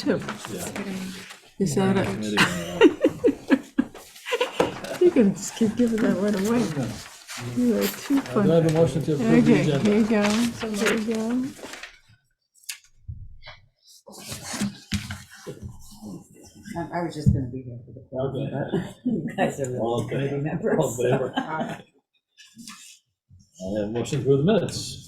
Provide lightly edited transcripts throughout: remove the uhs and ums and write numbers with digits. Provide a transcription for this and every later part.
too. Yeah. Is that it? Committee. You can just keep giving that one away. You are too Do I fun. have a motion to approve the Okay, here agenda? you go. Here you go. I was just gonna be here for the closing, but you guys are All really in committee favor? members. All in favor? so. I have a motion for the minutes.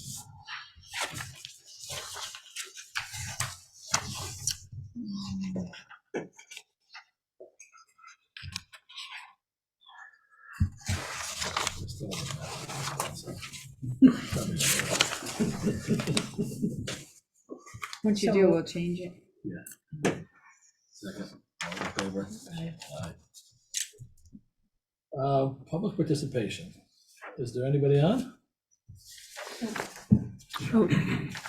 Once you do, we'll change it. Yeah. Second, all in favor? Aye. Public participation. Is there anybody on? Oh,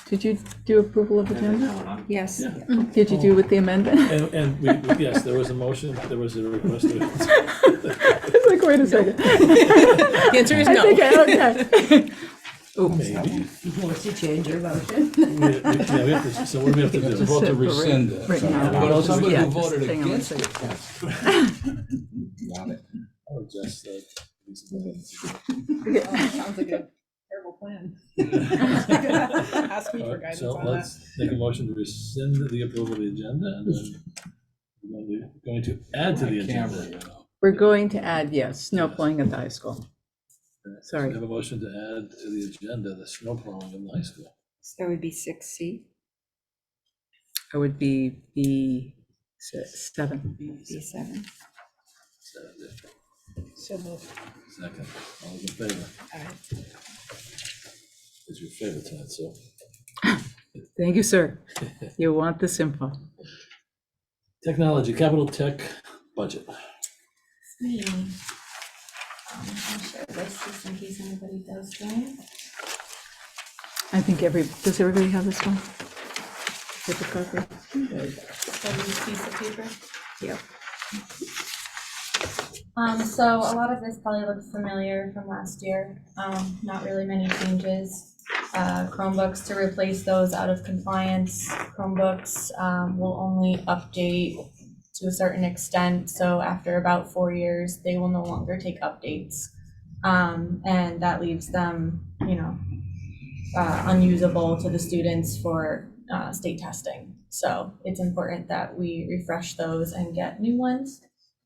did you do approval of agenda? Yes. Yeah. Did you do with the amendment? And yes, there was a motion, there was a request to. I was like, wait a second. The answer is I no. think okay. Maybe. Once you change your motion. Yeah, we have to, so what do we have to do? Vote to rescind it. Right So, now. but somebody Yeah, who just voted hang on one against it. second. Got it. Oh, just, Sounds like a terrible plan. Ask me for guidance so on that. let's make a motion to rescind the approval of the agenda, and then we're going to add to the Camera, agenda. you know. We're going to add, yes, snow plowing at the high school. So we Sorry. have a motion to add to the agenda, the snow plowing in the high school. So that would be 6C. It would be B7. B7. So moved. Second, all those in favor? Aye. It's your favorite tonight, so. Thank you, sir. You want this info. Technology, capital tech budget. Me. I'll share this just in case anybody does join. I think does everybody have this one? Paper copy? So this piece of paper. Yep. So a lot of this probably looks familiar from last year. Not really many changes. Chromebooks, to replace those out of compliance. Chromebooks will only update to a certain extent. So after about 4 years, they will no longer take updates. And that leaves them, unusable to the students for state testing. So it's important that we refresh those and get new ones.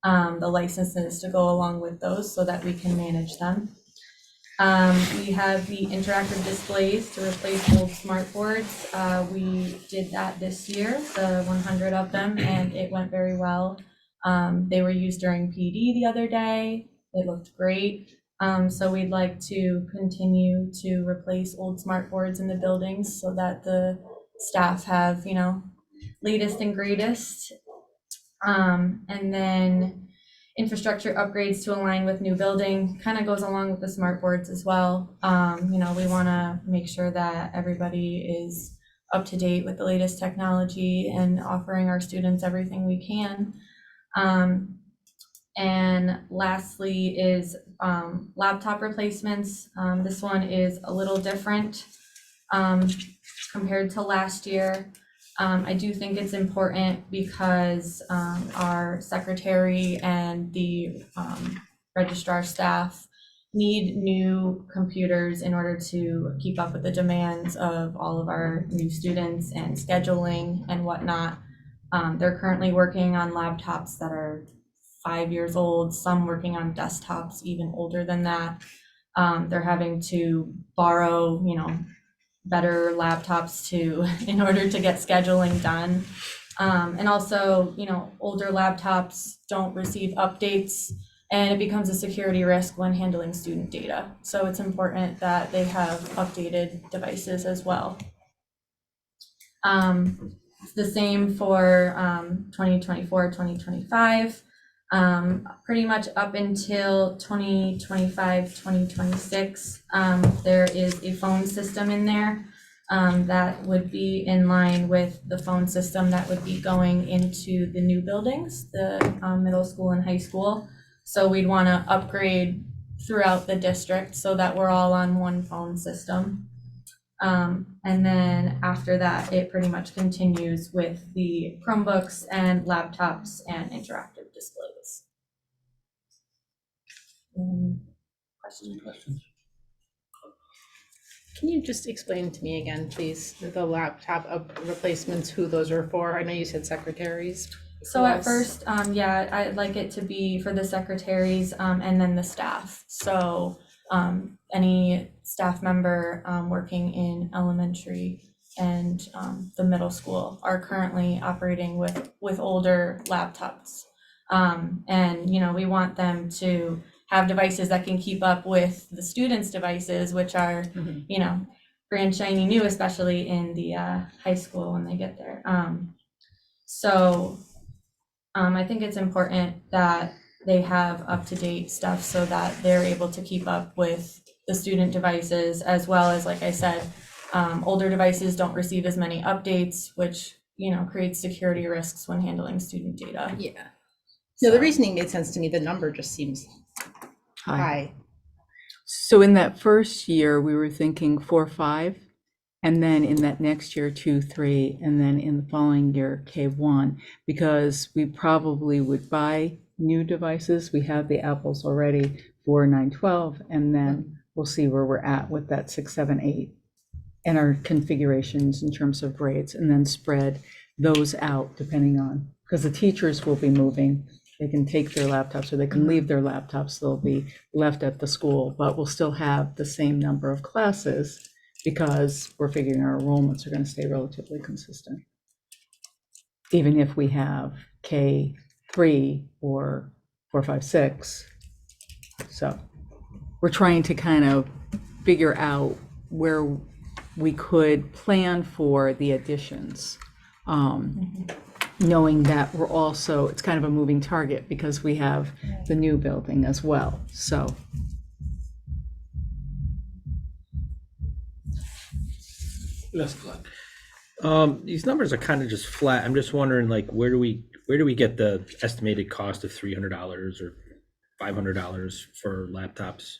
The licenses to go along with those so that we can manage them. We have the interactive displays to replace old smart boards. We did that this year, the 100 of them, and it went very well. They were used during PD the other day. It looked great. So we'd like to continue to replace old smart boards in the buildings so that the staff have, latest and greatest. And then infrastructure upgrades to align with new building kind of goes along with the smart boards as well. We want to make sure that everybody is up to date with the latest technology and offering our students everything we can. And lastly is laptop replacements. This one is a little different compared to last year. I do think it's important because our secretary and the registrar staff need new computers in order to keep up with the demands of all of our new students and scheduling and whatnot. They're currently working on laptops that are 5 years old, some working on desktops even older than that. They're having to borrow, better laptops in order to get scheduling done. And also, older laptops don't receive updates and it becomes a security risk when handling student data. So it's important that they have updated devices as well. It's the same for 2024, 2025. Pretty much up until 2025, 2026, there is a phone system in there that would be in line with the phone system that would be going into the new buildings, the middle school and high school. So we'd want to upgrade throughout the district so that we're all on one phone system. And then after that, it pretty much continues with the Chromebooks and laptops and interactive displays. Questions? Any questions? Can you just explain to me again, please, the laptop replacements, who those are for? I know you said secretaries. So at first, yeah, I'd like it to be for the secretaries, and then the staff. So any staff member working in elementary and the middle school are currently operating with older laptops. And, you know, we want them to have devices that can keep up with the students' devices, which are, you know, brand shiny new, especially in the high school when they get there. I think it's important that they have up-to-date stuff so that they're able to keep up with the student devices, as well as, like I said, older devices don't receive as many updates, which, you know, creates security risks when handling student data. Yeah. No, the reasoning made sense to me. The number just seems Hi. high. So in that first year, we were thinking 4, 5, and then in that next year, 2, 3, and then in the following year, K1, because we probably would buy new devices. We have the Apples already for 9, 12, and then we'll see where we're at with that 6, 7, 8, and our configurations in terms of grades, and then spread those out depending on, because the teachers will be moving. They can take their laptops or they can leave their laptops. They'll be left at the school, but we'll still have the same number of classes because we're figuring our enrollments are going to stay relatively consistent. Even if we have K3 or 4, 5, 6. So we're trying to kind of figure out where we could plan for the additions. Knowing that we're also, it's kind of a moving target because we have the new building as well, so. Yes, Glenn. These numbers are kind of just flat. I'm just wondering, like, where do we get the estimated cost of $300 or $500 for laptops?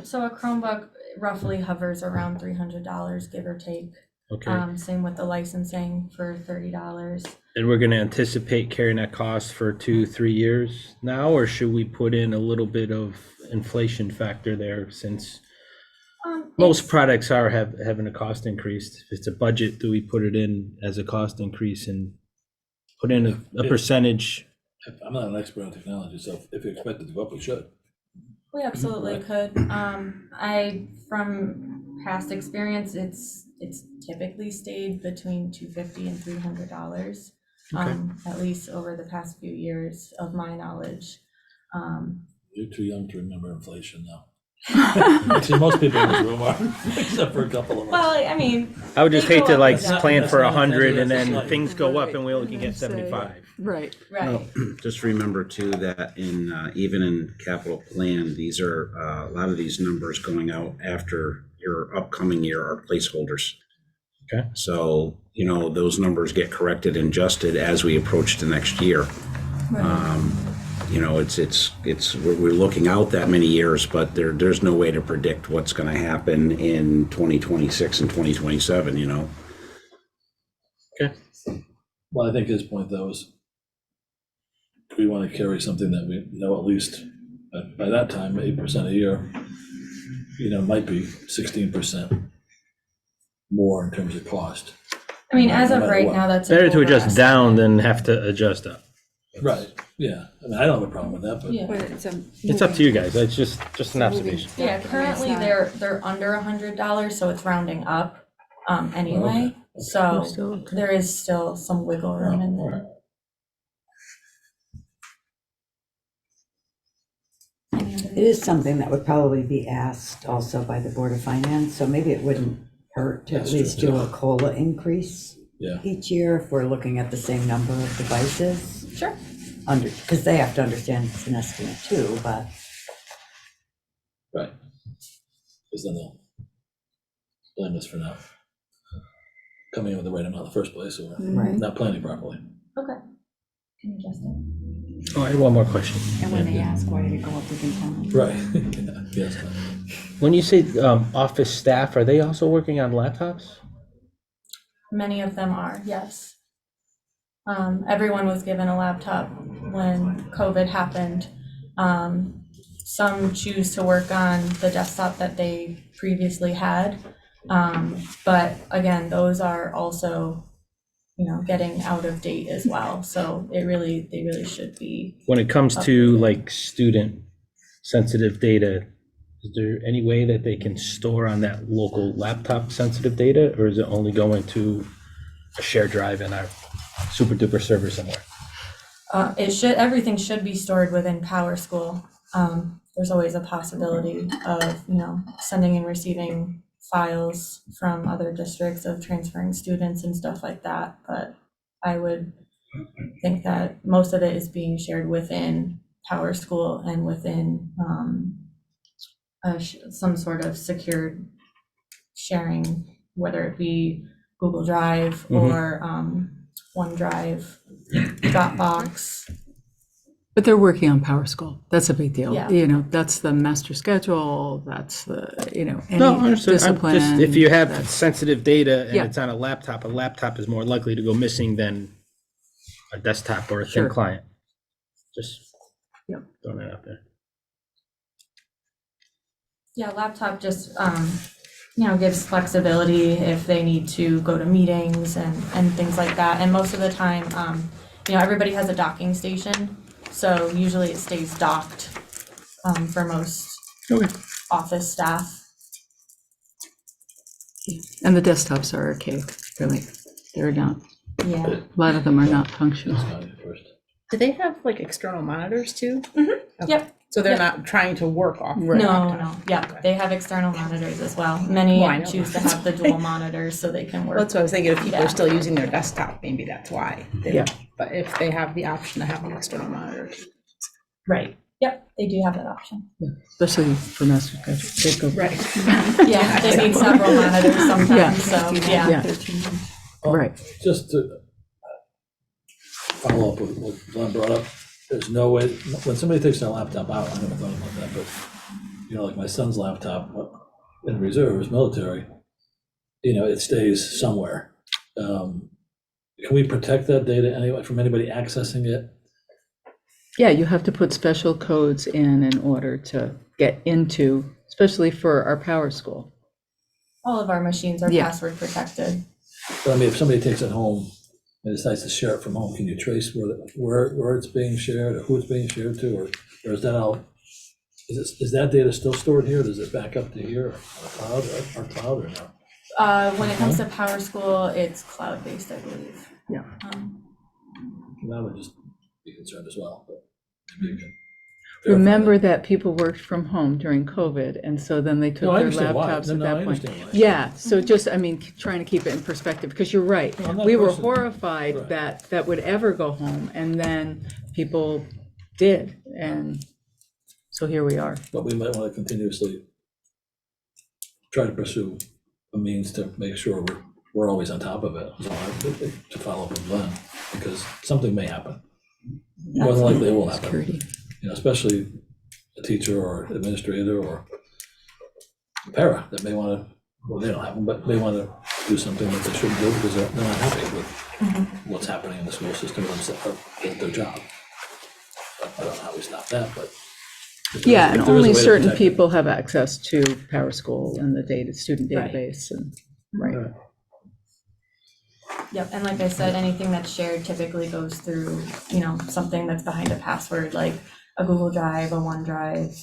So a Chromebook roughly hovers around $300, give or take. Okay. Same with the licensing for $30. And we're going to anticipate carrying that cost for 2-3 years now, or should we put in a little bit of inflation factor there, since most products are having a cost increase? If it's a budget, do we put it in as a cost increase and put in a percentage? I'm not an expert on technology, so if you expect it to go up, we should. We absolutely could. From past experience, it's typically stayed between $250 and $300, at least over the past few years of my knowledge. You're too young to remember inflation now. Actually, most people in this room are, except for a couple of us. Well, I mean, I would just they hate go to up like and down. plan for That's not 100 and that's then like- things go up Right. and we only can get And say- 75. Right. Right. Just remember too that in even in capital plan, these are a lot of these numbers going out after your upcoming year are placeholders. Okay. So, you know, those numbers get corrected and adjusted as we approach the next year. You know, we're looking out that many years, but there's no way to predict what's going to happen in 2026 and 2027, you know. Okay. Well, I think his point though is we want to carry something that we know at least by that time, 8% a year, you know, might be 16% more in terms of cost. I mean, as No of matter right what. now, that's Better to over adjust estimate. down than have to adjust up. Right, yeah. I mean, I don't have a problem with that, but Yeah. But it's a It's up to you guys. It's just an observation. Yeah, currently they're under $100, so it's rounding up anyway. So Still okay. there is still some wiggle room in there. It is something that would probably be asked also by the Board of Finance, so maybe it wouldn't hurt to at That's true, least do yeah. a COLA increase yeah. each year if we're looking at the same number of devices. Sure. Because they have to understand it's an estimate too, but Right. Because then they'll blame us for not coming in with the right amount in the first place, or right. not planning properly. Okay. Can you adjust it? Oh, I had one more question. And when they ask, why did it go up, we can tell them. Right. Yes. When you say office staff, are they also working on laptops? Many of them are, yes. Everyone was given a laptop when COVID happened. Some choose to work on the desktop that they previously had. But again, those are also, getting out of date as well. So they really should be. When it comes to like student sensitive data, is there any way that they can store on that local laptop sensitive data, or is it only going to a shared drive in our super duper server somewhere? Everything should be stored within PowerSchool. There's always a possibility of, sending and receiving files from other districts, of transferring students and stuff like that. But I would think that most of it is being shared within PowerSchool and within some sort of secured sharing, whether it be Google Drive or OneDrive, Dropbox. But they're working on PowerSchool. That's a big deal. Yeah. That's the master schedule. That's the, any No, understood. discipline. If you have that's- sensitive data and Yeah. it's on a laptop is more likely to go missing than a desktop or a thin Sure. client. Just Yep. throwing that out there. Yeah, laptop just, gives flexibility if they need to go to meetings and things like that. And most of the time, everybody has a docking station. So usually it stays docked for most office staff. And the desktops are archaic, really. They're not, Yeah. a lot of them are not functional. Scotty first. Do they have like external monitors too? Okay. Yep. So they're Yep. not trying to work off. the Right. No, laptop. yeah, Okay. they have external monitors as well. Many Well, I know choose to that. have the dual monitors so they can work. Well, that's what I was thinking. If people Yeah. are still using their desktop, maybe that's why. Yeah. But if they have the option to have an external monitor. Right. Yep, they do have that option. Especially for master schedule. They go- Right. Yeah, they need several monitors Yeah. sometimes, so, yeah. Yeah. Right. Just to follow up with what Glenn brought up, there's no way, when somebody takes their laptop out, I never thought about that, but, like my son's laptop in reserve, military, it stays somewhere. Can we protect that data anyway from anybody accessing it? Yeah, you have to put special codes in order to get into, especially for our PowerSchool. All of our machines are Yeah. password protected. But I mean, if somebody takes it home and decides to share it from home, can you trace where it's being shared, or who it's being shared to, or is that all? Is that data still stored here? Does it back up to here, or cloud, or no? When it comes to PowerSchool, it's cloud-based, I believe. Yeah. That would just be concerned as well, but maybe you can verify Remember that. that people worked from home during COVID, and so then they No, took I their understand why. laptops No, at no, I that point. understand why. Yeah, so just, trying to keep it in perspective, because you're right. No, I'm not We were questioning. horrified Right. that would ever go home, and then people did, and so here we are. But we might want to continuously try to pursue a means to make sure we're always on top of it, to follow up with Glenn, because something may happen. More than likely it will happen, Security. Especially a teacher or administrator or a para that may want to, well, they don't have them, but they want to do something that they shouldn't do because they're not happy with what's happening in the school system or their job. I don't know how we stop that, but. if there Yeah, is- and if there is a only way to certain protect it. people have access to PowerSchool and the student Right. database, and, right. Right. Yep, and like I said, anything that's shared typically goes through, something that's behind a password, like a Google Drive, a OneDrive,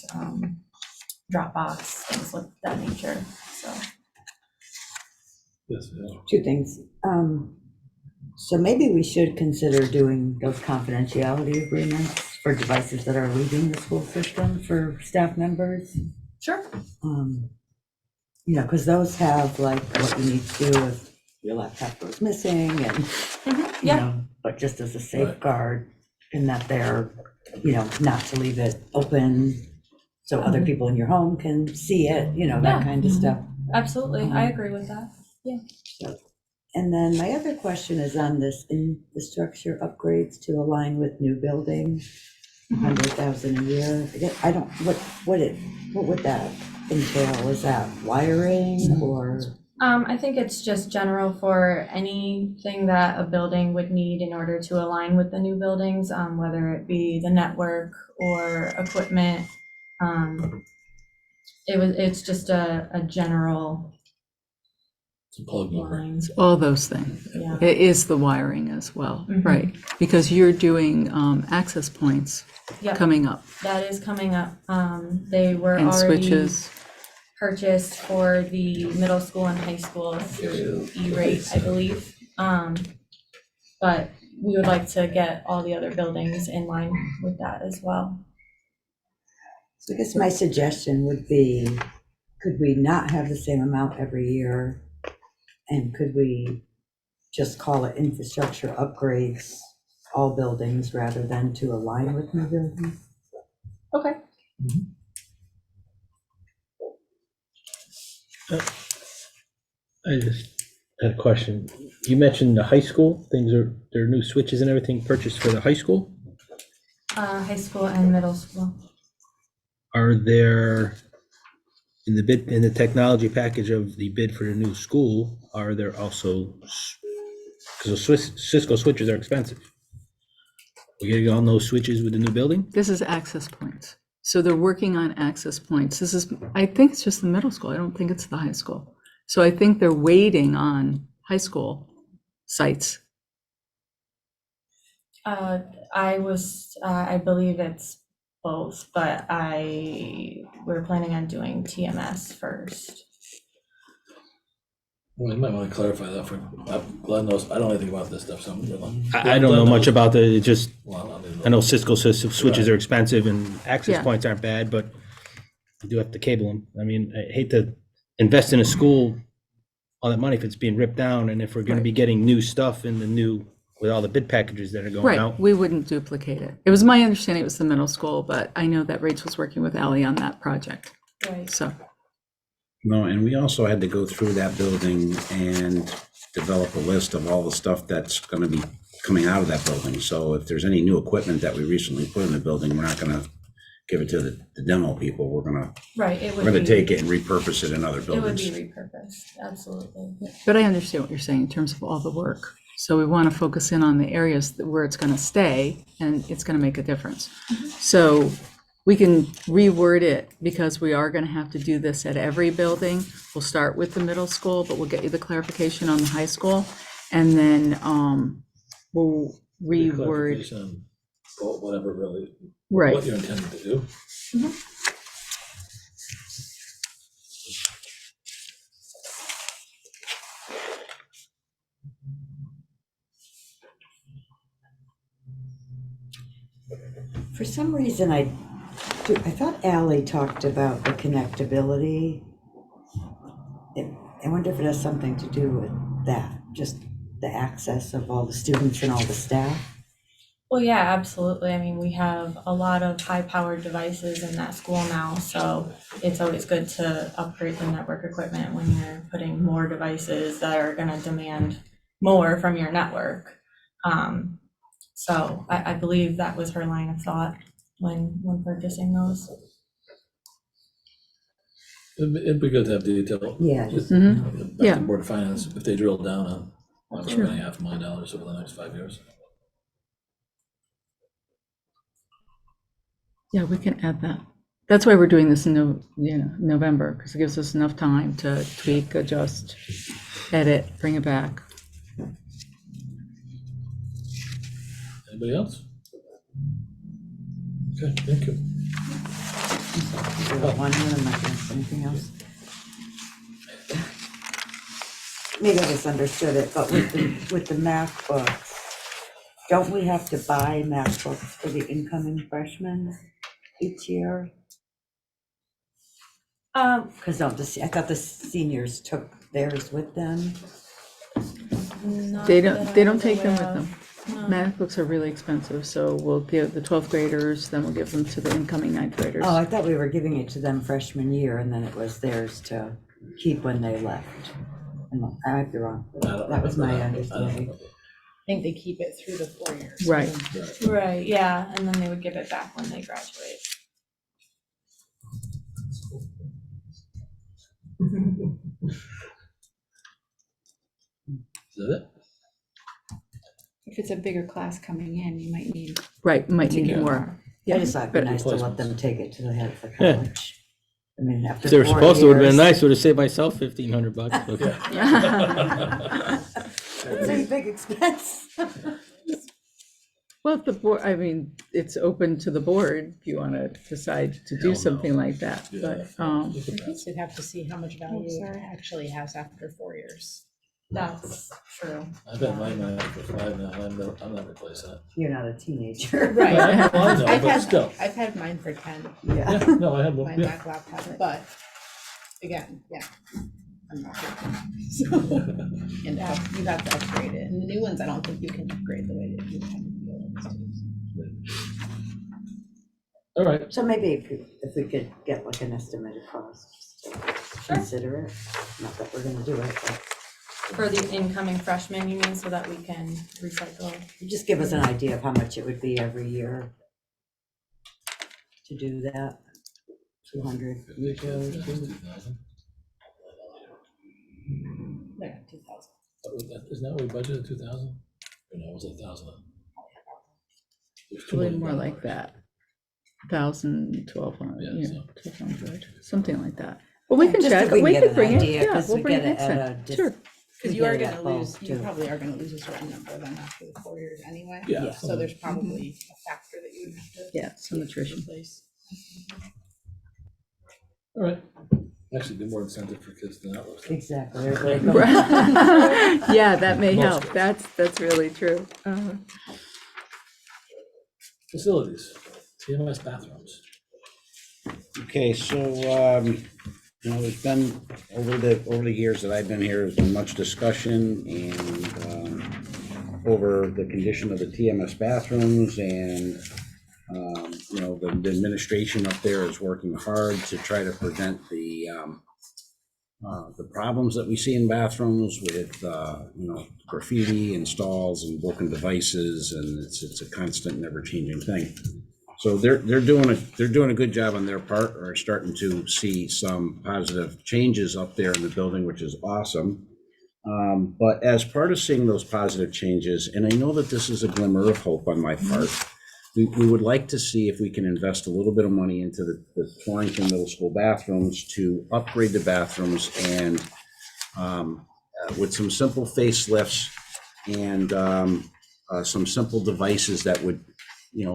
Dropbox, things of that nature, so. Yes, yeah. Two things. So maybe we should consider doing those confidentiality agreements for devices that are leaving the school system for staff members. Sure. Because those have like what you need to do if your laptop goes missing and, Yeah. but just as a safeguard in that they're, not to leave it open so other people in your home can see it, Yeah. that kind of stuff. Absolutely, I agree with that. And then my other question is on this infrastructure upgrades to align with new building, 100,000 a year. I don't, what would that entail? Is that wiring or? I think it's just general for anything that a building would need in order to align with the new buildings, whether it be the network or equipment. It's just a general It's a plug number. line, It's all those things. yeah. It is the wiring as well, Mhm. right? Because you're doing access points Yep, coming up that is coming up. They were and already switches. purchased for the middle school and high school through E-rate, I believe. But we would like to get all the other buildings in line with that as well. So I guess my suggestion would be, could we not have the same amount every year? And could we just call it infrastructure upgrades, all buildings, rather than to align with new buildings? Okay. I just had a question. You mentioned the high school, there are new switches and everything purchased for the high school? High school and middle school. Are there, in the bid, in the technology package of the bid for the new school, are there also, because Cisco switches are expensive. We getting all those switches with the new building? This is access points. So they're working on access points. This is, I think it's just the middle school. I don't think it's the high school. So I think they're waiting on high school sites. I believe it's both, but we're planning on doing TMS first. Well, you might want to clarify that for, Glenn knows, I don't know anything about this stuff, so I'm gonna. I don't know much about it just, Well, I know Cisco switches are expensive and access Yeah. points aren't bad, but you do have to cable them. I mean, I hate to invest in a school, all that money if it's being ripped down, and if we're gonna be getting new stuff in the new, with all the bid packages that are going Right, out. we wouldn't duplicate it. It was my understanding it was the middle school, but I know that Rachel's working with Ally on that project. Right. So, No, and we also had to go through that building and develop a list of all the stuff that's gonna be coming out of that building. So if there's any new equipment that we recently put in the building, we're not gonna give it to the demo people. We're gonna Right, take it and repurpose it in other It would be buildings. repurposed, absolutely. but I understand what you're saying in terms of all the work. So we want to focus in on the areas where it's going to stay and it's going to make a difference. So we can reword it because we are going to have to do this at every building. We'll start with the middle school, but we'll get you the clarification on the high school. And then we'll reword, Clarification on whatever really, right. what you're intending to do. For some reason, I thought Ally talked about the connectability. I wonder if it has something to do with that, just the access of all the students and all the staff. Well, yeah, absolutely. I mean, we have a lot of high-powered devices in that school now, so it's always good to upgrade the network equipment when you're putting more devices that are gonna demand more from your network. So I believe that was her line of thought when purchasing those. It'd be good to have detail. Yeah. Just Mhm. back to Yeah. the Board of Finance, if they drill down on Sure. spending $500,000 over the next 5 years. Yeah, we can add that. That's why we're doing this in November, because it gives us enough time to tweak, adjust, edit, bring it back. Anybody else? Okay, thank you. Is there one here? I'm not against anything else. Maybe I misunderstood it, but with the math books, don't we have to buy math books for the incoming freshmen each year? Because I thought the seniors took theirs with them. They don't take them with them. Math books are really expensive, so we'll give the 12th graders, then we'll give them to the incoming 9th graders. Oh, I thought we were giving it to them freshman year, and then it was theirs to keep when they left. I might be wrong. That was my understanding. I think they keep it through the 4 years. Right. Right, yeah, and then they would give it back when they graduate. Is that it? If it's a bigger class coming in, you might need. Right, might need Yeah. more. I just thought it'd be But- nice to let them take it to the head of the Yeah. college. I mean, after If they were 4 supposed to, it would have been years. nice, would have saved myself $1,500. but- It's a big expense. Well, if the board, I mean, it's open to the board if you want to decide to Hell do no. something like that, Yeah. but, Look at that. You'd have to see how much value it actually has after 4 years. That's true. I've had mine for 5 now, I'm not replacing it. You're not a teenager. Right. Well, I know, I've but had, still. I've had mine for 10, Yeah. Yeah, no, I have one, my yeah. Mac laptop, but again, yeah. I'm not sure. So, and you have to upgrade it. And the new ones, I don't think you can upgrade the way that you can. All right, So maybe if we could get like an estimated cost, just to consider it, not that we're gonna do it, but For the incoming freshmen, you mean, so that we can recycle? just give us an idea of how much it would be every year to do that. 200 usually. 2,000. Yeah, 2,000. Isn't that what we budgeted, 2,000? Or no, was it 1,000? probably more like that. 1,000, 1,200, Yeah, yeah, so- 1,200, something like that. But we can Just check, if we we can can get bring an it, idea, yeah, 'cause we'll we bring get it it next at time, a dis- sure. Because We you are get it gonna at lose, both, you too. probably are gonna lose a certain number of them after the 4 years anyway. Yeah. So there's probably a factor that you would have to. Yeah, some attrition. replace. All right. Actually, be more incentive for kids than that looks like. Exactly. There you go. Yeah, that may Most help, kids. that's really true. Facilities, TMS bathrooms. Okay, so, there's been, over the years that I've been here, there's been much discussion and over the condition of the TMS bathrooms and, the administration up there is working hard to try to prevent the problems that we see in bathrooms with, graffiti and stalls and broken devices, and it's a constant, never-changing thing. So they're doing a good job on their part, or starting to see some positive changes up there in the building, which is awesome. But as part of seeing those positive changes, and I know that this is a glimmer of hope on my part, we would like to see if we can invest a little bit of money into the Torrington Middle School bathrooms to upgrade the bathrooms and with some simple facelifts and some simple devices that would,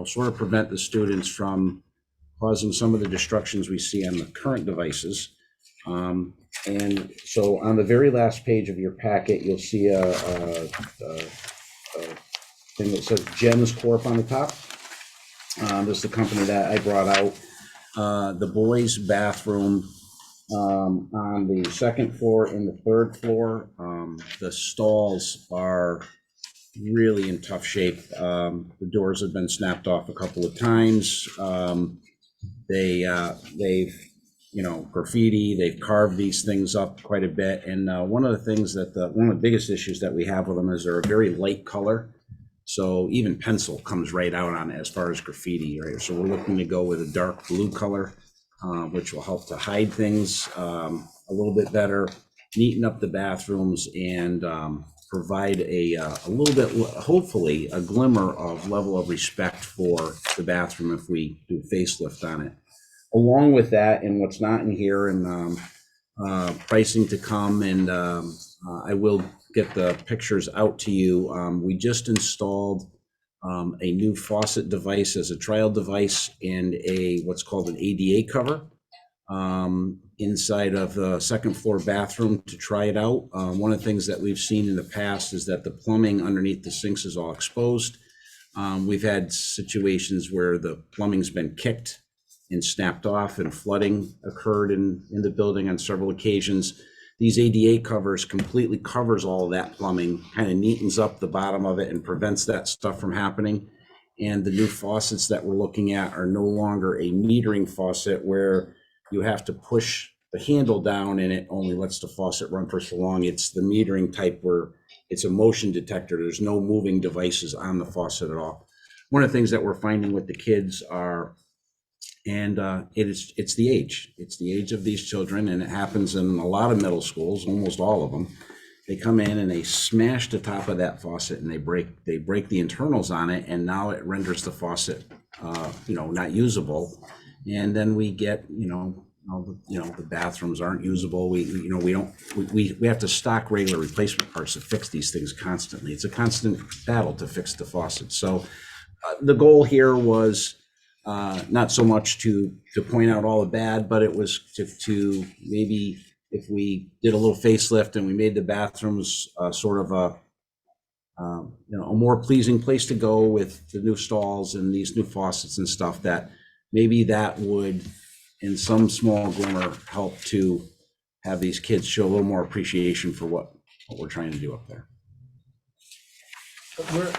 sort of prevent the students from causing some of the destructions we see on the current devices. And so on the very last page of your packet, you'll see a thing that says Gems Corp on the top. This is the company that I brought out. The boys' bathroom on the second floor and the third floor, the stalls are really in tough shape. The doors have been snapped off a couple of times. They've graffiti, they've carved these things up quite a bit. And one of the things one of the biggest issues that we have with them is they're a very light color. So even pencil comes right out on it as far as graffiti, right? So we're looking to go with a dark blue color, which will help to hide things a little bit better, neaten up the bathrooms, and provide a little bit, hopefully, a glimmer of level of respect for the bathroom if we do a facelift on it. Along with that, and what's not in here, and pricing to come, and I will get the pictures out to you. We just installed a new faucet device as a trial device and what's called an ADA cover inside of the second floor bathroom to try it out. One of the things that we've seen in the past is that the plumbing underneath the sinks is all exposed. We've had situations where the plumbing's been kicked and snapped off, and flooding occurred in the building on several occasions. These ADA covers completely covers all of that plumbing, kind of neatens up the bottom of it and prevents that stuff from happening. And the new faucets that we're looking at are no longer a metering faucet where you have to push the handle down and it only lets the faucet run for so long. It's the metering type where it's a motion detector. There's no moving devices on the faucet at all. One of the things that we're finding with the kids are And it's the age. It's the age of these children, and it happens in a lot of middle schools, almost all of them. They come in and they smash the top of that faucet and they break the internals on it, and now it renders the faucet, not usable. And then we get, the bathrooms aren't usable. We have to stock regular replacement parts to fix these things constantly. It's a constant battle to fix the faucet. So the goal here was not so much to point out all the bad, but it was to maybe, if we did a little facelift and we made the bathrooms sort of a more pleasing place to go with the new stalls and these new faucets and stuff, that maybe that would, in some small glimmer, help to have these kids show a little more appreciation for what we're trying to do up there. But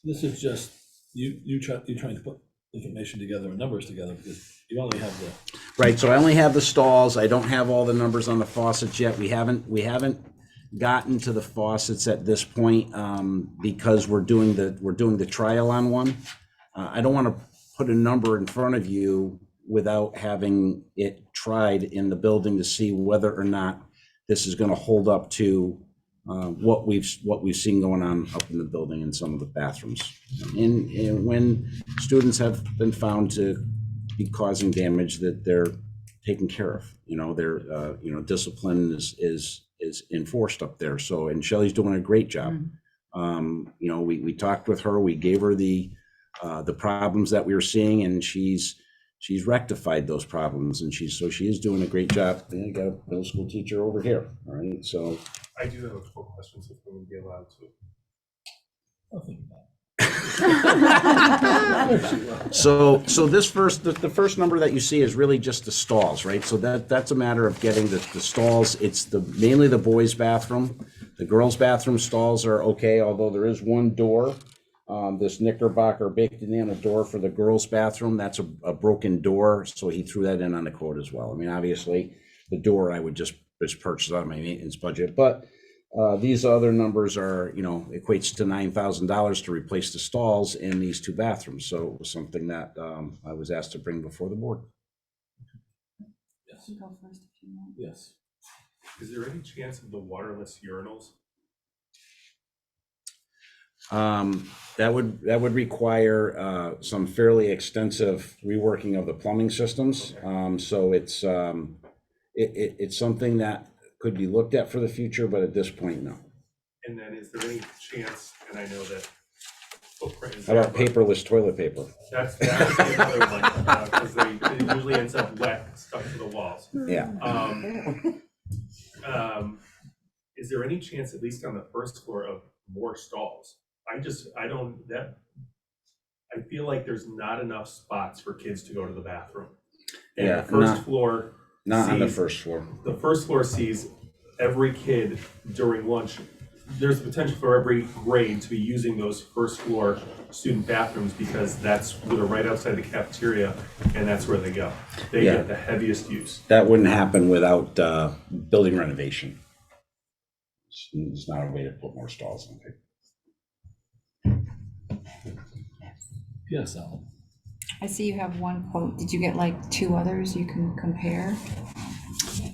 this is just, you're trying to put information together and numbers together, because you only have the. Right, so I only have the stalls. I don't have all the numbers on the faucets yet. We haven't gotten to the faucets at this point because we're doing the trial on one. I don't want to put a number in front of you without having it tried in the building to see whether or not this is going to hold up to what we've seen going on up in the building in some of the bathrooms. And when students have been found to be causing damage, that they're taken care of. Their discipline is enforced up there. So, and Shelley's doing a great job. We talked with her. We gave her the problems that we were seeing, and she's rectified those problems, and she is doing a great job. I got a middle school teacher over here. All right, so I do have a couple questions if we would be allowed to. I'll think about it. So this the first number that you see is really just the stalls, right? So that's a matter of getting the stalls. It's mainly the boys' bathroom. The girls' bathroom stalls are okay, although there is one door, this Knickerbocker baked in a door for the girls' bathroom. That's a broken door, so he threw that in on the quote as well. I mean, obviously, the door I would just purchase out of my maintenance budget, but these other numbers are, equates to $9,000 to replace the stalls in these two bathrooms. So it was something that I was asked to bring before the board. Yes. Go first if you want. Yes. Is there any chance of the waterless urinals? That would require some fairly extensive reworking of the plumbing systems. So it's something that could be looked at for the future, but at this point, no. And then is there any chance, and I know that footprint is. How about paperless toilet paper? That would be another one, because it usually ends up wet, stuck to the walls. Yeah. Is there any chance, at least on the first floor, of more stalls? I feel like there's not enough spots for kids to go to the bathroom. And Yeah, the first floor. Not on the sees- first floor. The first floor sees every kid during lunch. There's potential for every grade to be using those first floor student bathrooms, because that's where they're right outside the cafeteria, and that's where they go. They Yeah. get the heaviest use. That wouldn't happen without building renovation. It's not a way to put more stalls in there. Yes, Alan. I see you have one quote. Did you get like two others you can compare?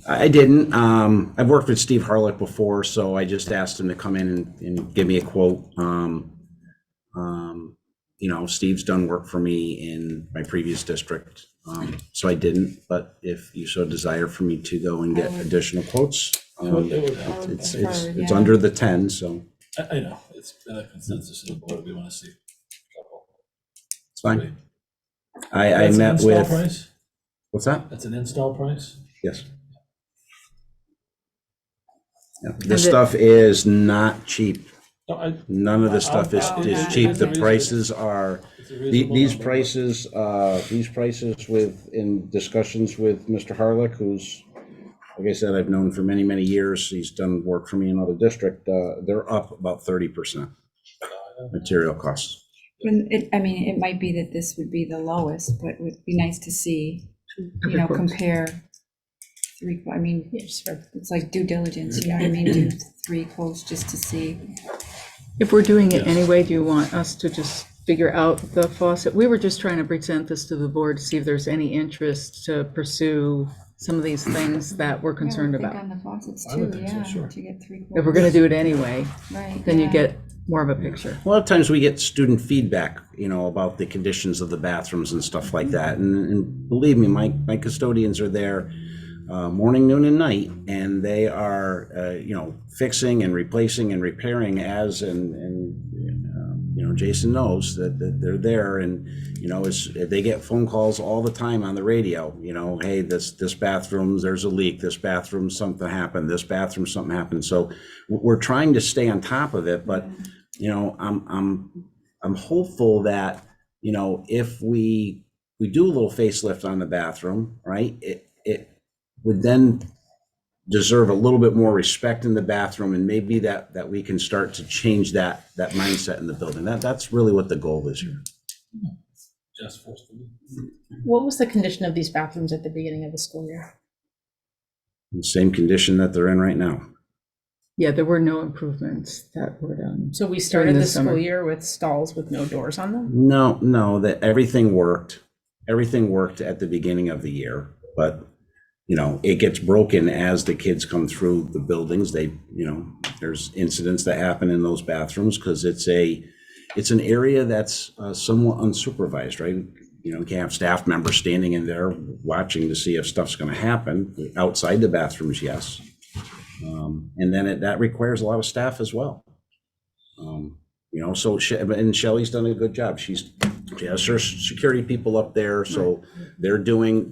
I didn't. I've worked with Steve Harlick before, so I just asked him to come in and give me a quote. Steve's done work for me in my previous district, so I didn't. But if you so desire for me to go and get additional quotes, it's under the 10. So I know, it's been a consensus of the board, we want to see a couple. it's fine. I That's an met install with. price? What's that? That's an install price? Yes. Yeah, this stuff is not cheap. No, None of this stuff is cheap. The prices are, it's a reasonable these number. prices in discussions with Mr. Harlick, who's, like I said, I've known for many, many years. He's done work for me in other district. They're up about 30% material costs. It might be that this would be the lowest, but it would be nice to see, compare three, it's like due diligence, you know what I mean? Do three quotes just to see. If we're doing it anyway, do you want us to just figure out the faucet. We were just trying to present this to the board to see if there's any interest to pursue some of these things that we're concerned I would about. think on the faucets I would too, think so, yeah, sure. to get 3 If we're gonna do it anyway, Right, then you yeah. get more of a picture. A lot of times we get student feedback, about the conditions of the bathrooms and stuff like that. And believe me, my custodians are there morning, noon, and night, and they are, fixing and replacing and repairing Jason knows that they're there, and, they get phone calls all the time on the radio, hey, this bathroom, there's a leak, this bathroom, something happened, this bathroom, something happened. So we're trying to stay on top of it, but, I'm hopeful that, if we do a little facelift on the bathroom, right, it would then deserve a little bit more respect in the bathroom, and maybe that we can start to change that mindset in the building. That's really what the goal is here. Just for What was the condition of these bathrooms at the beginning of the school year? The same condition that they're in right now. Yeah, there were no improvements that were done. So we started the this summer. school year with stalls with no doors on them? No, that everything worked. Everything worked at the beginning of the year, but it gets broken as the kids come through the buildings. There's incidents that happen in those bathrooms because it's an area that's somewhat unsupervised, right? You can have staff members standing in there watching to see if stuff's going to happen. Outside the bathrooms, yes. And then that requires a lot of staff as well. So and Shelley's done a good job. She has her security people up there, so they're doing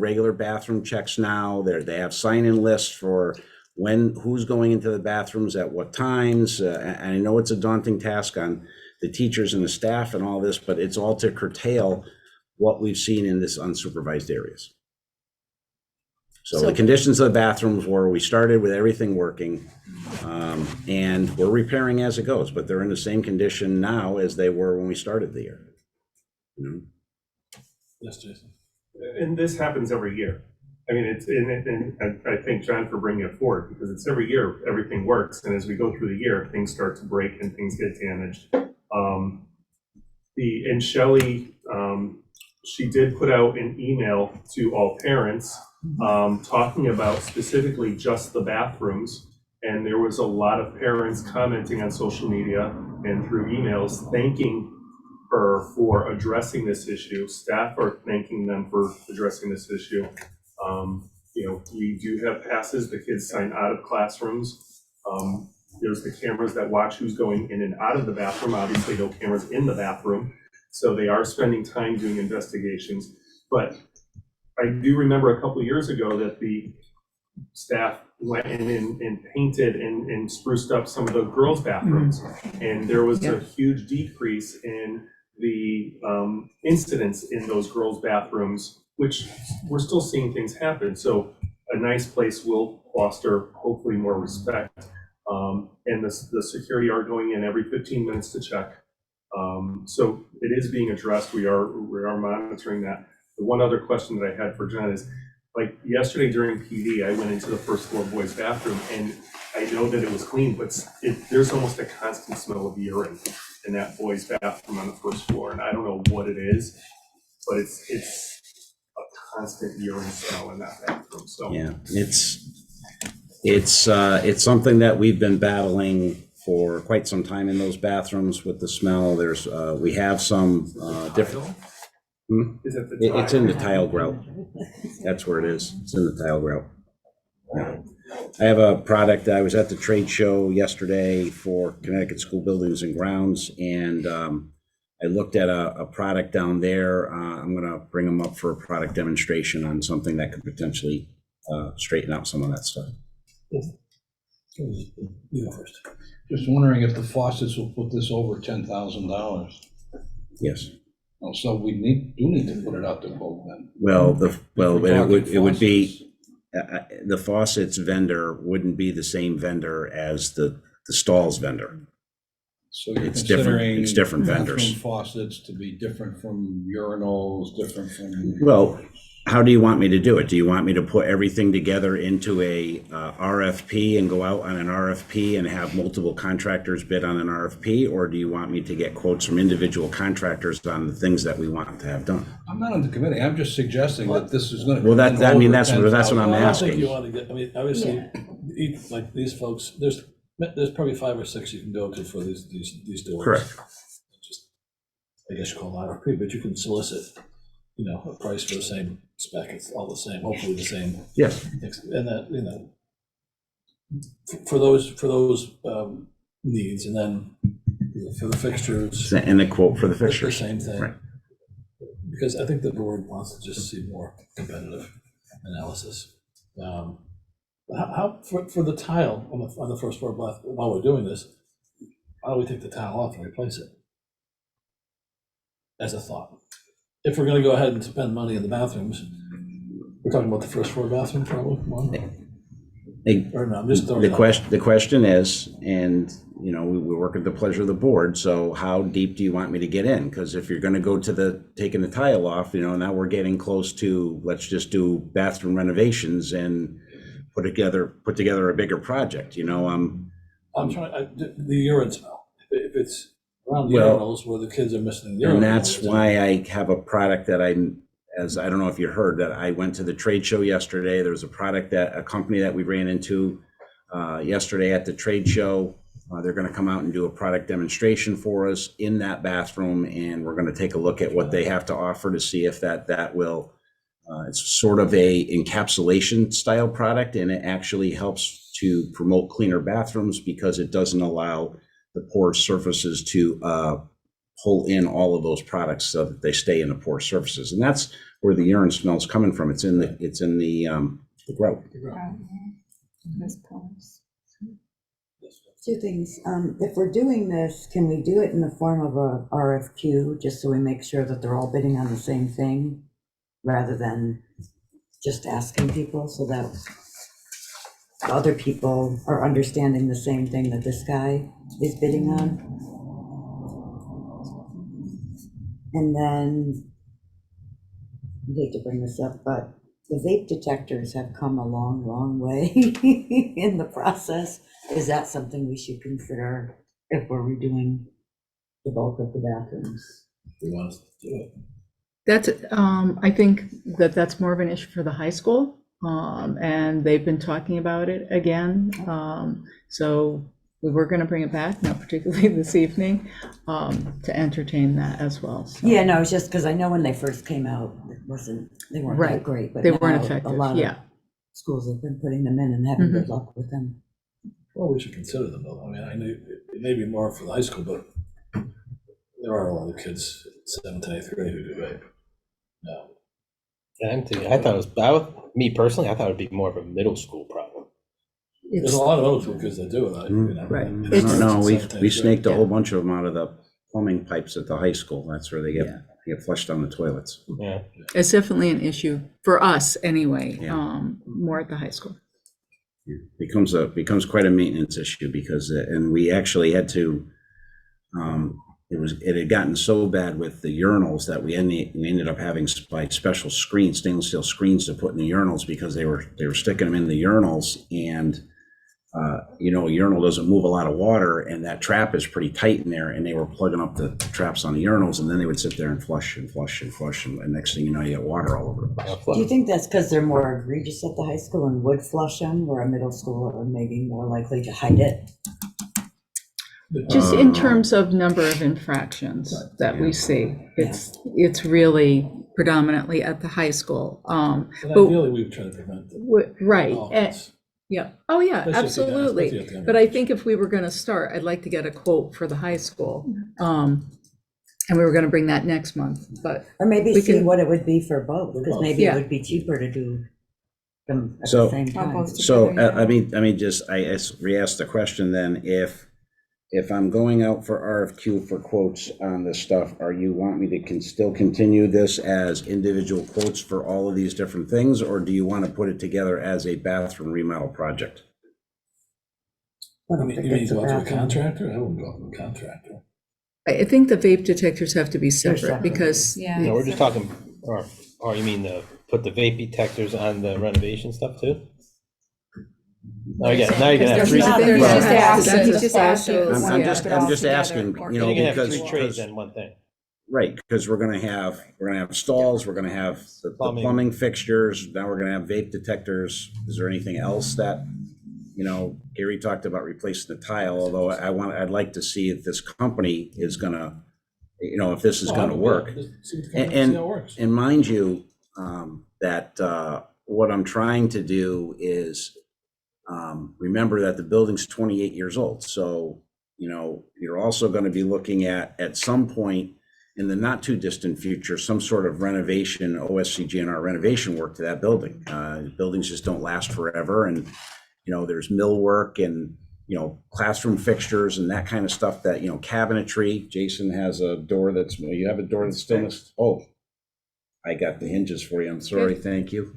regular bathroom checks now. They have sign-in lists for who's going into the bathrooms at what times. And I know it's a daunting task on the teachers and the staff and all this, but it's all to curtail what we've seen in this unsupervised areas. So the conditions of the bathrooms were, we started with everything working, and we're repairing as it goes, but they're in the same condition now as they were when we started the year. Yes, Jason. And this happens every year. I mean, and I thank John for bringing it forward, because it's every year, everything works, and as we go through the year, things start to break and things get damaged. And Shelley, she did put out an email to all parents talking about specifically just the bathrooms, and there was a lot of parents commenting on social media and through emails thanking her for addressing this issue. Staff are thanking them for addressing this issue. We do have passes, the kids sign out of classrooms. There's the cameras that watch who's going in and out of the bathroom. Obviously, no cameras in the bathroom. So they are spending time doing investigations. But I do remember a couple of years ago that the staff went in and painted and spruced up some of the girls' bathrooms. And there was a huge decrease in the incidents in those girls' bathrooms, which we're still seeing things happen. So a nice place will foster hopefully more respect. And the security are going in every 15 minutes to check. So it is being addressed. We are monitoring that. The one other question that I had for John is, like yesterday during PD, I went into the first floor boys' bathroom, and I know that it was clean, but there's almost a constant smell of urine in that boys' bathroom on the first floor, and I don't know what it is, but it's a constant urine smell in that bathroom. So yeah, it's something that we've been battling for quite some time in those bathrooms with the smell. There's we have some different. is it the It's in the tile grout. That's where it is. It's in the tile grout. Yeah. I have a product. I was at the trade show yesterday for Connecticut School Buildings and Grounds, and I looked at a product down there. I'm going to bring them up for a product demonstration on something that could potentially straighten out some of that stuff. You go first. Just wondering if the faucets will put this over $10,000. Yes. So we do need to put it out to quote then. Well, it would be Faucets. the faucets vendor wouldn't be the same vendor as the stalls vendor. So you're It's different. considering It's different vendors. bathroom faucets to be different from urinals, different from. Well, how do you want me to do it? Do you want me to put everything together into a RFP and go out on an RFP and have multiple contractors bid on an RFP? Or do you want me to get quotes from individual contractors on the things that we want to have done? I'm not on the committee, I'm just suggesting that this is gonna. Well, that's what I'm Well, I don't think asking. you want to get, I mean, obviously, like these folks, there's probably 5 or 6 you can go to for these doors. Correct. Just, I guess you call it RFP, but you can solicit, a price for the same spec, it's all the same, hopefully the same. Yes. And that, for those needs, and then for the fixtures, And a quote for the the fixtures. same thing. Right. Because I think the board wants to just see more competitive analysis. How for the tile on the first floor, while we're doing this, how do we take the tile off and replace it? As a thought. If we're gonna go ahead and spend money in the bathrooms, we're talking about the first floor bathroom probably, one? Or no, I'm just throwing it out. The question is, and we work at the pleasure of the board, so how deep do you want me to get in? Because if you're gonna go to taking the tile off, now we're getting close to, let's just do bathroom renovations and put together a bigger project, I'm trying, the urine smell, if it's around the Well, urinals where the kids are missing the urinals. and that's why I have a product that I don't know if you heard, that I went to the trade show yesterday. There was a company that we ran into yesterday at the trade show. They're going to come out and do a product demonstration for us in that bathroom, and we're going to take a look at what they have to offer to see if that will. It's sort of a encapsulation style product, and it actually helps to promote cleaner bathrooms because it doesn't allow the porous surfaces to pull in all of those products so that they stay in the porous surfaces, and that's where the urine smell is coming from. It's in the grout. Two things. If we're doing this, can we do it in the form of a RFQ, just so we make sure that they're all bidding on the same thing, rather than just asking people, so that other people are understanding the same thing that this guy is bidding on? And then, I hate to bring this up, but the vape detectors have come a long, long way in the process. Is that something we should consider if we're redoing the bulk of the bathrooms? We want us to do it. That's, I think that's more of an issue for the high school, and they've been talking about it again. So we were going to bring it back, not particularly this evening, to entertain that as well. So. Yeah, no, it's just because I know when they first came out, they weren't Right. that great, but They weren't now effective, a lot yeah. of schools have been putting them in and having good luck with them. Well, we should consider them, though. I mean, I know it may be more for the high school, but there are a lot of kids 7th to 8th grade who do vape. No. I thought it was, me personally, I thought it would be more of a middle school problem. There's a lot of middle school kids that do it. Right. No, we snaked a whole bunch of them out of the plumbing pipes at the high school. That's where they get flushed down the toilets. Yeah. It's definitely an issue for us anyway, Yeah. more at the high school. It becomes quite a maintenance issue because, and we actually had to, it had gotten so bad with the urinals that we ended up having to buy special screens, stainless steel screens to put in the urinals because they were sticking them in the urinals, and a urinal doesn't move a lot of water, and that trap is pretty tight in there, and they were plugging up the traps on the urinals, and then they would sit there and flush, and next thing you know, you get water all over the place. Do you think that's because they're more egregious at the high school and would flush them, where a middle school are maybe more likely to hide it? Just in terms of number of infractions that we see, it's really predominantly at the high school. And But ideally, we would try to prevent it. right. Oh, Yeah. Oh, yeah, Especially if you absolutely. have to But I think if we were going to start, I'd like to get a quote for the high school. And we were going to bring that next month, but Or maybe we see can- what it would be for both, because both. maybe it Yeah. would be cheaper to do them at So- the same time. Almost. So, I re-asked the question then, if I'm going out for RFQ for quotes on this stuff, are you want me to still continue this as individual quotes for all of these different things, or do you want to put it together as a bathroom remodel project? I I don't mean, think you mean it's a go to a bathroom. contractor? I wouldn't go to a contractor. I think the vape detectors have to be separate separate. because, Yeah. No, we're just talking, or you mean the put the vape detectors on the renovation stuff too? Now you're gonna have three. There's Yeah, just asking, he's just that's asking. if we also- wanna I'm put just- it I'm all just together asking, or- you know, You're gonna have because- three trades in one thing. Right, because we're gonna have stalls, we're gonna have the plumbing fixtures, now we're gonna have vape detectors. Is there anything else that, you know, Gary talked about replacing the tile, although I'd like to see if this company is gonna, you know, if this is gonna work. See And- how it works. And mind you, that what I'm trying to do is remember that the building's 28 years old. So, you know, you're also going to be looking at some point in the not too distant future, some sort of renovation, OSCGNR renovation work to that building. Buildings just don't last forever. And, you know, there's millwork and, you know, classroom fixtures and that kind of stuff that, you know, cabinetry. Jason has a door you have a door that's still, oh, I got the hinges for you. I'm sorry. Thank you.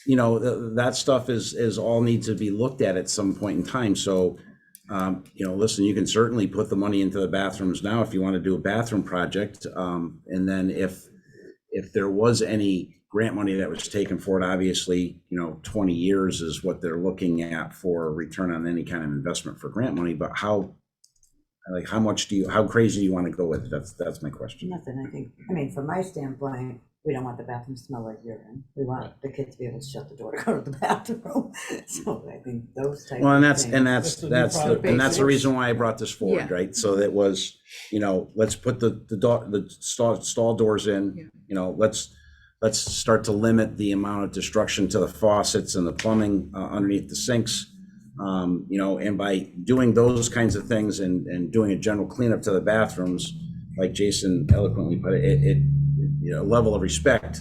You know, that stuff is all needs to be looked at some point in time. So, you know, listen, you can certainly put the money into the bathrooms now if you want to do a bathroom project. And then if there was any grant money that was taken for it, obviously, you know, 20 years is what they're looking at for return on any kind of investment for grant money. But how crazy do you want to go with it? That's my question. Nothing, I mean, from my standpoint, we don't want the bathroom to smell like urine. We want the kids to be able to shut the door to go to the bathroom. So I think those type Well, of and things. that's the reason why I brought this forward, Yeah. right? So that was, you know, let's put the stall doors in, Yeah. you know, let's start to limit the amount of destruction to the faucets and the plumbing underneath the sinks. You know, and by doing those kinds of things and doing a general cleanup to the bathrooms, like Jason eloquently put it, you know, level of respect,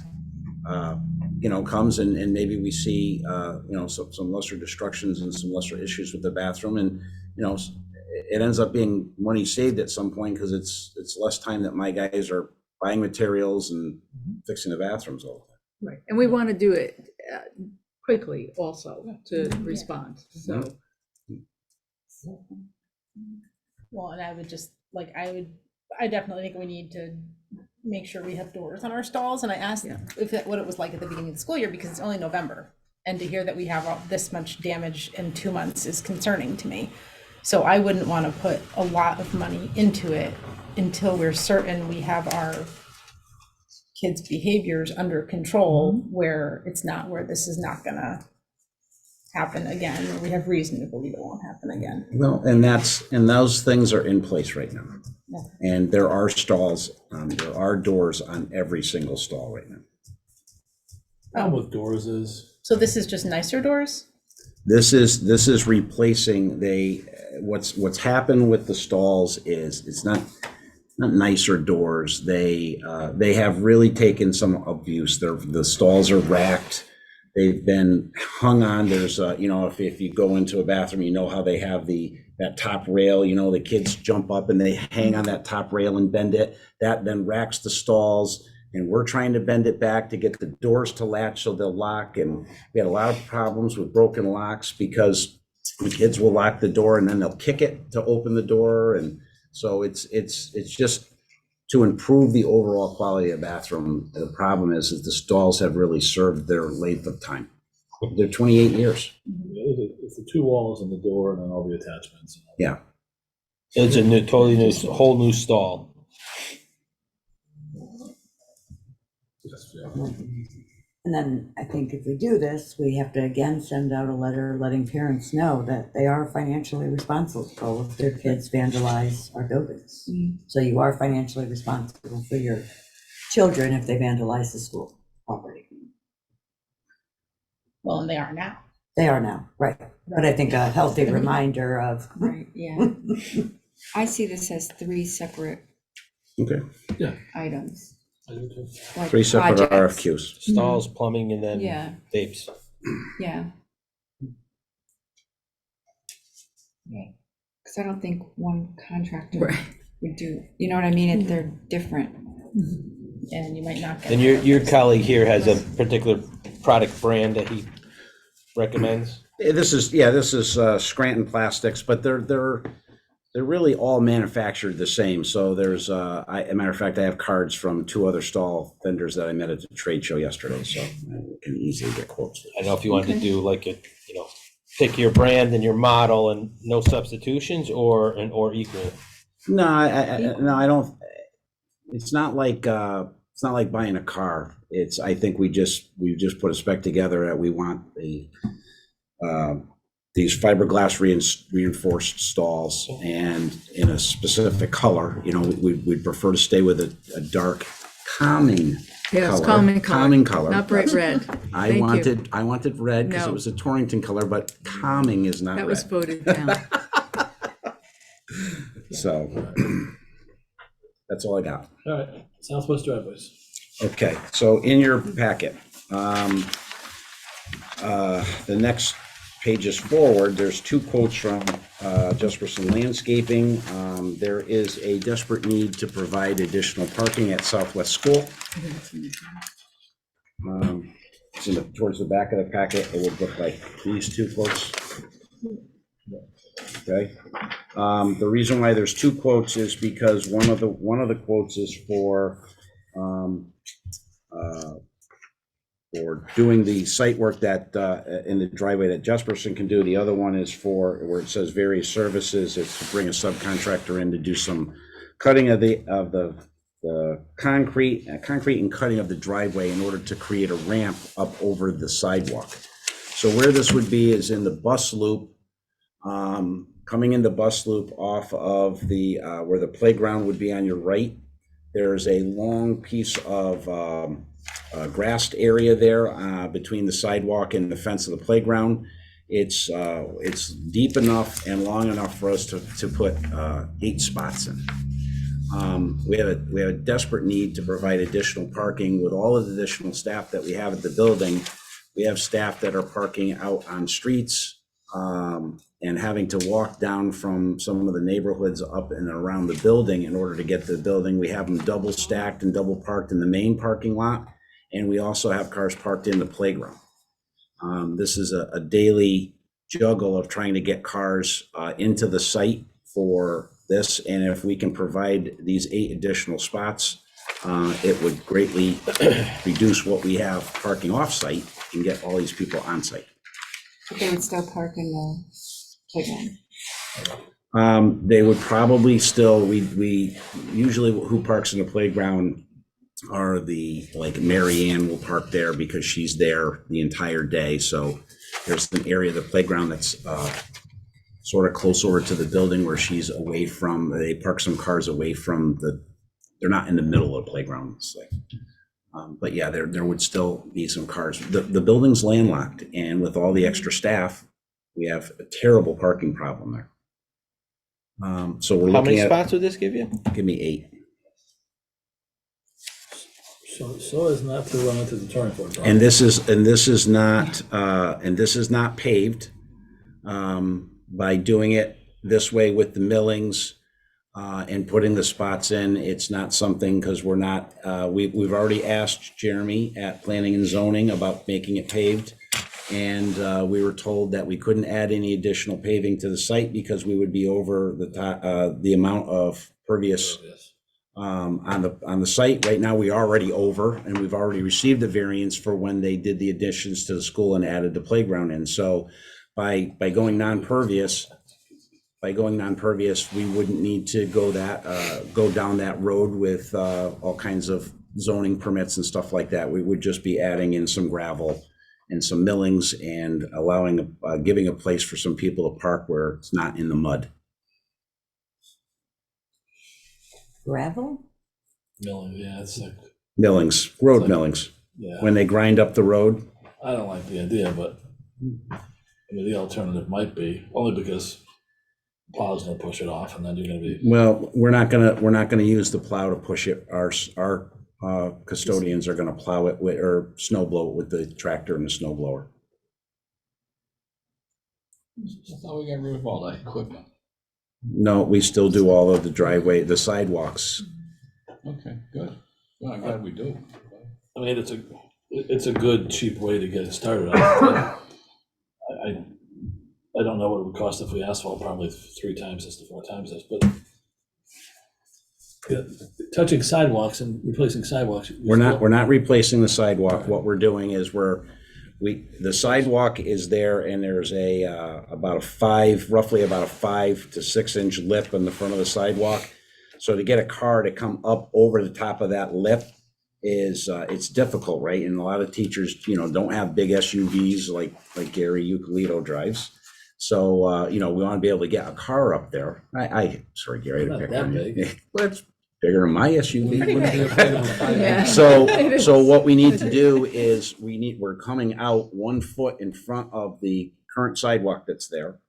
you know, comes and maybe we see, you know, some lesser destructions and some lesser issues with the bathroom. And, you know, it ends up being money saved at some point because it's less time that my guys are buying materials and fixing the bathrooms all the time. Right, and we want to do it quickly also to respond, so. Well, and I would just, like, I definitely think we need to make sure we have doors on our stalls, and I asked Yeah. what it was like at the beginning of the school year, because it's only November. And to hear that we have all this much damage in 2 months is concerning to me. So I wouldn't want to put a lot of money into it until we're certain we have our kids' behaviors under control, where this is not gonna happen again, or we have reason to believe it won't happen again. Well, and those things are in place right now. Yeah. And there are stalls, there are doors on every single stall right now. Problem with doors is, So this is just nicer doors? This is replacing what's happened with the stalls is it's not nicer doors. They have really taken some abuse. The stalls are racked. They've been hung on. There's you know, if you go into a bathroom, you know how they have that top rail, you know, the kids jump up and they hang on that top rail and bend it. That then racks the stalls. And we're trying to bend it back to get the doors to latch so they'll lock. And we had a lot of problems with broken locks because the kids will lock the door and then they'll kick it to open the door. And so it's just to improve the overall quality of the bathroom. The problem is that the stalls have really served their length of time. They're 28 years. it's the two walls and the door and then all the attachments. Yeah. It's a whole new stall. And then I think if we do this, we have to again send out a letter letting parents know that they are financially responsible if their kids vandalize our buildings. So you are financially responsible for your children if they vandalize the school property. Well, and they are now. They are now, right. But I think a healthy reminder of, Right, yeah. I see this as 3 separate Okay. items. I do too. Like 3 separate projects. RFQs. Stalls, plumbing, and then Yeah. vapes. Yeah. Because I don't think one contractor Right. would do, you know what I mean? They're different. And you might not get. And your colleague here has a particular product brand that he recommends. This is Scranton Plastics, but they're they're really all manufactured the same. So there's, as a matter of fact, I have cards from 2 other stall vendors that I met at the trade show yesterday, so we can easily get quotes. I know if you wanted to do like a, pick your brand and your model and no substitutions or equal. No, I don't. It's not like buying a car. I think we just put a spec together that we want these fiberglass reinforced stalls and in a specific color. We'd prefer to stay with a dark, calming Yes, color. calming color. Not bright red. I wanted red because No. it was a Torrington color, but calming is not That red. was voted down. So that's all I got. All right, Southwest driveways. Okay, so in your packet, the next pages forward, there's 2 quotes from Jesperson Landscaping. There is a desperate need to provide additional parking at Southwest School. It's towards the back of the packet. It would look like these 2 quotes. Okay. The reason why there's 2 quotes is because one of the quotes is for doing the site work that in the driveway that Jesperson can do. The other one is for where it says various services. It's to bring a subcontractor in to do some cutting of the concrete and cutting of the driveway in order to create a ramp up over the sidewalk. So where this would be is in the bus loop, coming in the bus loop off of the where the playground would be on your right. There's a long piece of grassed area there between the sidewalk and the fence of the playground. It's deep enough and long enough for us to put 8 spots in. We have a desperate need to provide additional parking with all of the additional staff that we have at the building. We have staff that are parking out on streets and having to walk down from some of the neighborhoods up and around the building in order to get to the building. We have them double stacked and double parked in the main parking lot. And we also have cars parked in the playground. This is a daily juggle of trying to get cars into the site for this. And if we can provide these 8 additional spots, it would greatly reduce what we have parking off-site and get all these people on-site. But they would still park in the playground. They would probably still, we usually who parks in the playground are like Mary Ann will park there because she's there the entire day. So there's an area of the playground that's sort of close over to the building where she's away from, they park some cars away from they're not in the middle of the playground. It's like, but yeah, there would still be some cars. The building's landlocked, and with all the extra staff, we have a terrible parking problem there. So we're How many looking at, spots would this give you? give me 8. So as not to run into the Torrington. And this is not paved. By doing it this way with the millings and putting the spots in, it's not something, because we're not, we've already asked Jeremy at Planning and Zoning about making it paved. And we were told that we couldn't add any additional paving to the site because we would be over the amount of pervious on the site. Right now, we are already over, and we've already received the variance for when they did the additions to the school and added the playground in. So by going non-pervious, we wouldn't need to go down that road with all kinds of zoning permits and stuff like that. We would just be adding in some gravel and some millings and giving a place for some people to park where it's not in the mud. Gravel? Milling, yeah, it's like, Millings, road millings, yeah, when they grind up the road. I don't like the idea, but I mean, the alternative might be, only because plow's gonna push it off and then you're gonna be, Well, we're not gonna use the plow to push it. Our custodians are gonna plow it or snow blow it with the tractor and the snow blower. I thought we got rid of all that equipment. No, we still do all of the driveway, the sidewalks. Okay, good. Well, I'm glad we do. I mean, it's a good, cheap way to get it started. I don't don't know what it would cost if we asphalt, probably 3 times this to 4 times this, but yeah, touching sidewalks and replacing sidewalks. We're not replacing the sidewalk. What we're doing is the sidewalk is there, and there's roughly about a 5 to 6 inch lip in the front of the sidewalk. So to get a car to come up over the top of that lip is, it's difficult, right? And a lot of teachers, don't have big SUVs like Gary Euclid drives. So, we want to be able to get a car up there. Sorry, Gary. Not that big. Well, it's bigger than my SUV. Yeah. So what we need to do is we're coming out 1 foot in front of the current sidewalk that's there.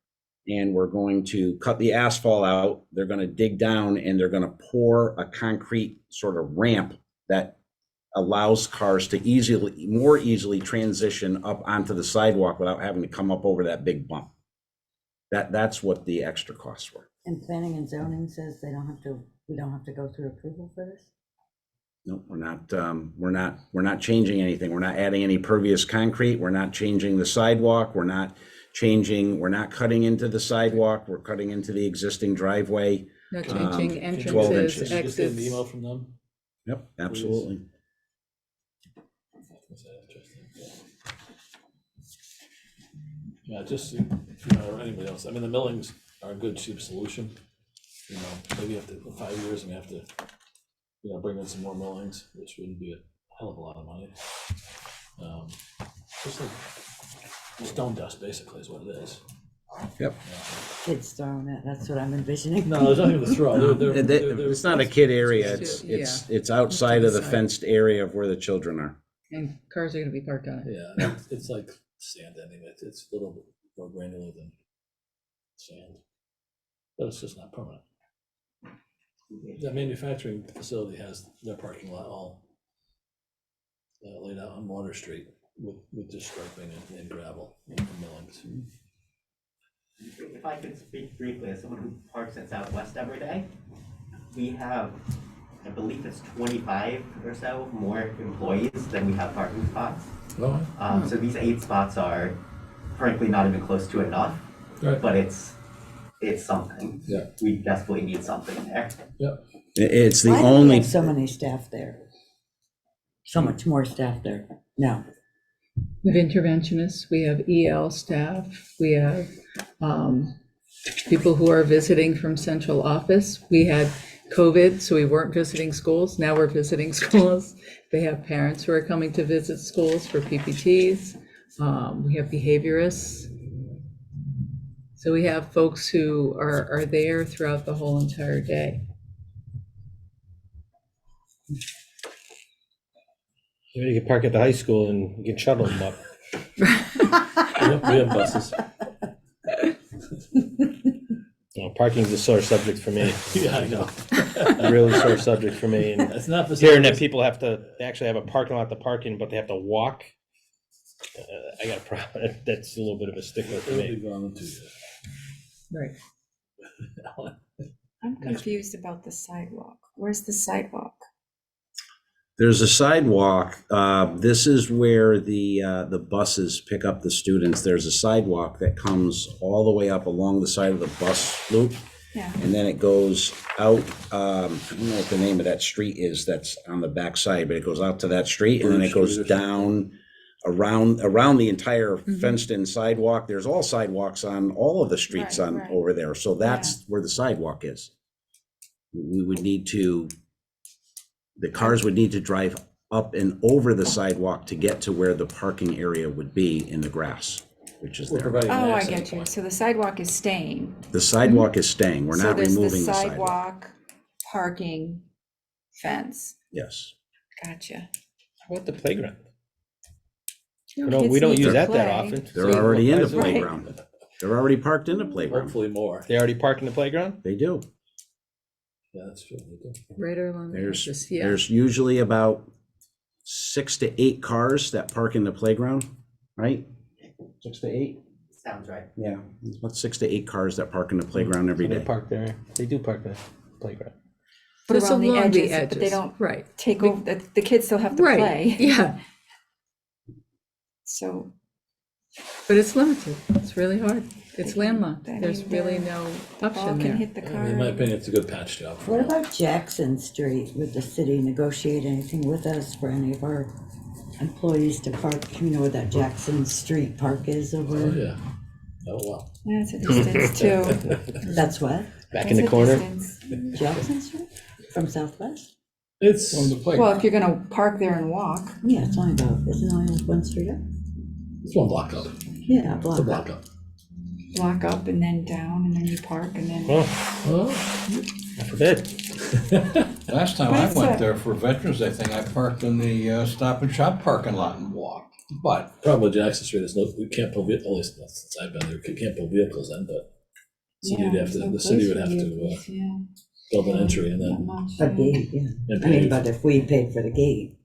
And we're going to cut the asphalt out. They're going to dig down and they're going to pour a concrete sort of ramp that allows cars to more easily transition up onto the sidewalk without having to come up over that big bump. That's what the extra costs were. And planning and zoning says we don't have to go through approval for this? No, we're not changing anything. We're not adding any pervious concrete. We're not changing the sidewalk. We're not cutting into the sidewalk. We're cutting into the existing driveway. No changing 12 entrances, inches. Did you just get an exits. email from them? Yep, absolutely. Yeah, just, or anybody else. I mean, the millings are a good, cheap solution. Maybe after 5 years, we have to, bring in some more millings, which wouldn't be a hell of a lot of money. Just like stone dust, basically, is what it is. Yep. Kids throwing it, that's what I'm envisioning. No, there's nothing to throw. It's not a kid area. Yeah. It's outside of the fenced area of where the children are. And cars are gonna be parked on it. Yeah, it's like sand anyway. It's a little bit more granular than sand. But it's just not permanent. The manufacturing facility has their parking lot all laid out on Water Street with just striping and gravel and millings. If I could speak briefly as someone who parks at Southwest every day, we have, I believe it's 25 or so more employees than we have parking spots. Oh, So these 8 spots are frankly not even close to enough, right. but it's something. Yeah. We desperately need something there. It's the Why do we only, have so many staff there? So much more staff there now. We have interventionists, we have EL staff, we have people who are visiting from central office. We had COVID, so we weren't visiting schools. Now we're visiting schools. They have parents who are coming to visit schools for PPTs. We have behaviorists. So we have folks who are there throughout the whole entire day. Maybe you can park at the high school and you can shuttle them up. We have buses. Parking's a sore subject for me. Yeah, I know. A really sore subject for me. And It's not hearing that facilities. people they actually have a parking lot to park in, but they have to walk. I got a problem. That's a little bit of a stickler for It'll be me. gone too. Right. I'm confused about the sidewalk. Where's the sidewalk? there's a sidewalk. This is where the buses pick up the students. There's a sidewalk that comes all the way up along the side of the bus loop. Yeah. And then it goes out, I don't know what the name of that street is that's on the back side, but it goes out to that street and then it goes down around the entire fenced-in sidewalk. There's all sidewalks on all of the streets Right, on right. over there. So that's where the sidewalk is. We would need to, the cars would need to drive up and over the sidewalk to get to where the parking area would be in the grass, which is We're there. providing an Oh, I access get you. point. So the sidewalk is staying. The sidewalk is staying. We're So not there's removing the sidewalk. sidewalk, parking, fence. Yes. Gotcha. How about the playground? No, We don't kids need use to that play. often. They're already in the Right. playground. They're already parked in the playground. Hopefully more. They already parked in the playground? They do. Yeah, that's true. They do. Right along the There's, edges, yeah. there's usually about 6 to 8 cars that park in the playground, right? 6 to 8? Sounds right. Yeah, it's about 6 to 8 cars that park in the playground every So They day. park there. They do park in the playground. But Just around the along edges, but they don't Right, take over, the kids still have to right, play. yeah, So, but it's limited, it's really hard. It's They can- landlocked. I There's mean, really their no Ball option can there. hit the car. In my opinion, it's a good patch job. for What now. about Jackson Street? Would the city negotiate anything with us for any of our employees to park, you know where that Jackson Street park is Oh, over? yeah. Oh, wow. That's a distance too. That's what? Back in That's the a corner. distance. Jackson Street? From Southwest? It's, From the Well, playground. if you're gonna park there and walk, Yeah, it's only about, isn't it only one street up? it's one block up. Yeah, It's a block block up. up. block up and then down, and then you park, and then. Well, Well, I forbid. Last time I That's went a- there for Veterans Day thing, I parked in the Stop and Shop parking lot and walked. But problem with Jackson Street is no, we can't pull vehicles, at least not since I've been there, we can't pull vehicles in, but city would Yeah, have to, no the city place would for have to vehicles, yeah, build an entry and not then much, A yeah. gate, yeah. and I mean, pave. but if we paid for the gate,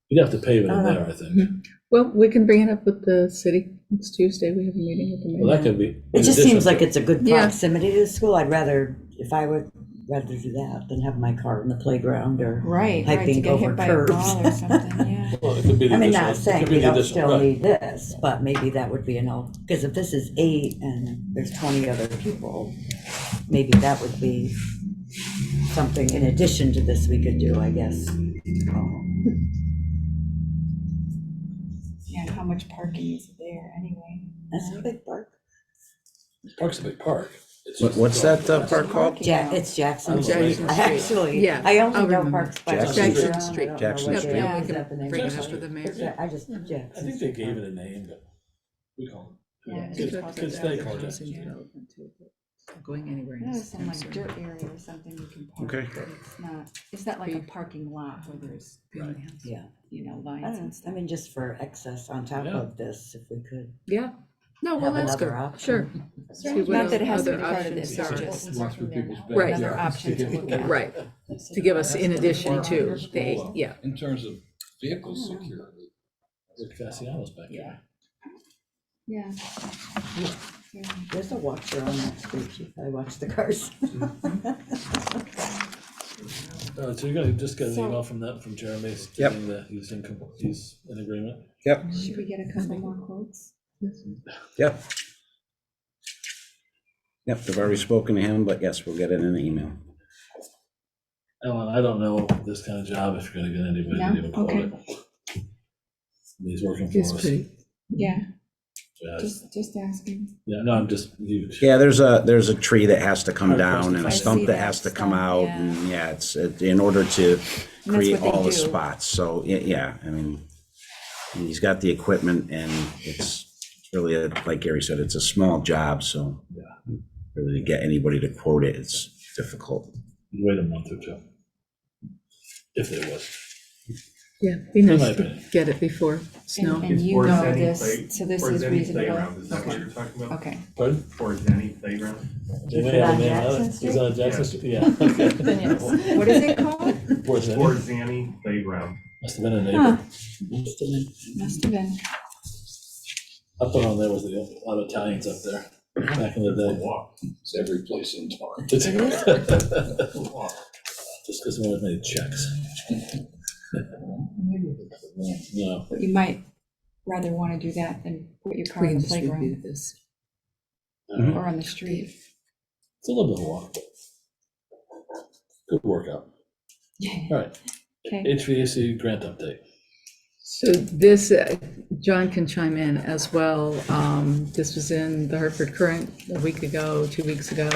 You'd have to pave it in Uh-huh. there, I think. Well, we can bring it up with the city. It's Tuesday. We have a meeting with the mayor. Well, that could be. in it just addition seems to- like it's a good Yeah. proximity to the school. I'd rather, if I would rather do that than have my car in the playground or, Right, right, to Hiking get over hit by a curbs. ball or something, yeah. Well, it could be the I mean, additional- not it saying could be we the don't additional- still right. need this, but maybe that would be because if this is 8 and there's 20 other people, maybe that would be something in addition to this we could do, I guess. Yeah, and how much parking is there anyway? That's a big park. Park's a big park. It's What- just- What's that park called? Parking lot. It's Jackson Jackson Street. I Street. actually, Yeah, I only I'll know remember. parks by Jackson Jackson Street. Street. Jackson Yep, Street. yeah, we Is that the can name? bring it Jackson up with the mayor. I just, I Jackson. think they gave it a name, but we call it. Yeah, Kids- it's called kids that. stay called Housing Jackson. development too, but Going anywhere. There's is some like concerned. dirt area or something you can park, Okay. but it's not like a parking lot where there's, Right. Yeah. you know, I lines don't and know. I stuff. mean, just for excess on top Yeah. of this, if we could. Yeah, no, well, Have that's good, another option. sure. See what Not that it has to other be part of options this, are. it's just Walk through people's Right. another backyards. option to look at. Right, to give us in addition to, they, yeah. In terms of vehicle security. Rick Fasciano's back there. Yeah. There's a watcher on that street, Chief. I watch the cars. So you're gonna just get an So- email from that, from Jeremy, Yep. stating that he's in agreement. Yep, Should we get a couple more quotes? yep. Yep, I've already spoken to him, but yes, we'll get it in an email. Ellen, I don't know this kind of job, if you're gonna get anybody No? to even quote Okay. it. He's working for It's us. pretty, Yeah, Yeah, just asking. yeah, no, I'm just huge. Yeah, there's a tree that has to come Hard down and a pressed to I stump see that that has to come stump, out, yeah. and yeah, in order to create what they all the do. spots, so, yeah, I mean, he's got the equipment, and it's really, like Gary said, it's a small job, so really to get anybody to quote it, it's difficult. Wait a month or two. If there was. yeah, be In my nice to opinion. get it before snow. And you Or know Zenny this, play- so this or is Zenny reasonable. Playground, is that what Okay. you're talking about? Okay, Pardon? Or Zenny Playground? Anybody have a on name on Jackson it? Street? Is it on Jackson Yeah. Street? Yeah. Okay. Then yes. what is it called? Where's that? Or Zanny Playground. Must have been a Huh, neighbor. must have been. Up on there was a lot of Italians up there back in the day. Walk. It's every place in town. Just because no one made checks. No, But you might rather want to do that than put your car We on can the playground distribute this. or on the street. it's a little bit of a walk, but good workout. All right, Okay, HVAC grant update. So this, John can chime in as well. This was in the Hartford Current a week ago, 2 weeks ago,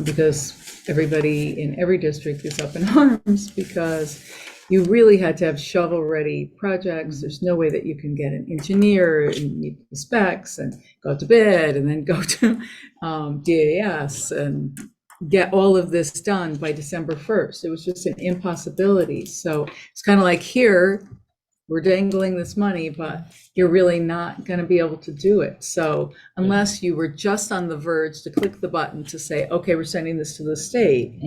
because everybody in every district is up in arms because you really had to have shovel-ready projects. There's no way that you can get an engineer and meet the specs and go to bid and then go to DAS and get all of this done by December 1st. It was just an impossibility. So it's kind of like here, we're dangling this money, but you're really not going to be able to do it. So unless you were just on the verge to click the button to say, okay, we're sending this to the state,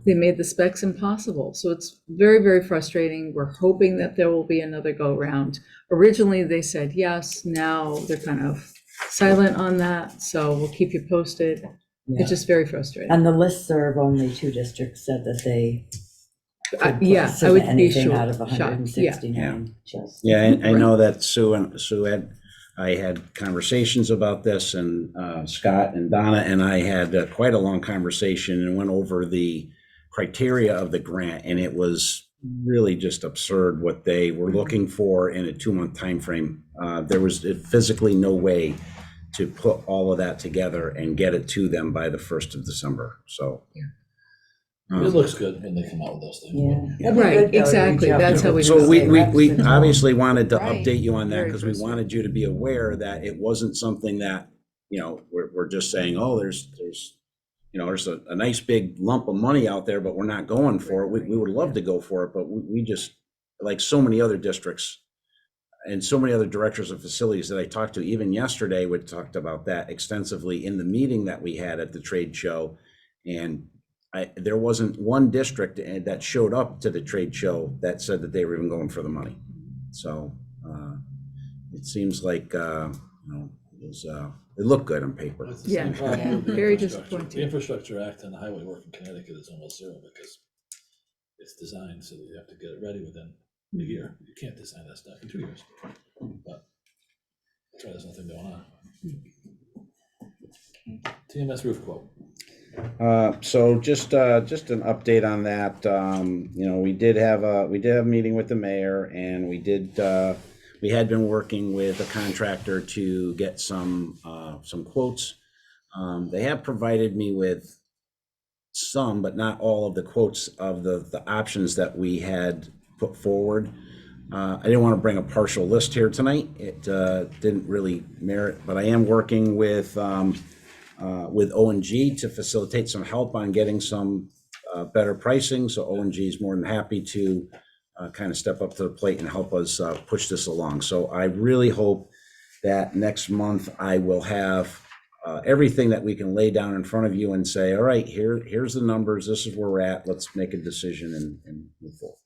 they made the specs impossible. So it's very, very frustrating. We're hoping that there will be another go round. Originally, they said yes. Now they're kind of silent on that. So we'll keep you posted. Yeah. It's just very frustrating. On the listserv, only 2 districts said that they could Yeah, I submit would be anything sure. out of shocked. Yeah. 169. Just. Yeah, I know that Sue had I had conversations about this, and Scott and Donna and I had quite a long conversation and went over the criteria of the grant, and it was really just absurd what they were looking for in a 2-month time frame. There was physically no way to put all of that together and get it to them by the 1st of December. So It looks good when they come out with those things. Yeah. That'd be Right, good, though, to exactly. reach out That's to how we So know we, they we, reps we and- obviously wanted to Right. update you on that Very because we personal. wanted you to be aware that it wasn't something that, we're just saying, oh, there's a nice big lump of money out there, but we're not going for it. We would love to go for it, but we just, like so many other districts and so many other directors of facilities that I talked to, even yesterday, we talked about that extensively in the meeting that we had at the trade show. And there wasn't one district that showed up to the trade show that said that they were even going for the money. So it seems like it looked good on paper. It's the Yeah, same problem yeah, with the very infrastructure. disappointing. The Infrastructure Act and the highway work in Connecticut is almost zero because it's designed so that you have to get it ready within a year. You can't design that stuff in 2 years. But that's why there's nothing going on. TMS roof quote. So just an update on that. We did have a meeting with the mayor, and we had been working with a contractor to get some quotes. They have provided me with some, but not all of the quotes of the options that we had put forward. I didn't want to bring a partial list here tonight. It didn't really merit, but I am working with O&G to facilitate some help on getting some better pricing. So O&G is more than happy to kind of step up to the plate and help us push this along. So I really hope that next month I will have everything that we can lay down in front of you and say, all right, here's the numbers. This is where we're at. Let's make a decision and move forward.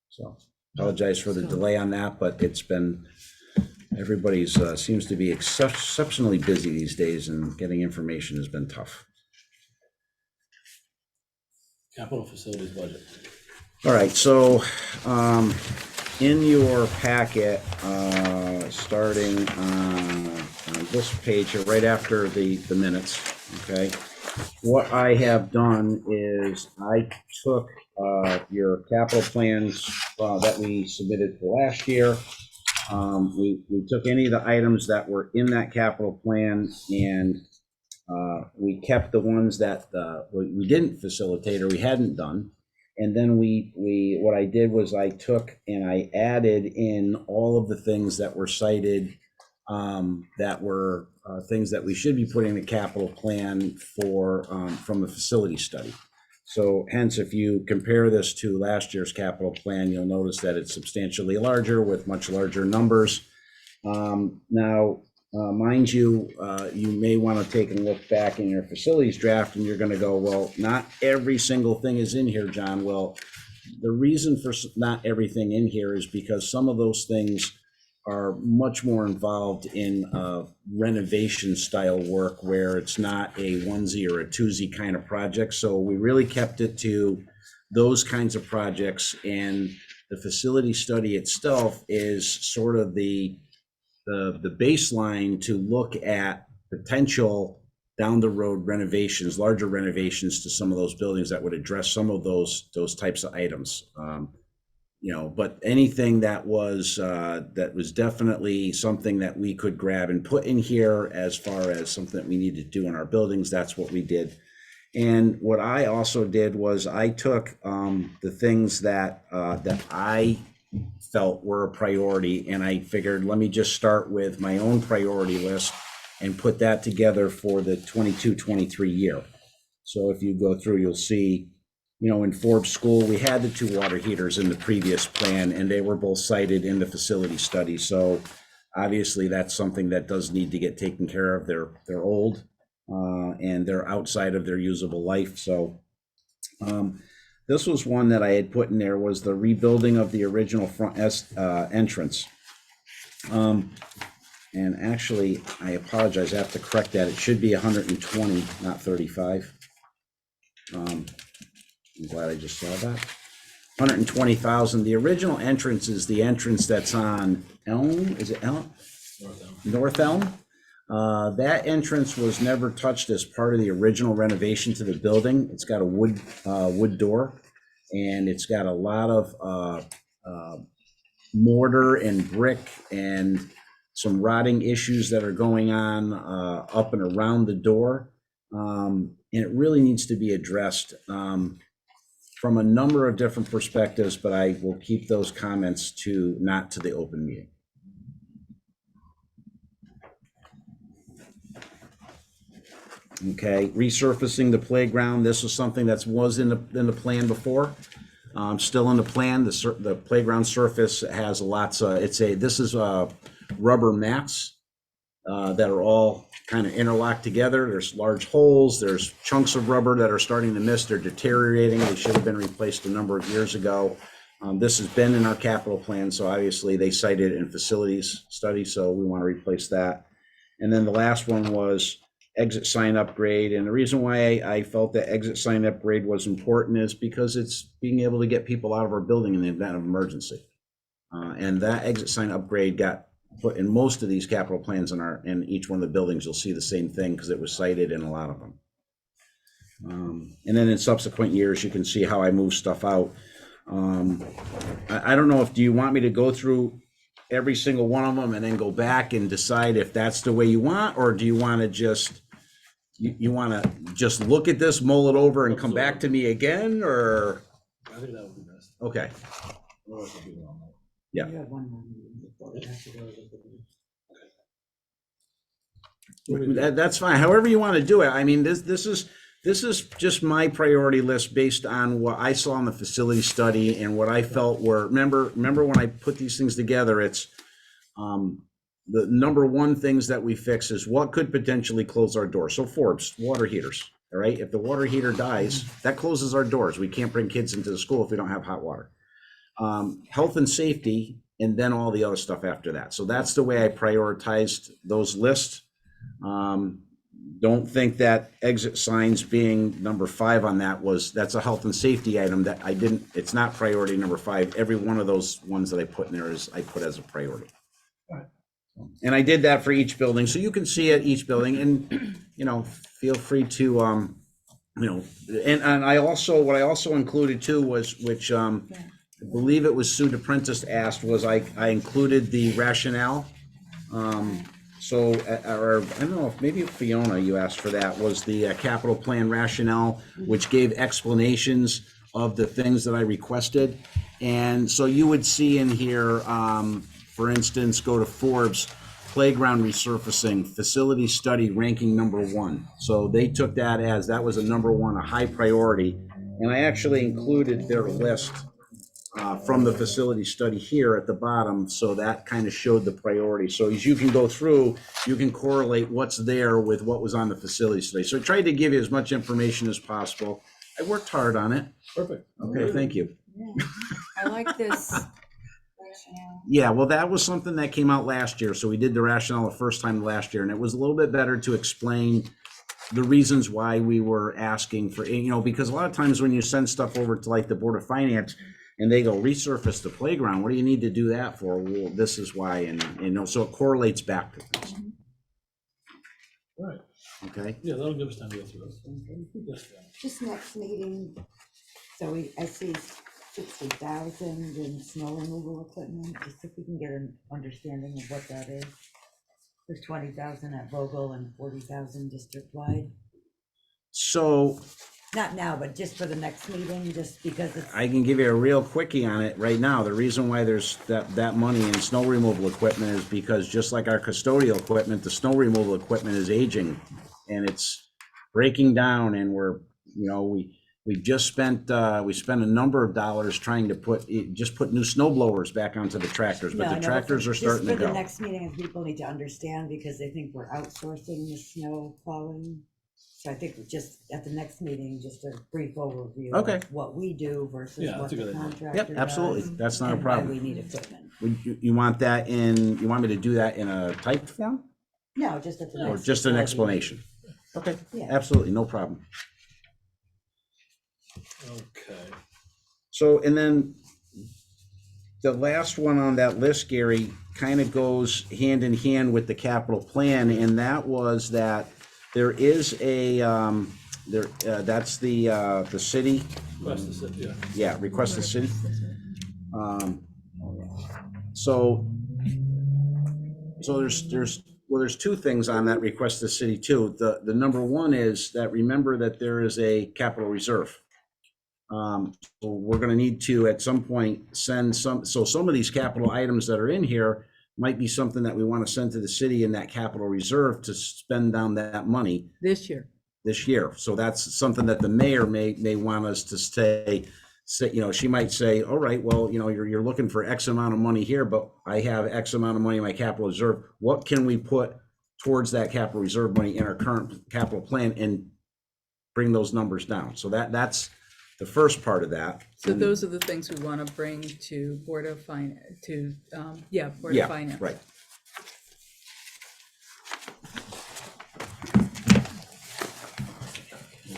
So apologize for the delay on that, but it's been, everybody's seems to be exceptionally busy these days, and getting information has been tough. Capital facilities budget. All right, so in your packet, starting on this page here, right after the minutes, okay, what I have done is I took your capital plans that we submitted for last year. We took any of the items that were in that capital plan, and we kept the ones that we didn't facilitate or we hadn't done. And then what I did was I took and I added in all of the things that were cited that were things that we should be putting in the capital plan for from the facility study. So hence, if you compare this to last year's capital plan, you'll notice that it's substantially larger with much larger numbers. Now, mind you, you may want to take a look back in your facilities draft, and you're going to go, well, not every single thing is in here, John. Well, the reason for not everything in here is because some of those things are much more involved in renovation style work where it's not a onesie or a twosie kind of project. So we really kept it to those kinds of projects, and the facility study itself is sort of the baseline to look at potential down the road renovations, larger renovations to some of those buildings that would address some of those types of items. But anything that was definitely something that we could grab and put in here as far as something that we need to do in our buildings, that's what we did. And what I also did was I took the things that I felt were a priority, and I figured, let me just start with my own priority list and put that together for the 22-23 year. So if you go through, you'll see, in Forbes School, we had the 2 water heaters in the previous plan, and they were both cited in the facility study. So obviously that's something that does need to get taken care of. They're old and they're outside of their usable life. So this was one that I had put in there, was the rebuilding of the original front entrance. And actually, I apologize, I have to correct that. It should be 120, not 35. I'm glad I just saw that. 120,000. The original entrance is the entrance that's on Elm. Is it Elm? North Elm. That entrance was never touched as part of the original renovation to the building. It's got a wood door, and it's got a lot of mortar and brick and some rotting issues that are going on up and around the door. And it really needs to be addressed from a number of different perspectives, but I will keep those comments not to the open meeting. Okay, resurfacing the playground. This was something that was in the plan before. Still in the plan. The playground surface has lots of, this is rubber mats that are all kind of interlocked together. There's large holes. There's chunks of rubber that are starting to miss. They're deteriorating. They should have been replaced a number of years ago. This has been in our capital plan, so obviously they cited it in facilities study, so we want to replace that. And then the last one was exit sign upgrade. And the reason why I felt that exit sign upgrade was important is because it's being able to get people out of our building in the event of emergency. And that exit sign upgrade got put in most of these capital plans in each one of the buildings. You'll see the same thing because it was cited in a lot of them. And then in subsequent years, you can see how I move stuff out. I don't know do you want me to go through every single one of them and then go back and decide if that's the way you want, or do you want to just you want to just look at this, mull it over, and come back to me again, or? I think that would be best. Okay. Otherwise it'll be long. Yeah. You have one more meeting before that. That's fine. However you want to do it. I mean, this is just my priority list based on what I saw in the facility study and what I felt were. Remember when I put these things together? It's the number one things that we fix is what could potentially close our doors. So Forbes, water heaters. All right. If the water heater dies, that closes our doors. We can't bring kids into the school if we don't have hot water. Health and safety, and then all the other stuff after that. So that's the way I prioritized those lists. Don't think that exit signs being number 5 on that's a health and safety item that it's not priority number 5. Every one of those ones that I put in there I put as a priority. Right. And I did that for each building. So you can see at each building, and, feel free to, and what I also included too was, which, I believe it was Sue DePrentice asked, was I included the rationale. So, or I don't know if maybe Fiona, you asked for that, was the capital plan rationale, which gave explanations of the things that I requested. And so you would see in here, for instance, go to Forbes, playground resurfacing, facility study ranking number 1. So they took that was a number 1, a high priority. And I actually included their list from the facility study here at the bottom, so that kind of showed the priority. So as you can go through, you can correlate what's there with what was on the facility study. So I tried to give you as much information as possible. I worked hard on it. Perfect. Okay, thank you. Yeah. I like this rationale. Yeah, well, that was something that came out last year. So we did the rationale the first time last year, and it was a little bit better to explain the reasons why we were asking for, because a lot of times when you send stuff over to like the Board of Finance, and they go resurface the playground, what do you need to do that for? Well, this is why, and so it correlates back to things. Right. Okay. Yeah, that'll give us time to go through it. Yes, yeah. Just next meeting, so I see 60,000 in snow removal equipment, just if we can get an understanding of what that is. There's 20,000 at Vogel and 40,000 district-wide. So Not now, but just for the next meeting, just because it's. I can give you a real quickie on it right now. The reason why there's that money in snow removal equipment is because just like our custodial equipment, the snow removal equipment is aging and it's breaking down, and we just spent a number of dollars trying to put new snow blowers back onto the tractors, but the tractors are starting to Just for go. the next meeting, and people need to understand, because they think we're outsourcing the snow plowing. So I think just at the next meeting, just a brief overview Okay. of what we do versus Yeah, what that's a the good idea. contractor Yep, does. absolutely. That's not a and why problem. we need equipment. You want me to do that in a typed form No, just at the or next. just an facility explanation? Okay, meeting. Yeah. absolutely, no problem. Okay. So, and then the last one on that list, Gary, kind of goes hand in hand with the capital plan, and that was that there is a, that's the city, Request the city, yeah. yeah, request the city. So there's two things on that request the city too. The number one is that remember that there is a capital reserve. So we're gonna need to at some point send some of these capital items that are in here might be something that we want to send to the city in that capital reserve to spend down that money This year. this year. So that's something that the mayor may want us to say, she might say, all right, well, you're looking for X amount of money here, but I have X amount of money in my capital reserve. What can we put towards that capital reserve money in our current capital plan and bring those numbers down? So that's the first part of that. So those are the things we want to bring to Board of Finance, Board of Finance. Right.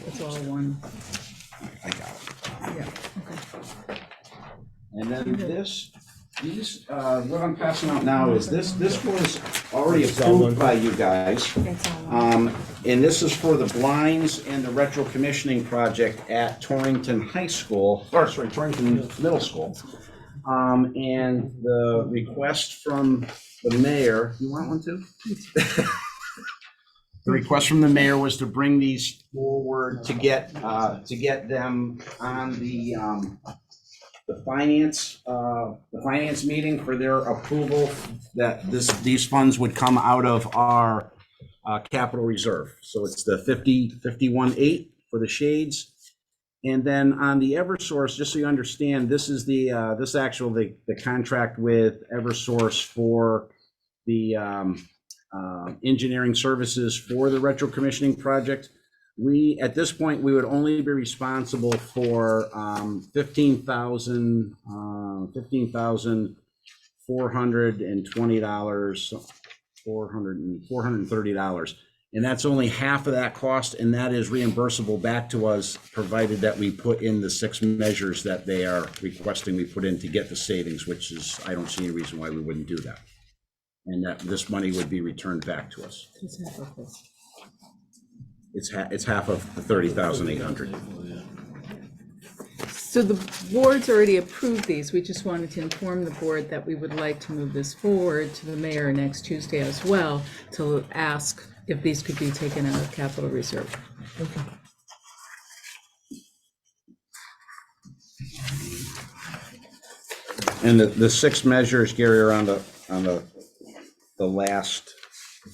It's all one, I got it. yeah, okay. And then these, what I'm passing out now is this was already approved by you guys. That's all. And this is for the blinds and the retro commissioning project at Torrington High School, Torrington Middle School. And the request from the mayor, you want one too? The request from the mayor was to bring these forward to get them on the finance meeting for their approval that these funds would come out of our capital reserve. So it's the 51.8 for the shades. And then on the Eversource, just so you understand, this is the contract with Eversource for the engineering services for the retro commissioning project. At this point, we would only be responsible for $15,420, $430. And that's only half of that cost, and that is reimbursable back to us, provided that we put in the 6 measures that they are requesting we put in to get the savings, which is, I don't see any reason why we wouldn't do that. And that this money would be returned back to us. It's half of the 30,800. So the board's already approved these. We just wanted to inform the board that we would like to move this forward to the mayor next Tuesday as well, to ask if these could be taken out of capital reserve. Okay. And the 6 measures, Gary, are on the last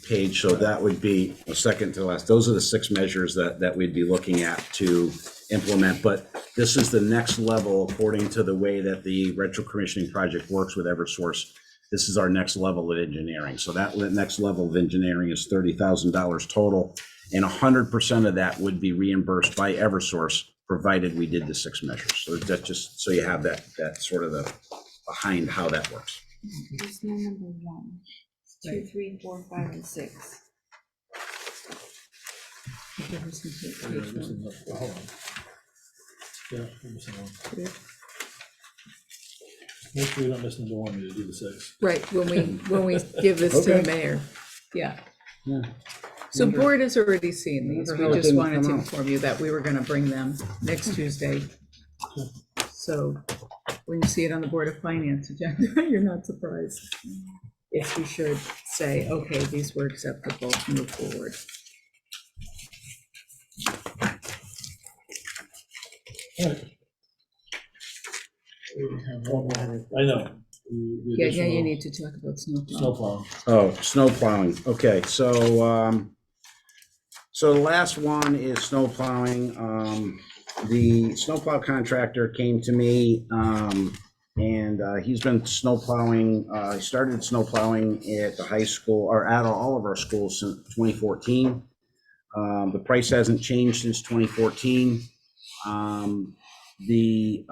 page, so that would be a second to last. Those are the 6 measures that we'd be looking at to implement, but this is the next level according to the way that the retro commissioning project works with Eversource. This is our next level of engineering. So that next level of engineering is $30,000 total, and 100% of that would be reimbursed by Eversource, provided we did the 6 measures. So that's just so you have that sort of the behind how that works. There's no number 1, 2, 3, 4, 5, and 6. Yeah, we're missing the- hold on. Yeah, we're missing one. Make sure you're not missing the one, me to do the 6. Right, when we give this to the Okay. mayor, yeah. Yeah. So board has already seen these. Wonder We how it just didn't wanted to come out. inform you that we were gonna bring them next Tuesday. So when you see it on the Board of Finance agenda, you're not surprised. Yes, you should say, okay, these were acceptable, move forward. All right. We have one more. I know. The Yeah, you additional need to talk about snow. Snowplow. Oh, snow plowing. Okay, so the last one is snow plowing. The snowplow contractor came to me, and he's been snow plowing. He started snow plowing at the high school, or at all of our schools, since 2014. The price hasn't changed since 2014. The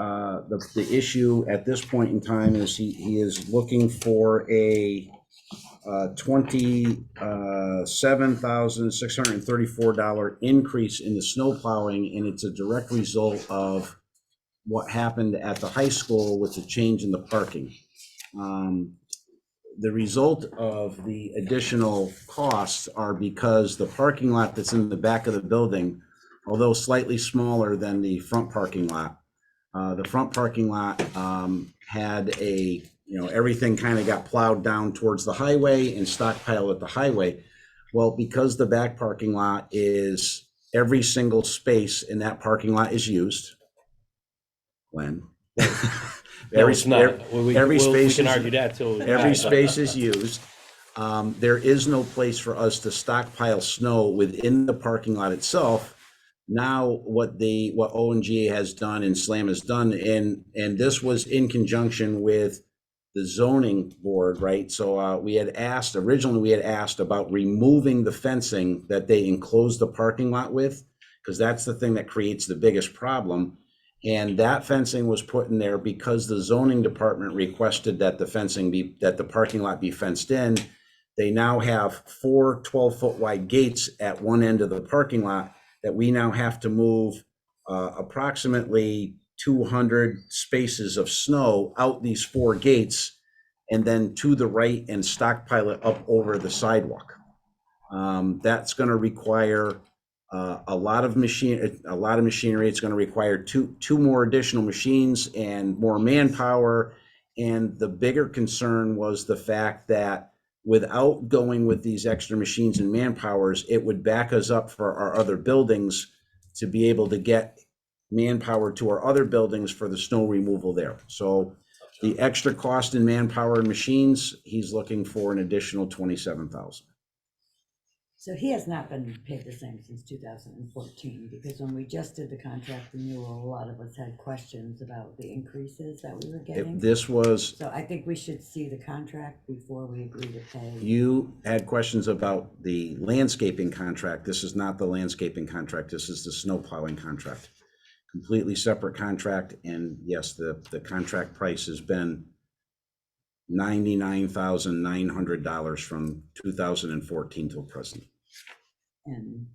issue at this point in time is he is looking for a $27,634 increase in the snow plowing, and it's a direct result of what happened at the high school with the change in the parking. The result of the additional costs are because the parking lot that's in the back of the building, although slightly smaller than the front parking lot, the front parking lot had a, everything kind of got plowed down towards the highway and stockpiled at the highway. Well, because the back parking lot is, every single space in that parking lot is used. When? No, it's not. Every We space can is- argue that till. Every space is used. There is no place for us to stockpile snow within the parking lot itself. Now, what ONGA has done and SLAM has done, and this was in conjunction with the zoning board, right? So originally we had asked about removing the fencing that they enclosed the parking lot with, because that's the thing that creates the biggest problem. And that fencing was put in there because the zoning department requested that the parking lot be fenced in. They now have 4 12-foot wide gates at one end of the parking lot that we now have to move approximately 200 spaces of snow out these 4 gates and then to the right and stockpile it up over the sidewalk. That's going to require a lot of machinery. It's going to require two more additional machines and more manpower. And the bigger concern was the fact that without going with these extra machines and manpowers, it would back us up for our other buildings to be able to get manpower to our other buildings for the snow removal there. So the extra cost in manpower and machines, he's looking for an additional $27,000. So he has not been paid the same since 2014, because when we just did the contract renewal, a lot of us had questions about the increases that we were getting. So I think we should see the contract before we agree to pay. You had questions about the landscaping contract. This is not the landscaping contract. This is the snow plowing contract. Completely separate contract. And yes, the contract price has been $99,900 from 2014 till present. And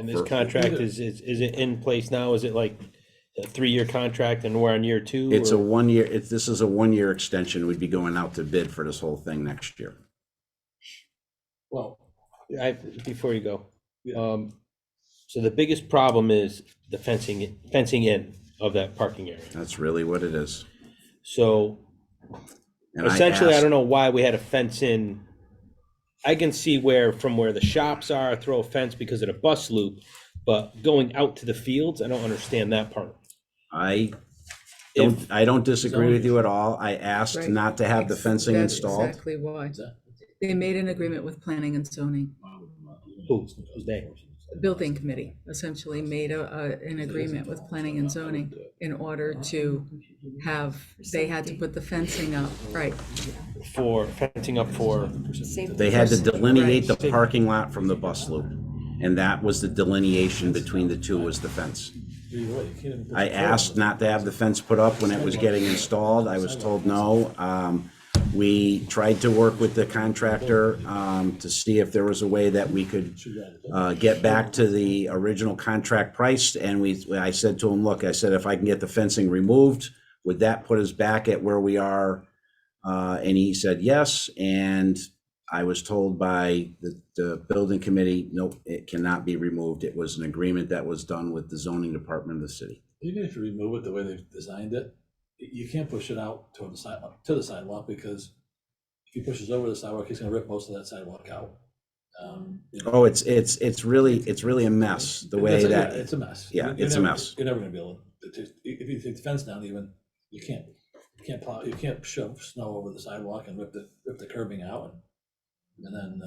This contract, is it in place now? Is it like a 3-year contract and we're on year 2? It's a 1 year, this is a 1 year extension. We'd be going out to bid for this whole thing next year. Well, Before you go, so the biggest problem is the fencing in of that parking area. That's really what it is. So And essentially, I asked- don't know why we had a fence in. I can see from where the shops are, throw a fence because of the bus loop, but going out to the fields, I don't understand that part. I don't disagree with you at all. I asked Right. not to have the fencing That's installed. exactly why. They made an agreement with planning and zoning. Who's they? The building committee essentially made an agreement with planning and zoning in order to they had to put the fencing up, right? For fencing up for, They had to delineate the parking lot from the bus loop. And that was the delineation between the two, was the fence. I asked not to have the fence put up when it was getting installed. I was told no. We tried to work with the contractor to see if there was a way that we could get back to the original contract price. And I said to him, look, I said, if I can get the fencing removed, would that put us back at where we are? And he said yes. And I was told by the building committee, nope, it cannot be removed. It was an agreement that was done with the zoning department of the city. even if you remove it the way they've designed it, you can't push it out to the sidewalk, because if he pushes over the sidewalk, he's gonna rip most of that sidewalk out. Oh, it's really a mess, the way that. It's a mess. Yeah, You're it's a never- mess. You're never gonna be able to, if you take the fence down even, you can't plow, you can't shove snow over the sidewalk and rip the curbing out, and then,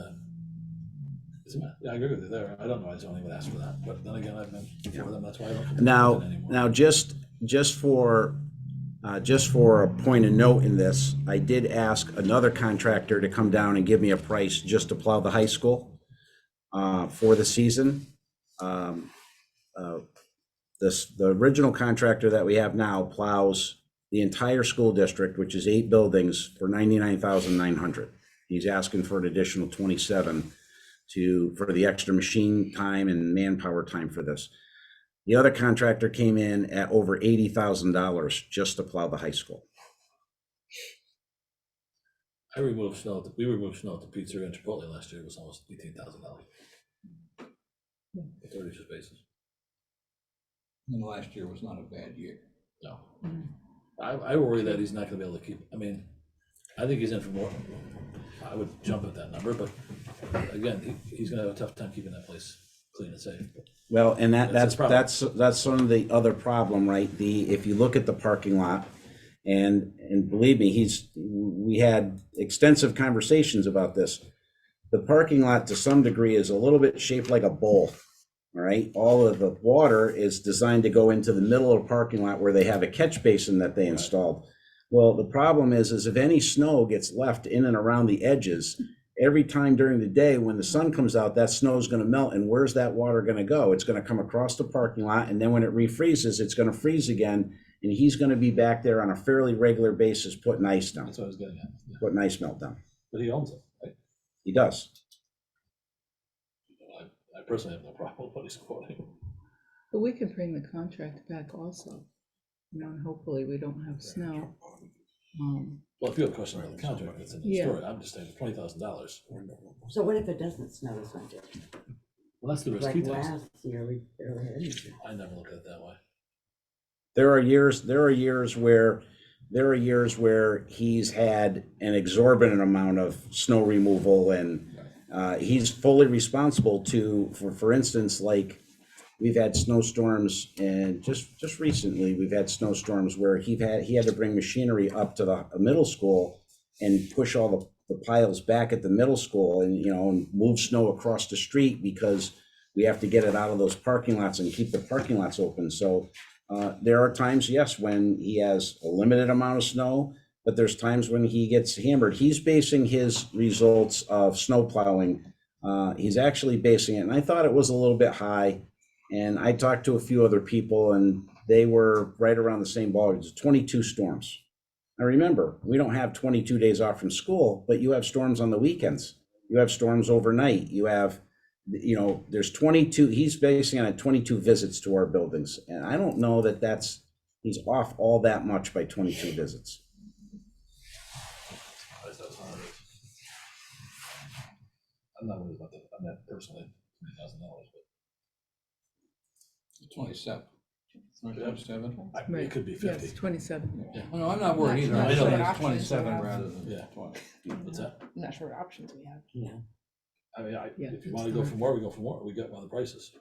it's a mess. Yeah, I agree with you there. I don't know why zoning would ask for that, but then again, I've been before them, that's why I don't. Now, just for a point of note in this, I did ask another contractor to come down and give me a price just to plow the high school for the season. The original contractor that we have now plows the entire school district, which is 8 buildings, for $99,900. He's asking for an additional 27 for the extra machine time and manpower time for this. The other contractor came in at over $80,000 just to plow the high school. We removed snow at the pizzeria and Chipotle last year. It was almost $18,000. For 32 spaces. And last year was not a bad year. No. I worry that he's not gonna be able to keep, I mean, I think he's in for more. I would jump at that number, but again, he's gonna have a tough time keeping that place clean and safe. Well, and That's that's sort of the other problem, right? If you look at the parking lot, and believe me, we had extensive conversations about this. The parking lot to some degree is a little bit shaped like a bowl. All right, all of the water is designed to go into the middle of the parking lot where they have a catch basin that they installed. Well, the problem is if any snow gets left in and around the edges, every time during the day when the sun comes out, that snow is going to melt. And where's that water going to go? It's going to come across the parking lot. And then when it refreezes, it's going to freeze again. And he's going to be back there on a fairly regular basis putting ice down, That's what I was getting at. Yeah. putting ice melt down. But he owns it, right? He does. I personally have no problem with what he's quoting. But we could bring the contract back also, and hopefully we don't have snow. Well, if you have a question about the contract, it's in the Yeah. story. I'm just saying $20,000. So what if it doesn't snow this winter? Well, that's the risk Like he takes. last year, we barely had anything. I never look at it that way. There are years where he's had an exorbitant amount of snow removal, and he's fully responsible for instance, like we've had snowstorms, and just recently we've had snowstorms where he had to bring machinery up to the middle school and push all the piles back at the middle school, and and move snow across the street because we have to get it out of those parking lots and keep the parking lots open. So there are times, yes, when he has a limited amount of snow, but there's times when he gets hammered. He's basing his results of snow plowing. He's actually basing it, and I thought it was a little bit high. And I talked to a few other people, and they were right around the same ballpark. It's 22 storms. Now remember, we don't have 22 days off from school, but you have storms on the weekends. You have storms overnight. You have, there's 22, he's basing it on 22 visits to our buildings. And I don't know that he's off all that much by 22 visits. I'm not worried about that. I'm not personally $20,000, but 27. 27? it could be 50. Yes, 27. Yeah. Well, no, I'm not worried either. Not I'm sure saying what it's options we 27 have. rather than Yeah. 20. What's that? I'm not sure what options we have. Yeah. I mean, Yeah, if you it's want to go hard. for more, we go for more. We got one of the prices.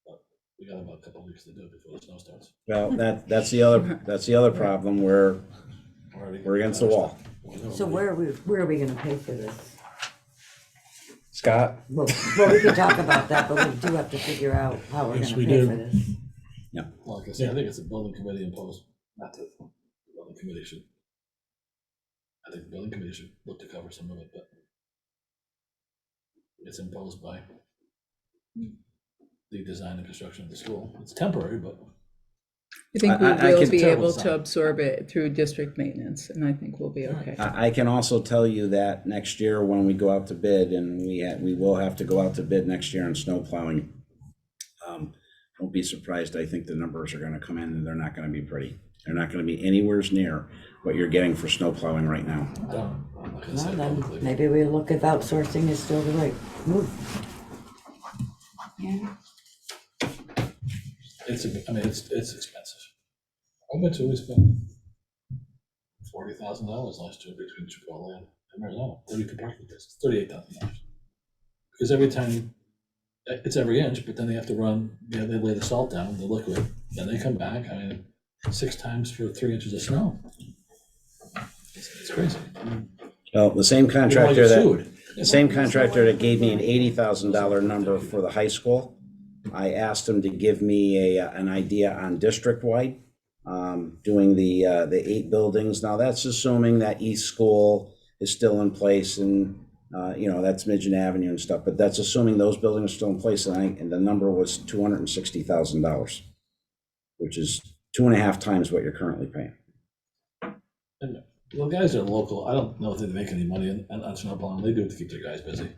But we got about a couple of weeks to do it before the snow starts. Well, that's the other problem where we're against the wall. So where are we gonna pay for this? Scott? Well, we can talk about that, but we do have to figure out how we're Yes, gonna we pay do. for this. Well, like I said, I think it's a building committee imposed, not the building committee should. I think the building committee should look to cover some of it, but it's imposed by the design and construction of the school. It's temporary, but I think we I will can be tell able some. to absorb it through district maintenance, and I think we'll be okay. I can also tell you that next year when we go out to bid, and we will have to go out to bid next year on snow plowing. Don't be surprised. I think the numbers are going to come in, and they're not going to be pretty. They're not going to be anywhere near what you're getting for snow plowing right now. I don't, I'm not gonna Well, say then, publicly. maybe we look if outsourcing is still the right move. Yeah, It's expensive. I bet you we spent $40,000 last year between Chipotle and Arizona, 32 parking places, $38,000. Because every time, it's every inch, but then they have to run, they lay the salt down, the liquid, then they come back, 6 times for 3 inches of snow. It's crazy. Well, the same You know, contractor you're that, sued. the same contractor that gave me an $80,000 number for the high school, I asked him to give me an idea on district-wide, doing the 8 buildings. Now, that's assuming that East School is still in place, and that's Midgeon Avenue and stuff, but that's assuming those buildings are still in place, and the number was $260,000, which is 2.5 times what you're currently paying. And the guys are local. I don't know if they make any money on snow plowing. They do it to keep their guys busy.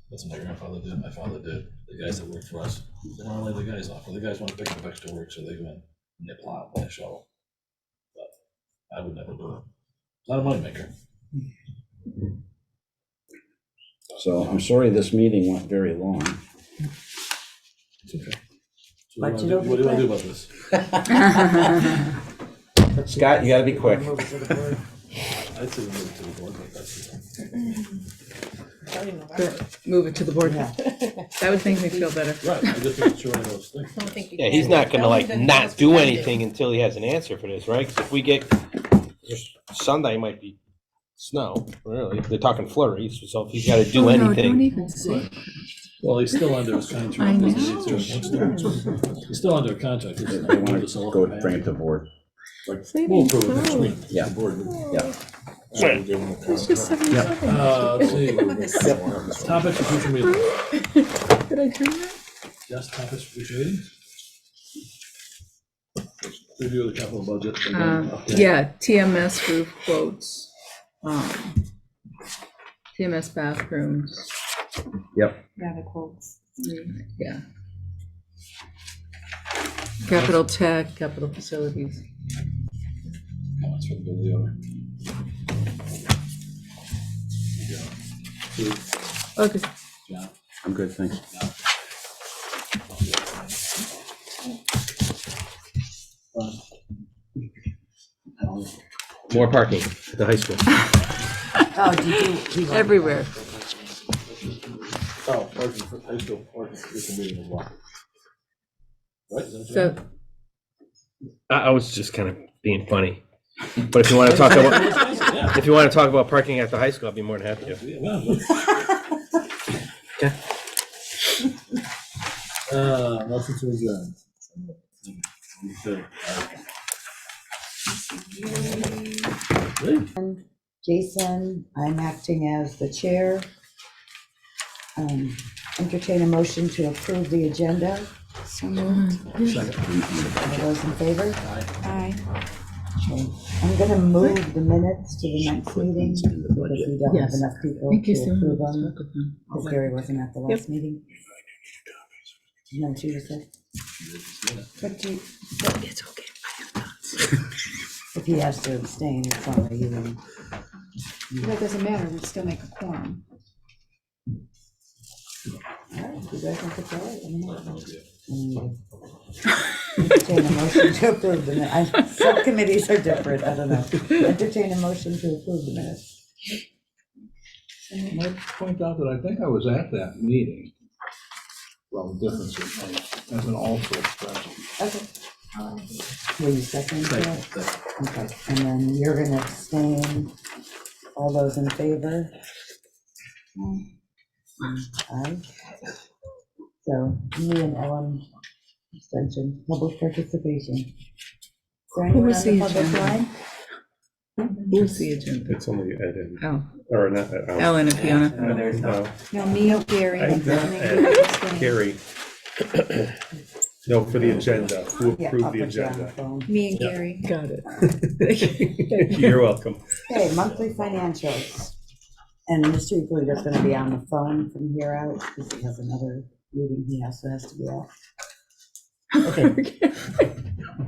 That's what my grandfather did, my father did, the guys that worked for us. They want to lay the guys off, well, the guys want to pick up extra work, so they go in and they plow, they shovel. But I would never do it. Not a moneymaker. So I'm sorry this meeting went very long. It's okay. So But you don't what do you want to do regret. about this? Scott, you gotta be quick. Move it to the board. I'd say move it to the board, but that's. Move it to the board. Yeah. That would make me feel better. Right, I just think it's one of those things. I don't think you Yeah, can. he's not I gonna don't like think that not was do funded. anything until he has an answer for this, right? Because if we get, Sunday might be snow, really. They're talking flurries, so if he's gotta do Oh, no, don't anything. even say. Well, he's still under his contract. I know. He's still under a contract. They want to go bring it to board. We'll approve it next week. Yeah. The board. Yeah. It's just 77. Let's see. Topics for future meetings. Did I turn that? Yes, topics for future meetings? Review of the capital budget. Yeah, TMS roof quotes. TMS bathrooms, Yep. Yeah, the quotes. yeah. Capital tech, capital facilities. Comments from the video. Okay. Yeah. I'm good, thanks. More parking at the high school. Oh, did you? Everywhere. Oh, parking for high school, parking for future meeting as well. Right? is that what So, I was just kind of being funny. But if you want to talk about, Yeah. if you want to talk about parking at the high school, I'd be more than happy to. Yeah, well, motion to adjourn. Okay. Really? Jason, I'm acting as the chair. Entertain a motion to approve the agenda. So moved. All those in favor? Aye. Okay. I'm gonna move the minutes to the next meeting because we don't have Yes. enough people thank you to so approve much. them, because Gary wasn't at the last meeting. No, she was said, But do, It's okay. I have thoughts. if he has to abstain, it's only you and. that doesn't matter, we still make a quorum. All right, you guys want to go? I don't know. Entertain a motion to approve the minutes. Subcommittees are different, I don't know. Entertain a motion to approve the minutes. I might point out that I think I was at that meeting. Well, the difference is, as an alternate present. Okay. Will you second that? Okay, and then you're gonna abstain. All those in favor? Aye. So me and Ellen, abstention, public participation. Is there Who anyone was on the the public agenda? line? Who's the agenda? It's only Ed and, Oh, or not, Ellen and Fiona. No, there's not. No, me and Gary. I- and then Gary abstained. Gary. No, for the agenda, who Yeah, approved I'll the put you on the agenda. phone. Me and Yeah. Gary. Got it. You're welcome. Okay, monthly financials. And Mr. Eagle's gonna be on the phone from here out, because he has another meeting he also has to be at.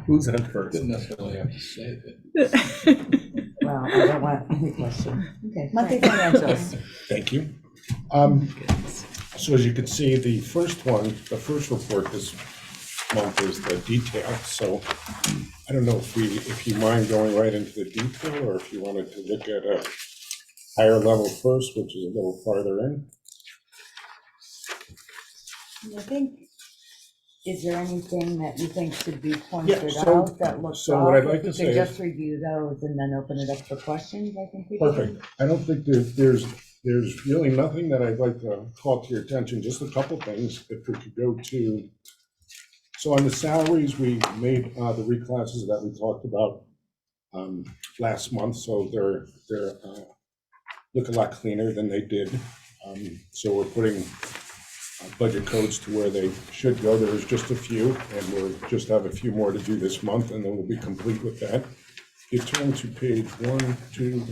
Who's on first? Didn't necessarily have to say it. Well, I don't want any question. Okay, monthly financials. Thank you. So as you can see, the first report this month is the detail. So I don't know if you mind going right into the detail, or if you wanted to look at a higher level first, which is a little farther in. I think, is there anything that you think should be pointed Yeah, so- out that looks so what I'd off? like If we to could say just is- review those and then open it up for questions, I think we can. Perfect. I don't think there's really nothing that I'd like to call to your attention, just a couple things. If we could go to, so on the salaries, we made the reclasses that we talked about last month, so they're look a lot cleaner than they did. So we're putting budget codes to where they should go. There's just a few, and we'll just have a few more to do this month, and then we'll be complete with that. You turn to page 1, 2,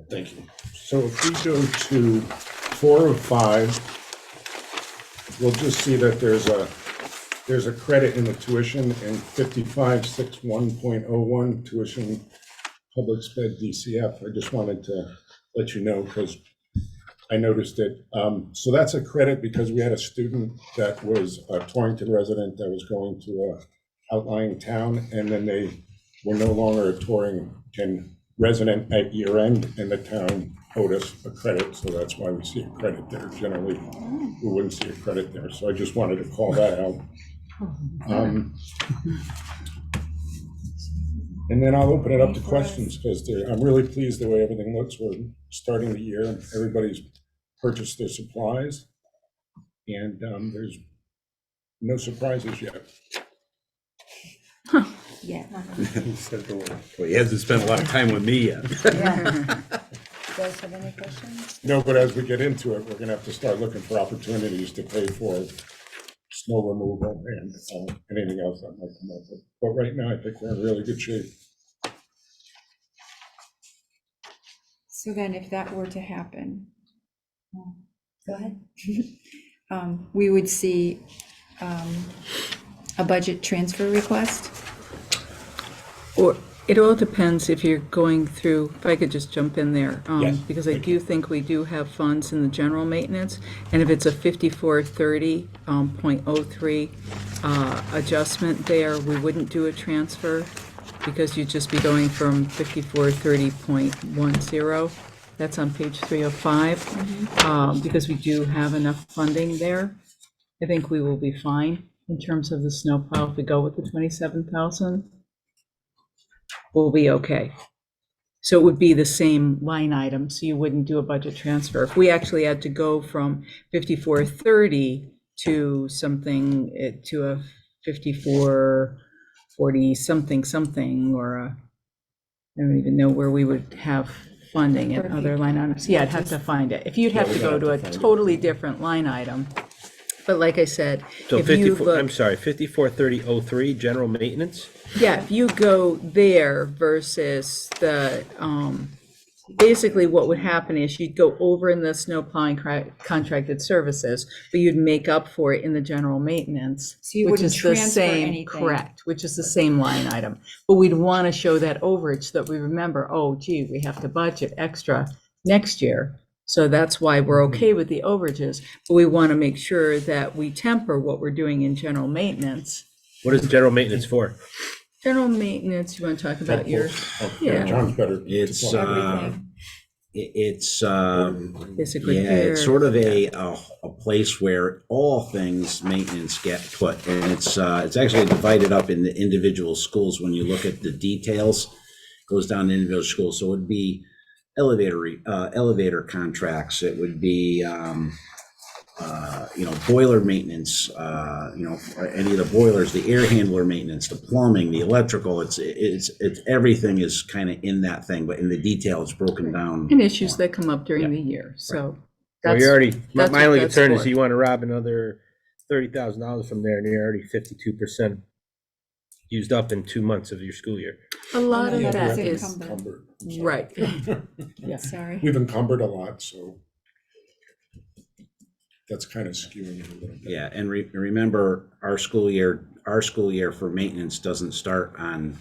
Thank you. So if we go to 4 of 5, we'll just see that there's a credit in the tuition in 5561.01 tuition public sped DCF. I just wanted to let you know because I noticed it. So that's a credit because we had a student that was a Torrington resident that was going to a outlying town, and then they were no longer a Torrington resident at year end, and the town owed us a credit, so that's why we see a credit there. Generally, we wouldn't see a credit there, so I just wanted to call that out. And then I'll open it up to questions because I'm really pleased the way everything looks. We're starting the year, and everybody's purchased their supplies, and there's no surprises yet. Yeah. He said the word. Well, he hasn't spent a lot of time with me yet. You guys have any questions? No, but as we get into it, we're gonna have to start looking for opportunities to pay for snow removal and anything else that might come up. But right now, I think we're in really good shape. So then if that were to happen, Go ahead. we would see a budget transfer request? Or it all depends if you're going through, if I could just jump in there, Yes, because I do think we do have funds in the general maintenance, and if it's a 5430.03 adjustment there, we wouldn't do a transfer because you'd just be going from 5430.10. That's on page 305, because we do have enough funding there. I think we will be fine in terms of the snowplow if we go with the 27,000. We'll be okay. So it would be the same line item, so you wouldn't do a budget transfer. If we actually had to go from 5430 to something, to a 5440 something, or I don't even know where we would have funding and other line items. Yeah, I'd have to find it. If you'd have to go to a totally different line item. But like I said, So if you 54, look, I'm sorry, 543003, general maintenance? yeah, if you go there versus the, basically what would happen is you'd go over in the snow plowing contracted services, but you'd make up for it in the general maintenance, So you which wouldn't is the transfer same, anything. correct, which is the same line item. But we'd want to show that overage so that we remember, oh gee, we have to budget extra next year. So that's why we're okay with the overages, but we want to make sure that we temper what we're doing in general maintenance. What is general maintenance for? General maintenance, you want to talk about your, yeah. John's better. It's, Everything. it's, Basically yeah, it's here. sort of a place where all things maintenance get put. And it's actually divided up in the individual schools. When you look at the details, it goes down to individual schools. So it would be elevator contracts. It would be, boiler maintenance, any of the boilers, the air handler maintenance, the plumbing, the electrical, it's everything is kind of in that thing, but in the detail, it's broken down. And issues that come up during the year, so. Well, that's- you're already, that's my what only that's concern is for. you want to rob another $30,000 from there and you're already 52% used up in 2 months of your school year. A lot of Yeah, that that's is, encumbered. right, Sorry. We've encumbered a lot, so that's kind of skewing it a little bit. Yeah, and remember, our school year for maintenance doesn't start on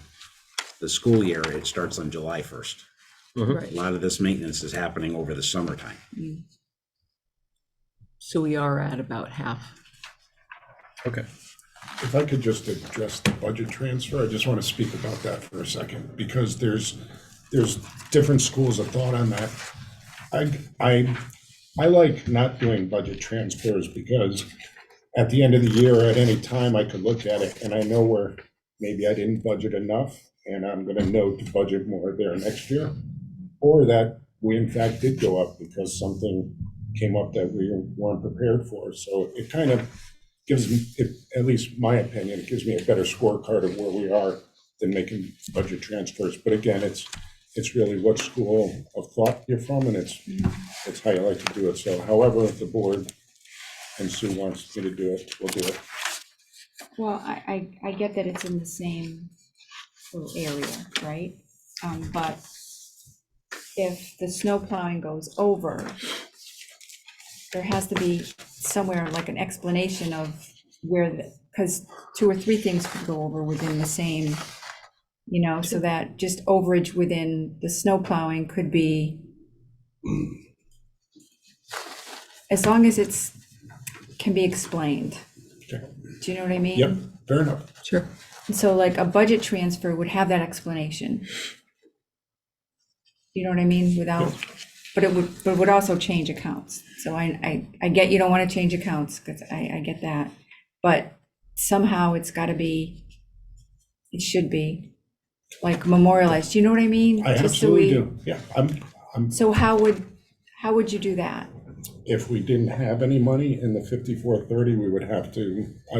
the school year, it starts on July 1st. A right. lot of this maintenance is happening over the summertime. So we are at about half. Okay. If I could just address the budget transfer, I just want to speak about that for a second, because there's different schools of thought on that. I like not doing budget transfers because at the end of the year, at any time, I could look at it and I know where maybe I didn't budget enough and I'm gonna know to budget more there next year. Or that we in fact did go up because something came up that we weren't prepared for. So it kind of gives me, at least my opinion, it gives me a better scorecard of where we are than making budget transfers. But again, it's really what school of thought you're from, and it's how you like to do it. So however the board and Sue wants me to do it, we'll do it. Well, I get that it's in the same little area, right? But if the snow plowing goes over, there has to be somewhere like an explanation of where the, because 2 or 3 things could go over within the same, so that just overage within the snow plowing could be, as long as can be explained. Okay. Do you know what I mean? Yep, fair enough. Sure. So like a budget transfer would have that explanation. You know what I mean? Without, but it would also change accounts. So I get you don't want to change accounts, because I get that. But somehow it should be like memorialized. Do you know what I mean? I Just so absolutely do. Yeah, I'm, So how would you do that? if we didn't have any money in the 5430, we would have to, I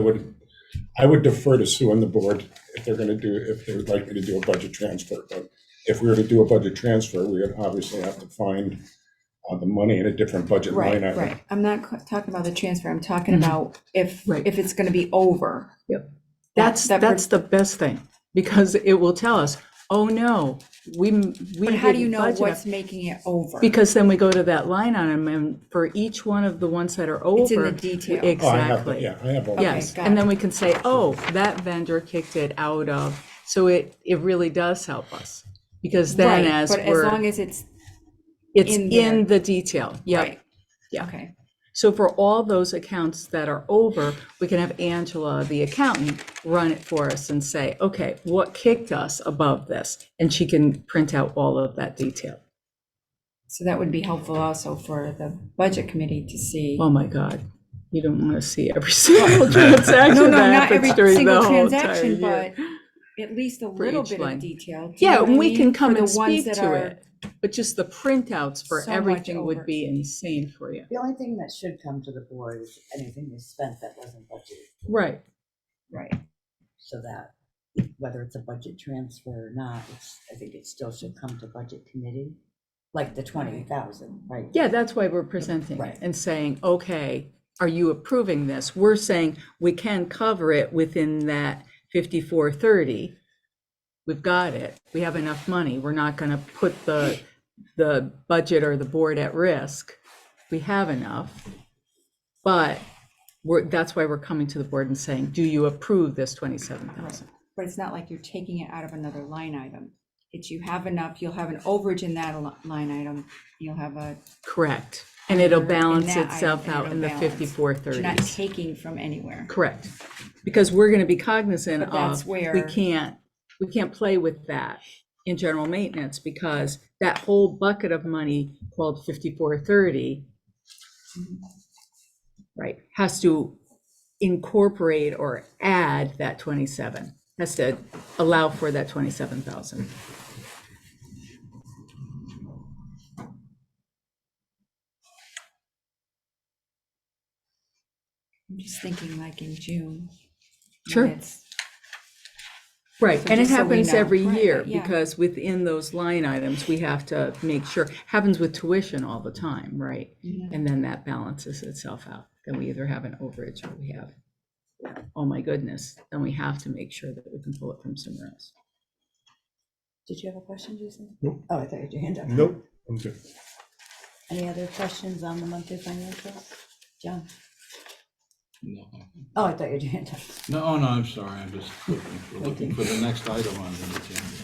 would defer to Sue and the board if they would like me to do a budget transfer. But if we were to do a budget transfer, we would obviously have to find the money in a different budget line item. Right. I'm not talking about the transfer. I'm talking about if it's going to be over. Yep. That's the best thing, because it will tell us, oh no, we But how do you didn't know budget what's enough. making it over? Because then we go to that line item, and for each one of the ones that are over. It's in the detail. Oh, I have that, Exactly. yeah, I have all that. Yes, got and it. then we can say, oh, that vendor kicked it out of, so it really does help us. Because then Right, as but as long as it's in there. in the detail, yep. right. Yeah. Okay. So for all those accounts that are over, we can have Angela, the accountant, run it for us and say, okay, what kicked us above this? And she can print out all of that detail. So that would be helpful also for the budget committee to see. Oh my God, you don't want to see every single transaction No, that not every happens during the single whole entire transaction, year. but at least a For little each bit line. of detail. Do you Yeah, know what and I we mean? can come For and the ones speak that to are it, but just the printouts for so much everything would over. be insane for you. The only thing that should come to the board is anything you spent that wasn't budgeted, Right. Right. so that whether it's a budget transfer or not, I think it still should come to budget committee, like the 20,000, right? Yeah, that's why we're presenting it Right. and saying, okay, are you approving this? We're saying we can cover it within that 5430. We've got it. We have enough money. We're not going to put the budget or the board at risk. We have enough. But that's why we're coming to the board and saying, do you approve this 27,000? But it's not like you're taking it out of another line item. It's you have enough, you'll have an overage in that line item. You'll have a. Correct. And it'll in balance that itself item, and out in the it'll balance. 5430s. You're not taking from anywhere. Correct. Because we're going to be cognizant But that's of, where- we can't play with that in general maintenance, because that whole bucket of money called 5430, right, has to incorporate or add that 27, has to allow for that 27,000. I'm just thinking like in June. when Sure. it's- Right, So and it just so we happens know. every Right, year, yeah. because within those line items, we have to make sure, happens with tuition all the time, right? Yeah. And then that balances itself out. Then we either have an overage or we have, oh my goodness, then we have to make sure that we can pull it from somewhere else. Did you have a question, Jason? Nope. Oh, I thought you had your hand up. Nope, I'm good. Any other questions on the monthly financials? John? No, Oh, I thought you had your hand up. no, I'm sorry, I'm just looking for the next item on the agenda.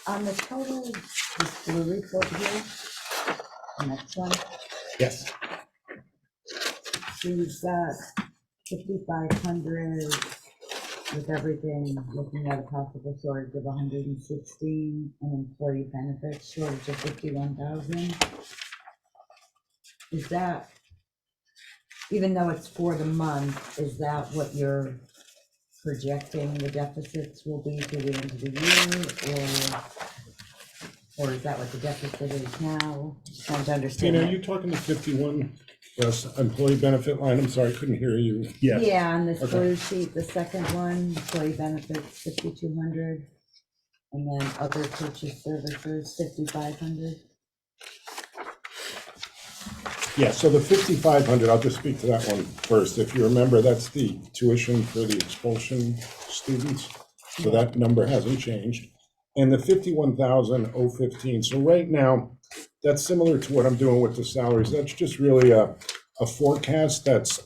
On the total, this blue report here, the next one, Yes. so you've got 5,500 with everything, looking at a possible shortage of 116, and employee benefits shortage of 51,000. Is that, even though it's for the month, is that what you're projecting the deficits will be through the end of the year, or is that what the deficit is now? Just trying to understand. Tina, are that. you talking the 51, yes, employee benefit line? I'm sorry, I couldn't hear you. Yeah. Yeah, on this Okay. blue sheet, the second one, employee benefits, 5,200, and then other purchase services, 5,500. Yeah, so the 5,500, I'll just speak to that one first. If you remember, that's the tuition for the expulsion students. So that number hasn't changed. And the 51,015, so right now, that's similar to what I'm doing with the salaries. That's just really a forecast that's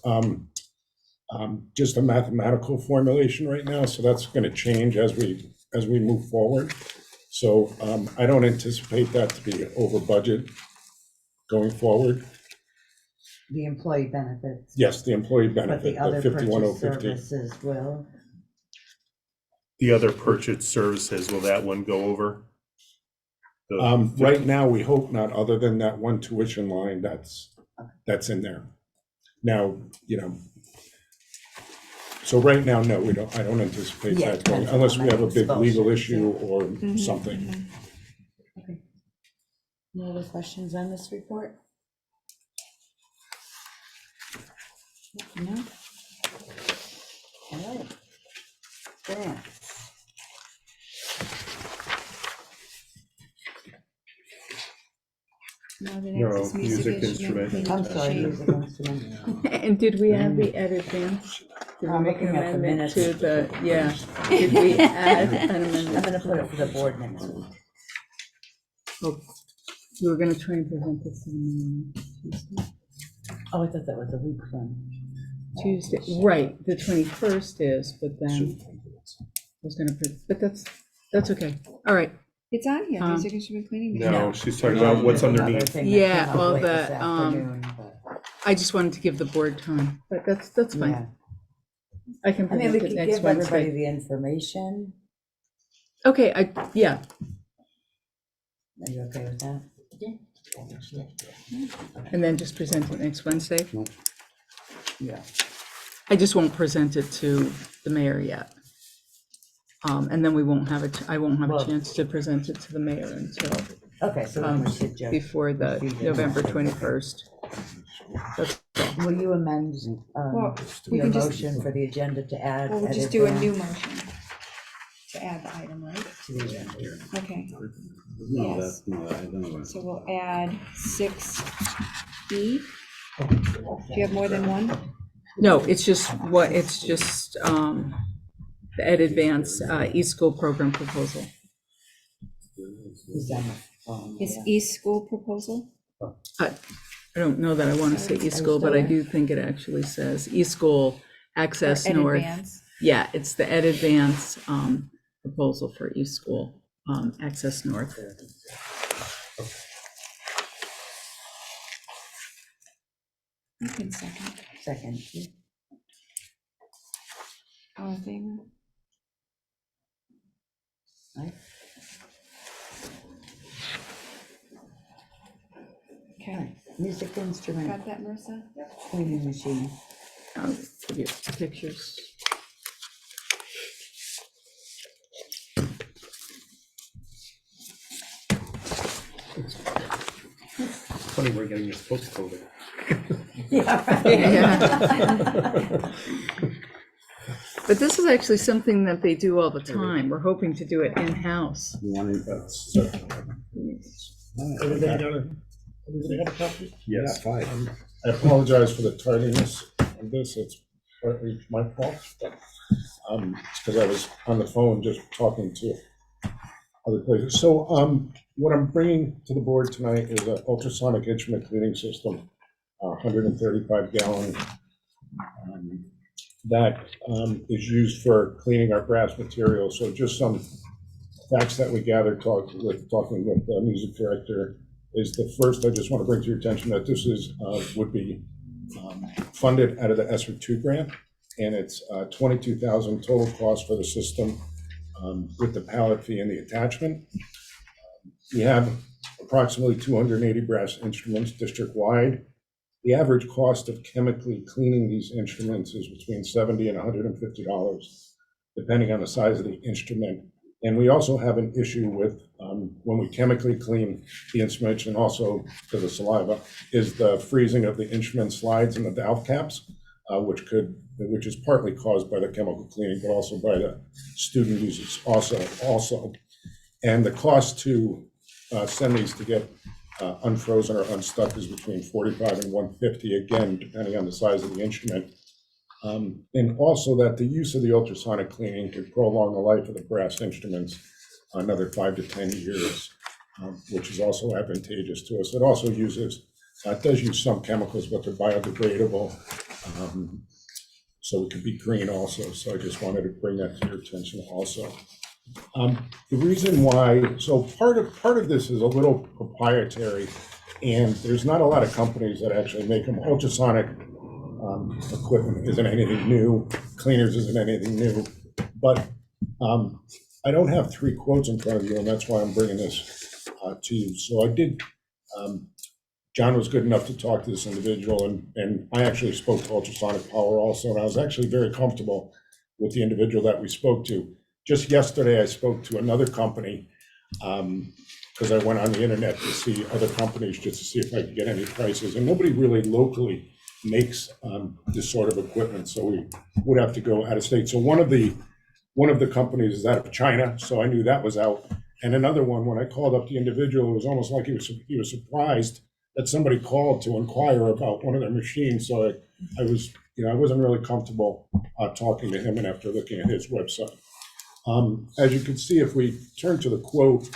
just a mathematical formulation right now. So that's going to change as we move forward. So I don't anticipate that to be over budget going forward. The employee benefits. Yes, the employee But benefit, the other the purchase 51,015. services will. The other purchase services, will that one go over? Right now, we hope not, other than that one tuition line that's in there. Now, so right now, no, I don't anticipate Yeah, that going, depends on unless we how have a many big legal expulsions, issue or something. Okay. Any other questions on this report? No? All right. Grants. No, the No, next is music instrument. instrument. cleaning I'm sorry, machine. music instrument. And did we add the ed advance? Did we I'm make an looking at the amendment to minutes. the, yeah, did we add an I'm amendment? gonna put it for the board next week. Oh, we were gonna try and present this on Tuesday. Oh, I thought that was a week from. Tuesday, right, the 21st is, but then I was gonna, but that's okay, all right. It's on here, music instrument cleaning. machine. No, she's talking about what's Another underneath. thing that Yeah, came up well, late this the, afternoon, but, I just wanted to give the board time, but that's yeah. fine. I can I mean, present we it could next give everybody Wednesday. the information. Okay, yeah, Are you okay with that? and then just present it next Wednesday. Yeah. I just won't present it to the mayor yet. And then we won't have I won't have a Well- chance to present it to the mayor until Okay, so then we should just. before the proceed in November that. 21st. Will you amend Well, we your can just- motion for the agenda to add? Well, we'll edit just do a grants new motion to add the item, right? to the agenda? Okay, No, Yes. no, I don't. so we'll add 6E. Do you have more than one? No, it's just the Ed Advance e-school program proposal. Is that, It's yeah. e-school proposal? I don't know that I want to say e-school, but I do think it actually says e-school Or access Ed north. Advance? Yeah, it's the Ed Advance proposal for e-school access north. You can second. Second. All in favor? Right. Okay, Music instrument got that, Marissa? cleaning machine. I'll give you pictures. Funny, we're getting this post COVID. Yeah. But this is actually something that they do all the time. We're hoping to do it in-house. You want to? Everybody have a copy? Yes. Five. I apologize for the tardiness of this, it's partly my fault, but it's because I was on the phone just talking to other places. So what I'm bringing to the board tonight is an ultrasonic instrument cleaning system, 135 gallon, that is used for cleaning our brass materials. So just some facts that we gathered talking with the music director is the first, I just want to bring to your attention that this is, would be funded out of the ESSER 2 grant, and it's 22,000 total cost for the system with the pallet fee and the attachment. We have approximately 280 brass instruments district-wide. The average cost of chemically cleaning these instruments is between $70 and $150, depending on the size of the instrument. And we also have an issue with when we chemically clean the instruments, and also because of saliva, is the freezing of the instrument slides and the valve caps, which is partly caused by the chemical cleaning, but also by the student users also. And the cost to send these to get unfrozen or unstuck is between 45 and 150, again, depending on the size of the instrument. And also that the use of the ultrasonic cleaning could prolong the life of the brass instruments another 5 to 10 years, which is also advantageous to us. It also uses, it does use some chemicals, but they're biodegradable. So it could be green also. So I just wanted to bring that to your attention also. The reason why, so part of this is a little proprietary, and there's not a lot of companies that actually make them. Ultrasonic equipment isn't anything new, cleaners isn't anything new, but I don't have 3 quotes in front of you, and that's why I'm bringing this to you. So I did, John was good enough to talk to this individual, and I actually spoke to Ultrasonic Power also, and I was actually very comfortable with the individual that we spoke to. Just yesterday, I spoke to another company, because I went on the internet to see other companies just to see if I could get any prices, and nobody really locally makes this sort of equipment, so we would have to go out of state. So one of the companies is out of China, so I knew that was out. And another one, when I called up the individual, it was almost like he was surprised that somebody called to inquire about one of their machines. So I was, I wasn't really comfortable talking to him, and after looking at his website. As you can see, if we turn to the quote,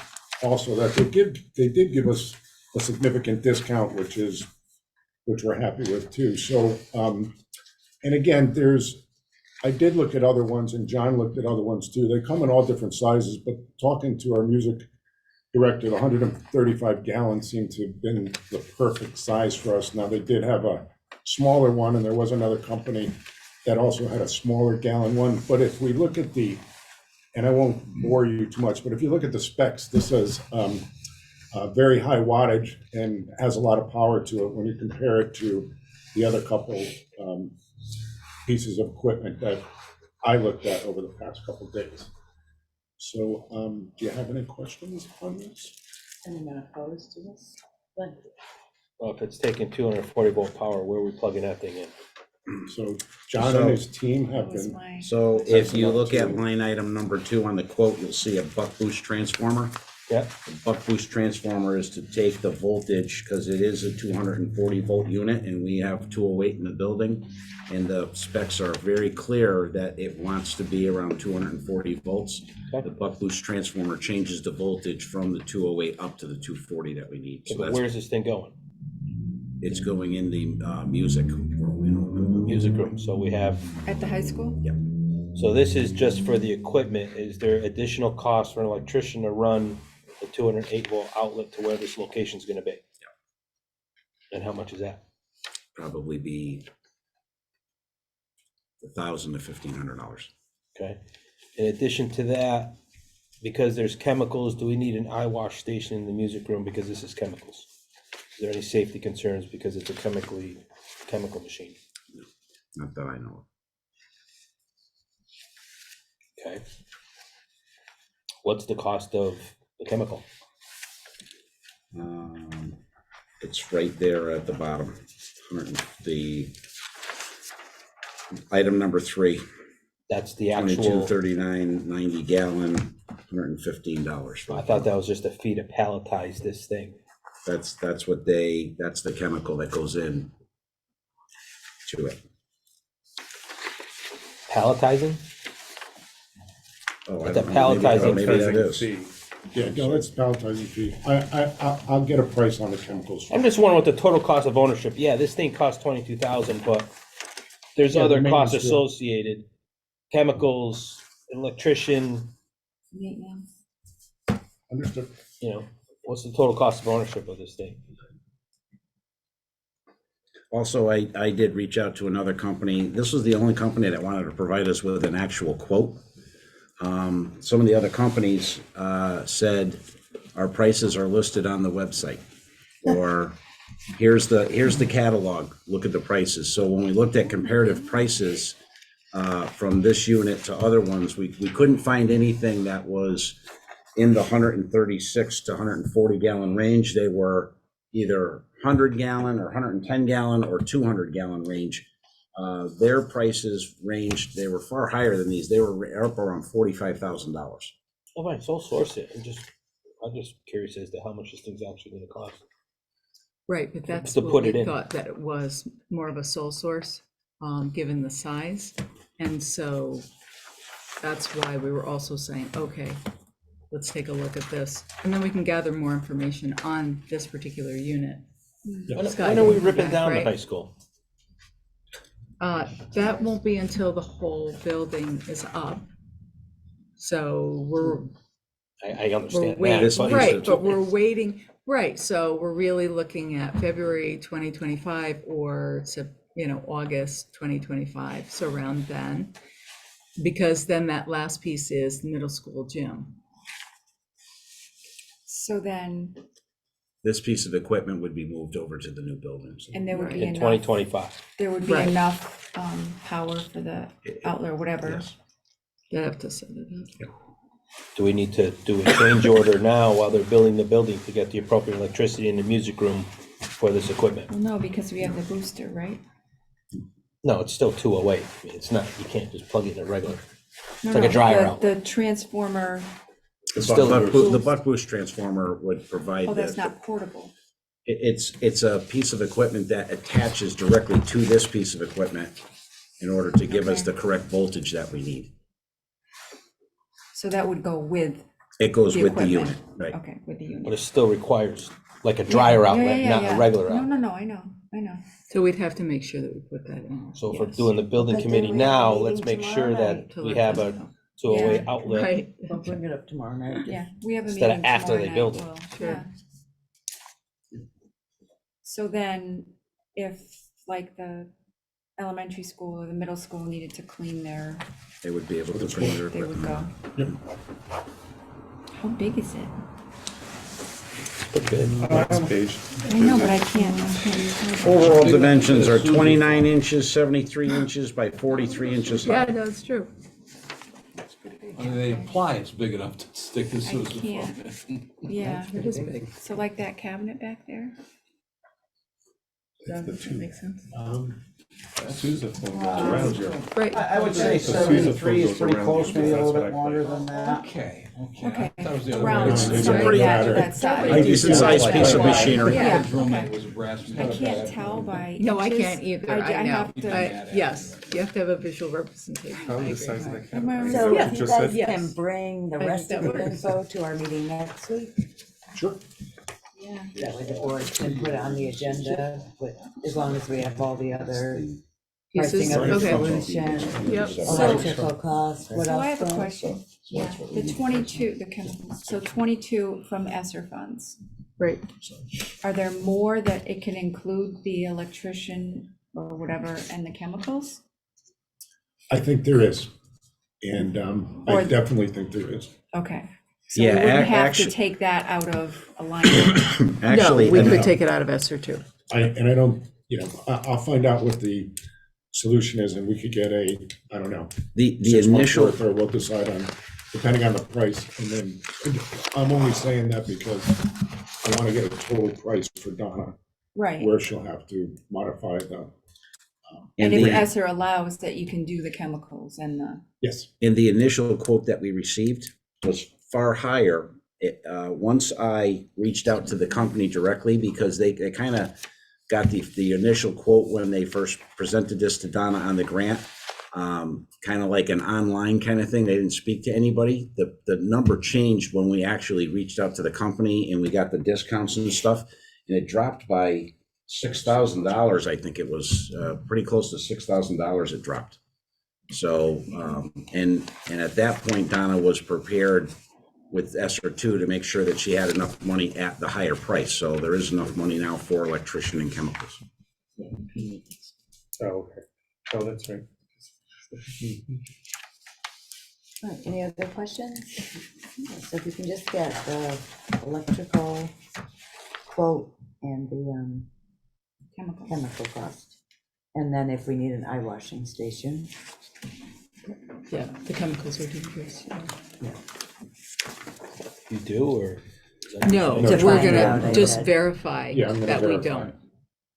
also that they did give us a significant discount, which we're happy with too. So, and again, I did look at other ones, and John looked at other ones too. They come in all different sizes, but talking to our music director, the 135 gallons seemed to have been the perfect size for us. Now, they did have a smaller one, and there was another company that also had a smaller gallon one. But if we look at and I won't bore you too much, but if you look at the specs, this is very high wattage and has a lot of power to it when you compare it to the other couple pieces of equipment that I looked at over the past couple of days. So do you have any questions on this? Anyone opposed to this? Well, if it's taking 240 volt power, where are we plugging that thing in? So John and his team have That was been, my, So if you look at line item number 2 on the quote, you'll see a buck boost transformer. Yeah. The buck boost transformer is to take the voltage, because it is a 240 volt unit, and we have 208 in the building. And the specs are very clear that it wants to be around 240 volts. Okay. The buck boost transformer changes the voltage from the 208 up to the 240 that we need. So But that's, where's this thing going? it's going in the music Music room. So we have, at the high school? so this is just for the equipment. Is there additional cost for an electrician to run the 208 volt outlet to where this location is going to be? Yeah. And how much is that? probably be $1,000 to $1,500. Okay. In addition to that, because there's chemicals, do we need an eye wash station in the music room because this is chemicals? Is there any safety concerns because it's a chemical machine? Not that I know of. Okay. What's the cost of the chemical? It's right there at the bottom. The item number 3. That's the actual. 2239.90 gallon, $115. I thought that was just a fee to palletize this thing. That's what that's the chemical that goes in to it. Palletizing? Oh, But I the don't know. palletizing Maybe that fee. is. yeah, no, that's palletizing fee. I'll get a price on the chemicals. I'm just wondering what the total cost of ownership. Yeah, this thing costs 22,000, but there's Yeah, the other costs maintenance fee. associated. Chemicals, electrician, Maintenance. Understood. what's the total cost of ownership of this thing? Also, I did reach out to another company. This was the only company that wanted to provide us with an actual quote. Some of the other companies said our prices are listed on the website, or here's the catalog, look at the prices. So when we looked at comparative prices from this unit to other ones, we couldn't find anything that was in the 136 to 140 gallon range. They were either 100 gallon or 110 gallon or 200 gallon range. Their prices ranged, they were far higher than these. They were up around $45,000. Oh, fine, sole source it. I'm just curious as to how much this thing's actually gonna cost. Right, but that's To what put we it in. thought, that it was more of a sole source, given the size. And so that's why we were also saying, okay, let's take a look at this. And then we can gather more information on this particular unit. Scott, When are we you'll be ripping back, down the right? high school? That won't be until the whole building is up. So we're I We're understand that. waiting, This but- piece right, of- but we're waiting, right, so we're really looking at February 2025 or August 2025, so around then. Because then that last piece is the middle school gym. So then, This piece of equipment would be moved over to the new buildings. and there would be In enough, 2025. there would be Right. enough power for the outlet or whatever. Yes. They have to set it up. Do we need to do a change order now while they're building the building to get the appropriate electricity in the music room for this equipment? Well, no, because we have the booster, right? No, it's still 208. I mean, it's not, you can't just plug it in a regular. No, like a no, dryer the- outlet. The transformer, It's The still, the buck boost transformer would provide oh, that's the, not portable. it's a piece of equipment that attaches directly to this piece of equipment in order to give us Okay. the correct voltage that we need. So that would go with, It goes The with the equipment. unit, right? okay, with the but unit. it still requires like a dryer Yeah, outlet, yeah, not yeah. a regular No, outlet. no, no, I know. So we'd have to make sure that we put that in. So if we're Yes. doing the building But then committee we have a now, meeting let's make sure tomorrow that night to we let have them a know. 208 Yeah. outlet. Right, We'll bring it up tomorrow night. Yeah, we have a Instead of meeting after tomorrow they night, build it. well, Sure. yeah. So then, if like the elementary school or the middle school needed to clean their, They would be able to bring their they would equipment. go. Yep. How big is it? Pretty good. Next page. I know, but I can't. Overall dimensions are 29 inches, 73 inches by 43 inches yeah, high. no, it's true. I mean, they imply it's big enough to stick the I Sousa can't. phone in. Yeah, It is big. so like that cabinet back there? Does that make sense? Sousa phone goes around you. Right. I would say The Sousa 73 is goes pretty around close, you, maybe a that's little what bit I longer thought. than that. Okay, okay. Okay. That was the other Around way. It's a something pretty like that, matter. that size. A decent sized piece of machinery. Yeah, Drum okay. it was a brass. I can't tell by No, I inches. can't either, I know. have to, Yes, you have to have a visual representation. How I the agree. size of that Am I cabinet? right? So Yeah. if you Just guys said- Yes. can bring the I think rest that of the works. info to our meeting next week, Sure. yeah. that way the board can put it on the agenda, but as long as we have all the other pricing Pieces, of the okay. solution, Yep. electrical costs, what So I else? have a Dawn? question. The 22, the chemicals, so 22 from ESSER funds. Right. Are there more that it can include the electrician or whatever and the chemicals? I think there is. And I Or- definitely think there is. Okay. So we Yeah, wouldn't have to actu- take that out of alignment. Actually, No, we and, could take it out of ESSER too. I don't, I'll find out what the solution is and we could get I don't know, the 6 months initial, worth, or we'll decide on, depending on the price. And then I'm only saying that because I want to get a total price for Donna, Right. where she'll have to modify the, And in if the, ESSER allows that you can do the chemicals and the, yes. in the initial quote that we received was far higher. Once I reached out to the company directly, because they kind of got the initial quote when they first presented this to Donna on the grant, kind of like an online kind of thing. They didn't speak to anybody. The number changed when we actually reached out to the company and we got the discounts and stuff, and it dropped by $6,000. I think it was pretty close to $6,000 it dropped. So, and at that point, Donna was prepared with ESSER 2 to make sure that she had enough money at the higher price. So there is enough money now for electrician and chemicals. Oh, okay. Oh, that's right. All right, any other questions? So if you can just get the electrical quote and the chemicals. chemical cost. And then if we need an eye washing station, Yeah, the chemicals are decreased. You do, or? is that- No, No, we're find out, gonna I just bet. verify Yeah, I'm gonna that we verify. don't.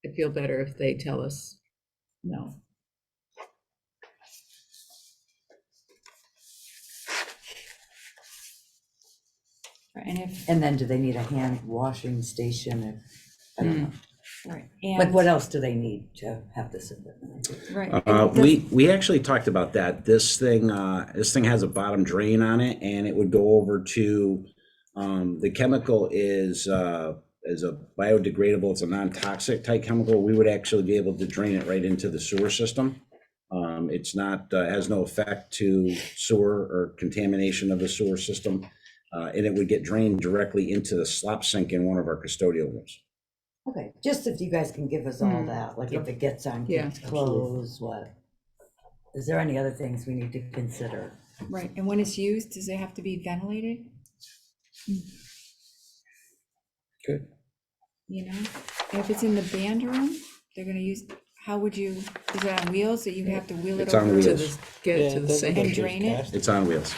I feel better if they tell us no. And if, and then do they need a hand washing station if, I don't know. Right. Like, what else do they need to have this equipment? Right. We actually talked about that. This thing has a bottom drain on it, and it would go over to, the chemical is a biodegradable, it's a non-toxic type chemical. We would actually be able to drain it right into the sewer system. It's not, has no effect to sewer or contamination of the sewer system. And it would get drained directly into the slop sink in one of our custodial rooms. Okay, just if you guys can give us all that, like if it gets on Yeah. kids' clothes, what? Is there any other things we need to consider? Right, and when it's used, does it have to be ventilated? Good. You know, and if it's in the band room, they're gonna use, how would you, is it on wheels that you have to wheel it It's on over to wheels. the, Get it Yeah, to the that's sink. what And those drain it? cast- It's on wheels.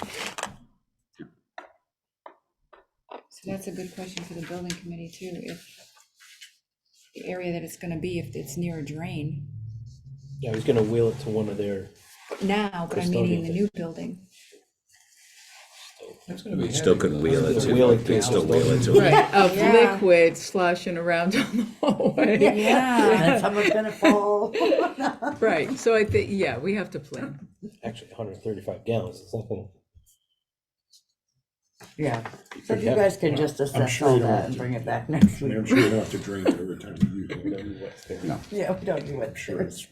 so that's a good question for the building committee too, if the area that it's gonna be, if it's near a drain. Yeah, he's gonna wheel it to one of their, Now, but I'm meaning in the new building. That's gonna be Still heavy, could though. wheel it to, Wheel it they to still wheel it to. Right, of Yeah. liquid sloshing around on the hallway. Yeah. And someone's gonna fall. Right, so I think, yeah, we have to plan. actually 135 gallons, it's not gonna. Yeah, so if you guys can just assess sure all you don't that have and to. bring it back next I mean, week. I'm sure you don't have to drain it every time you use it. No, Yeah, we don't do it. I'm sure it's,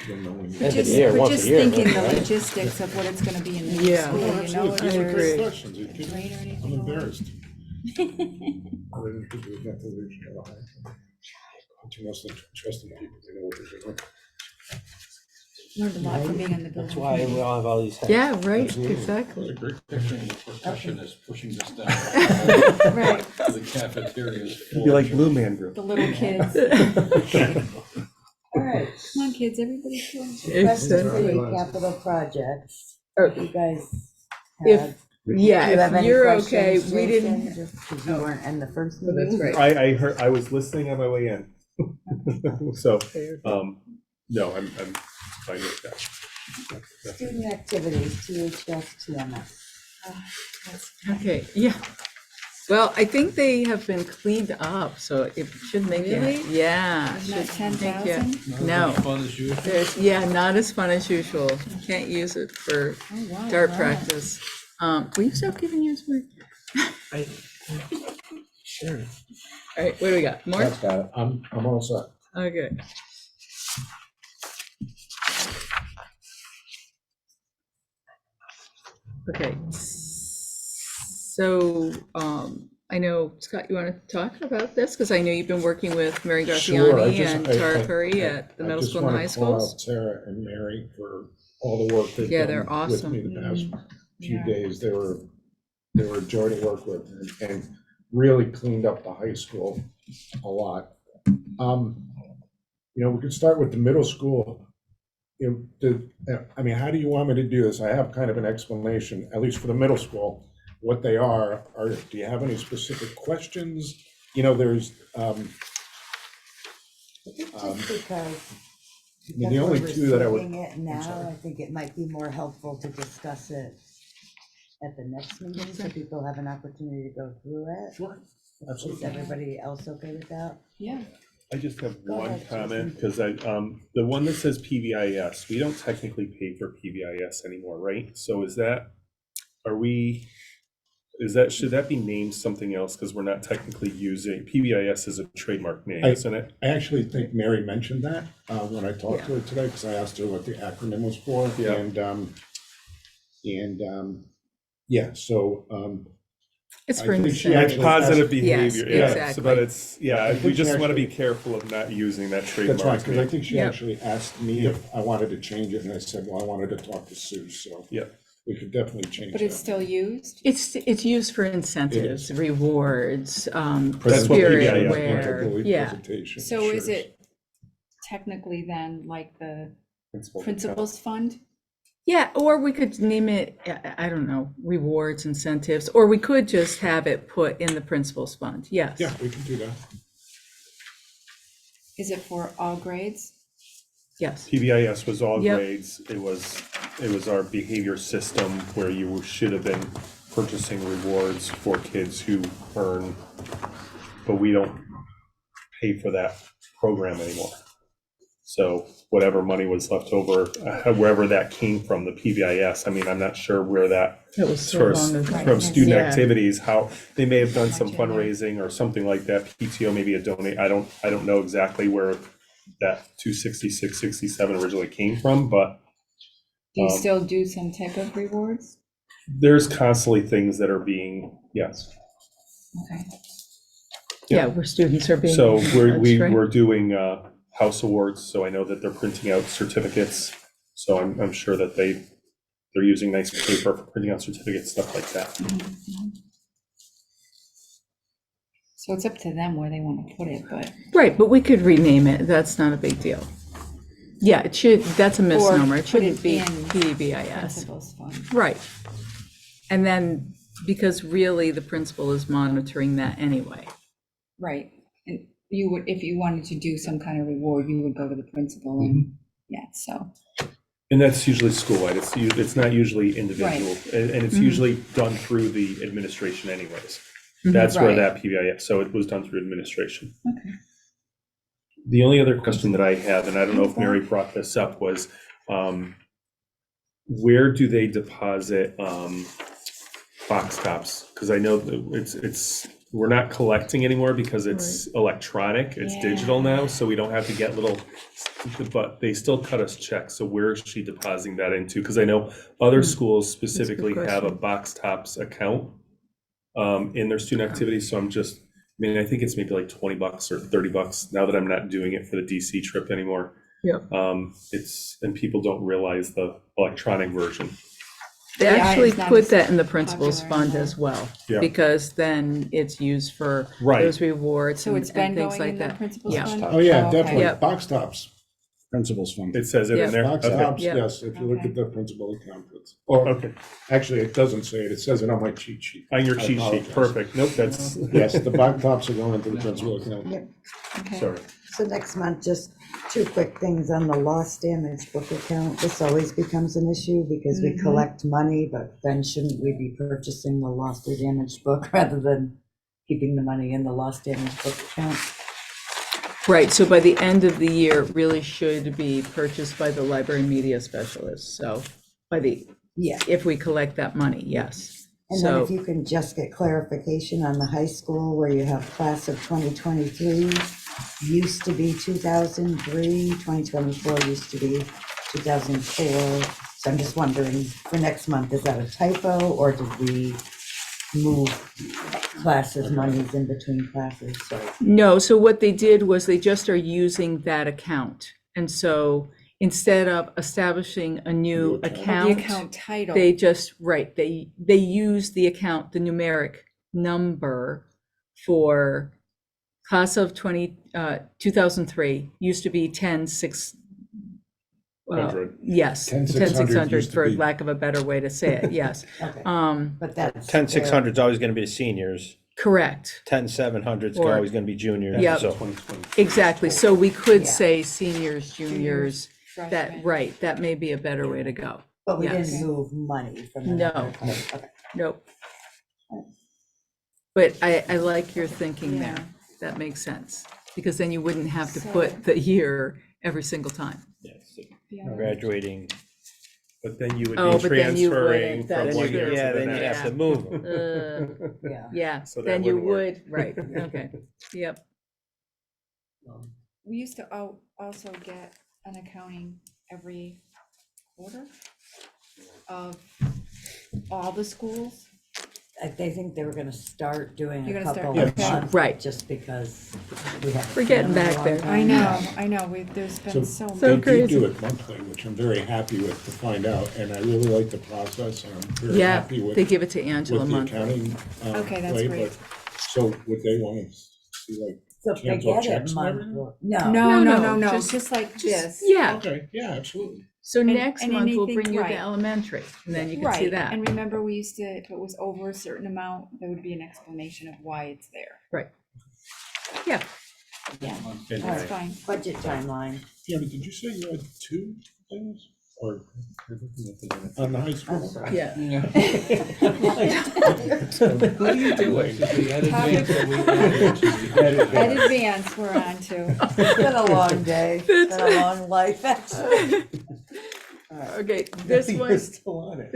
you'll know when you- End of Just, the year, we're once a just year, thinking the right? logistics of what it's gonna be in the new Yeah. school, Oh, you know, absolutely. if These are agree. great there's questions. You kidding? drain or I'm anything. embarrassed. I didn't think we got to reach out. You must trust in people, they know what they're doing. Learned a lot from being on the building. That's why we committee. all have all these hats. Yeah, right, Absolutely. exactly. What a great picture, and the percussion is pushing this down. Right. The cafeteria's It'd be like Blue Man Group. The little kids. All right, Come on, kids, everybody's doing. questions for Exactly. you, capital projects. Or You guys If- have, Yeah, do you have if any you're okay, questions, we Jason? didn't, Just 'cause you weren't in the first Oh, that's meeting? right. I heard, I was listening on my way in. So, no, I'm fine with that. Student activities, THS, TMS. okay, yeah. Well, I think they have been cleaned up, so it should make it, Really? yeah. Isn't that should make it- 10,000? No. Not as fun as usual. There's, yeah, not as fun as usual. Can't use it for Oh, wow. dart wow. practice. Will you stop giving yours work? Sure. All right, what do we got? More? That's got it. I'm all set. Okay. Okay, so, I know, Scott, you want to talk about this? Because I know you've been working with Mary Sure, I Graziani just- and I- Tara I- Curry I- at the I middle just school and the wanna high call schools. out Tara and Mary for all the work they've Yeah, done they're with awesome. me the past few Yeah. days. They were a joy to work with and really cleaned up the high school a lot. We could start with the middle school. I mean, how do you want me to do this? I have kind of an explanation, at least for the middle school, what they are. Do you have any specific questions? There's, Just because the only we're two that I would- receiving it I'm now, sorry. I think it might be more helpful to discuss it at the next meeting, so people have an opportunity to go through it. Sure, Is absolutely. everybody else okay with that? Yeah. I just have Go one ahead, comment, Jason. because the one that says PBIS, we don't technically pay for PBIS anymore, right? So should that be named something else, because we're not technically using, PBIS is a trademark name, isn't it? I actually think Mary mentioned that when I talked to her today, because I asked her what the acronym was for. Yeah. Yeah, so It's I for think she incentive. actually- Positive Yes, behavior, yeah, so, exactly. but it's, I yeah, think we she just want to be actually- careful of not using that that's right, trademark because I name. think she Yep. actually asked me if I wanted to change it, and I said, well, I wanted to talk to Sue, so Yeah. we could definitely change But it's that. still used? It's used for incentives, rewards, That's what spirit PBIS is. wear, yeah. Presentation, So is sure. it technically then like the Principal. principals fund? Yeah, or we could name it, I don't know, rewards, incentives, or we could just have it put in the principal's fund, yes. Yeah, we can do that. Is it for all grades? Yes, PBIS was all Yep. grades. It was our behavior system where you should have been purchasing rewards for kids who earn, but we don't pay for that program anymore. So whatever money was left over, wherever that came from, the PBIS, I mean, I'm not sure where that, It was so long ago. from student Yeah. activities, how they may have done some fundraising or something like that. PTO maybe a donate, I don't know exactly where that 266, 67 originally came from, but Do you still do some type of rewards? there's constantly things that are being, yes. Okay. Yeah, where students are being. So acknowledged, right? we're doing house awards, so I know that they're printing out certificates. So I'm sure that they're using nice paper for printing out certificates, stuff like that. So it's up to them where they want to put it, but. Right, but we could rename it. That's not a big deal. Yeah, it should, that's a misnomer. It put shouldn't it be in PBIS. Principal's fund. Right. And then, because really the principal is monitoring that anyway. Right. And you would, if you wanted to do some kind of reward, you would go to the principal and, yeah, so. And that's usually school-wide. It's not usually individual, and it's usually done through the administration anyways. That's where Right. that PBIS, so it was done through administration. Okay. The only other question that I have, and I don't know if Mary brought this up, was where do they deposit box tops? Because I know that we're not collecting anymore because it's electronic, it's digital now, so we don't have to get little, but they still cut us checks. So where is she depositing that into? Because I know other schools specifically have a box tops account in their student activities, so I think it's maybe like $20 or $30 now that I'm not doing it for the DC trip anymore. Yep. And people don't realize the electronic version. They Yeah, actually it's not put as that in the principal's popular fund anymore. as well, Yeah. because then it's used for Right. those rewards So and it's been things going like in the that. principal's Yeah. fund? Oh, yeah, okay. definitely. Yep. Box tops. Principal's fund. It says it Yeah. in there? Box Okay. tops, Yep. yes, if you look Okay. at the principal account. Or, Okay, actually, it doesn't say it. It says it on my cheat sheet. on your I cheat sheet, apologize. perfect. Nope, that's, Yes, the box tops are going into the principal account. Okay. sorry. So next month, just two quick things on the lost damage book account. This always becomes an issue because we collect money, but then shouldn't we be purchasing the lost or damaged book rather than keeping the money in the lost damage book account? Right, so by the end of the year, it really should be purchased by the library media specialist, so Yeah. if we collect that money, yes. And then if So, you can just get clarification on the high school where you have class of 2023, used to be 2003, 2024 used to be 2004. So I'm just wondering, for next month, is that a typo or did we move classes, monies in between classes? So no, so what they did was they just are using that account. And so instead of establishing a new The account, account title. they just, they use the account, the numeric number for class of 2003, used to be 10,600. 100. Yes, 10,600 10,600 used to for be. lack of a better way to say it, yes. Okay, Um, but that's. 10,600 is always going to be the seniors. correct, 10,700 is Or- always going to be juniors. Yep. So 2020. exactly. So we could Yeah. say seniors, juniors, that, Freshmen. right, that may be a better way to go. But we Yes. didn't move money from the. No. Okay. Nope. But I like your thinking there. Yeah. That makes sense. Because then you wouldn't have to So- put the year every single time. yeah, so Yeah. graduating. But then you would Oh, be but then you transferring wouldn't, from that's one true. year to Yeah, the then you next. have to move them. Yeah. Yeah, So that then you wouldn't work. would, right, okay, yep. We used to also get an accounting every quarter of all the schools. I think they were gonna start doing You're a gonna start- couple a okay. month. Right. Just because we have. We're getting back there. I know, there's been so So They many. do crazy. do it monthly, which I'm very happy with to find out, and I really like the process, and I'm very Yeah, happy with. they give it to Angela with the monthly. accounting. Okay, that's way, great. but- So would they want to see like, So if they cancel get it checks and monthly, everything? no. No, just- just like this. Yeah, Okay, yeah, absolutely. so And- next and month we'll anything- bring you right. to elementary, and then you can see Right, that. and remember, we used to, if it was over a certain amount, there would be an explanation of why it's there. Right. Yeah, Yeah, And that's fine. Budget timeline. Yeah, but did you say you had two things? or on the high school. Yeah. What are you doing? At advance, we're on to. It's been a long day, it's been a long life, actually. Okay, this You're one, still on it.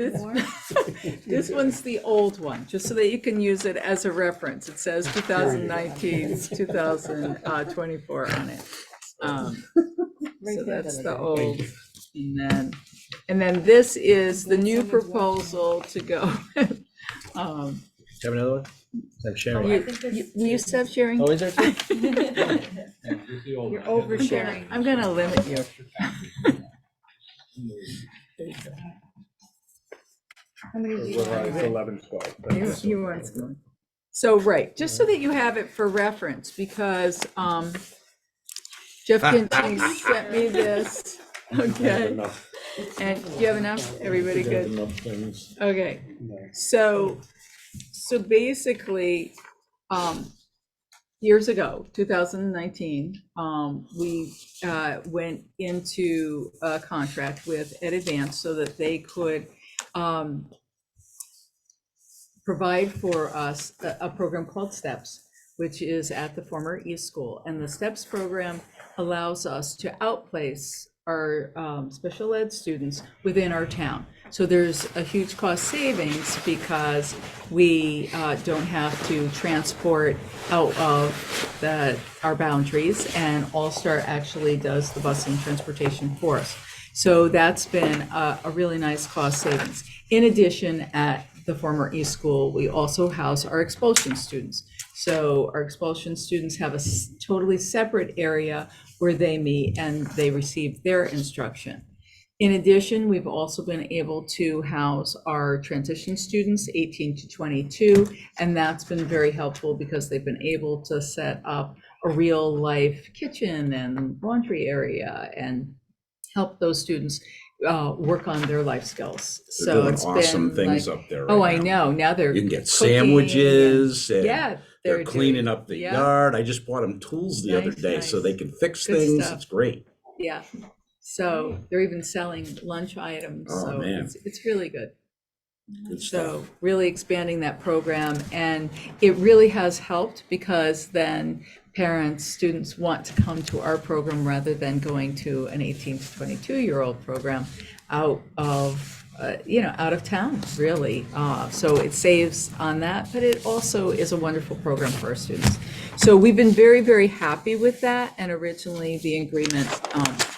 this one's the old one, just so that you can use it as a reference. It says 2019, 2024 on it. So that's the old, and then this is the new proposal to go. Have another one? I'm sharing. We used to have sharing. Oh, is there two? You're oversharing. I'm gonna limit you. How many do you We're on want? 11, 12. You want to. So, right, just so that you have it for reference, because Jeff Kinching sent me this, okay? And do you have enough? Everybody good? Enough things. Okay, so basically, years ago, 2019, we went into a contract with Ed Advance so that they could provide for us a program called STEPS, which is at the former East School. And the STEPS program allows us to outplace our special ed students within our town. So there's a huge cost savings because we don't have to transport out of our boundaries, and All Star actually does the bus and transportation for us. So that's been a really nice cost savings. In addition, at the former East School, we also house our expulsion students. So our expulsion students have a totally separate area where they meet and they receive their instruction. In addition, we've also been able to house our transition students, 18 to 22, and that's been very helpful because they've been able to set up a real life kitchen and laundry area and help those students work on their life skills. They're So doing it's awesome been things like, up there. oh, right I now. know. Now they're You can get cooking sandwiches. and- And yeah, they're cleaning doing- up the yeah. yard. I just bought them tools the other Nice, day so nice. they can fix Good things. stuff. It's great. Yeah. So they're even selling lunch items. Oh, So man. it's really good. Good stuff. So really expanding that program, and it really has helped because then parents, students want to come to our program rather than going to an 18 to 22-year-old program out of, out of town, really. So it saves on that, but it also is a wonderful program for our students. So we've been very, very happy with that, and originally the agreement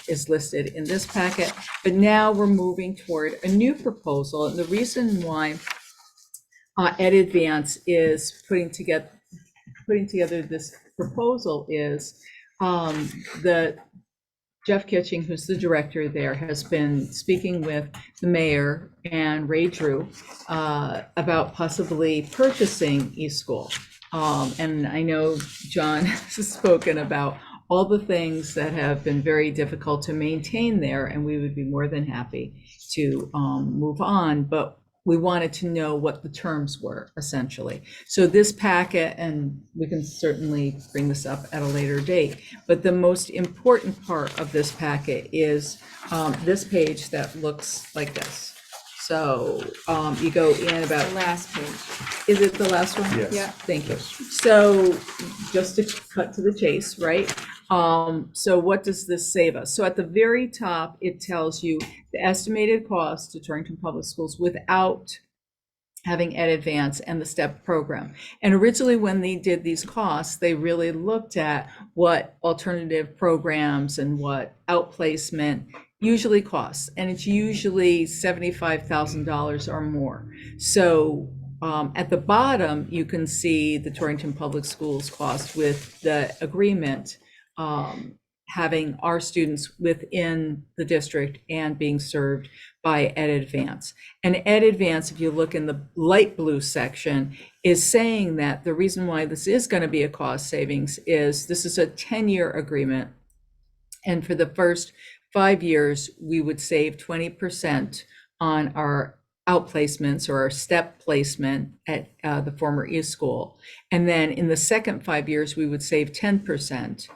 is listed in this packet, but now we're moving toward a new proposal, and the reason why Ed Advance is putting together this proposal is the Jeff Kitching, who's the director there, has been speaking with the mayor and Ray Drew about possibly purchasing East School. And I know John has spoken about all the things that have been very difficult to maintain there, and we would be more than happy to move on, but we wanted to know what the terms were, essentially. So this packet, and we can certainly bring this up at a later date, but the most important part of this packet is this page that looks like this. So you go in about, The last page. is it the last one? Yes. Yeah. Thank you. So just to cut to the chase, right? So what does this save us? So at the very top, it tells you the estimated cost to Torrington Public Schools without having Ed Advance and the STEP program. And originally when they did these costs, they really looked at what alternative programs and what outplacement usually costs. And it's usually $75,000 or more. So at the bottom, you can see the Torrington Public Schools cost with the agreement having our students within the district and being served by Ed Advance. And Ed Advance, if you look in the light blue section, is saying that the reason why this is going to be a cost savings is this is a 10-year agreement. And for the first 5 years, we would save 20% on our outplacements or our STEP placement at the former East School. And then in the second 5 years, we would save 10%.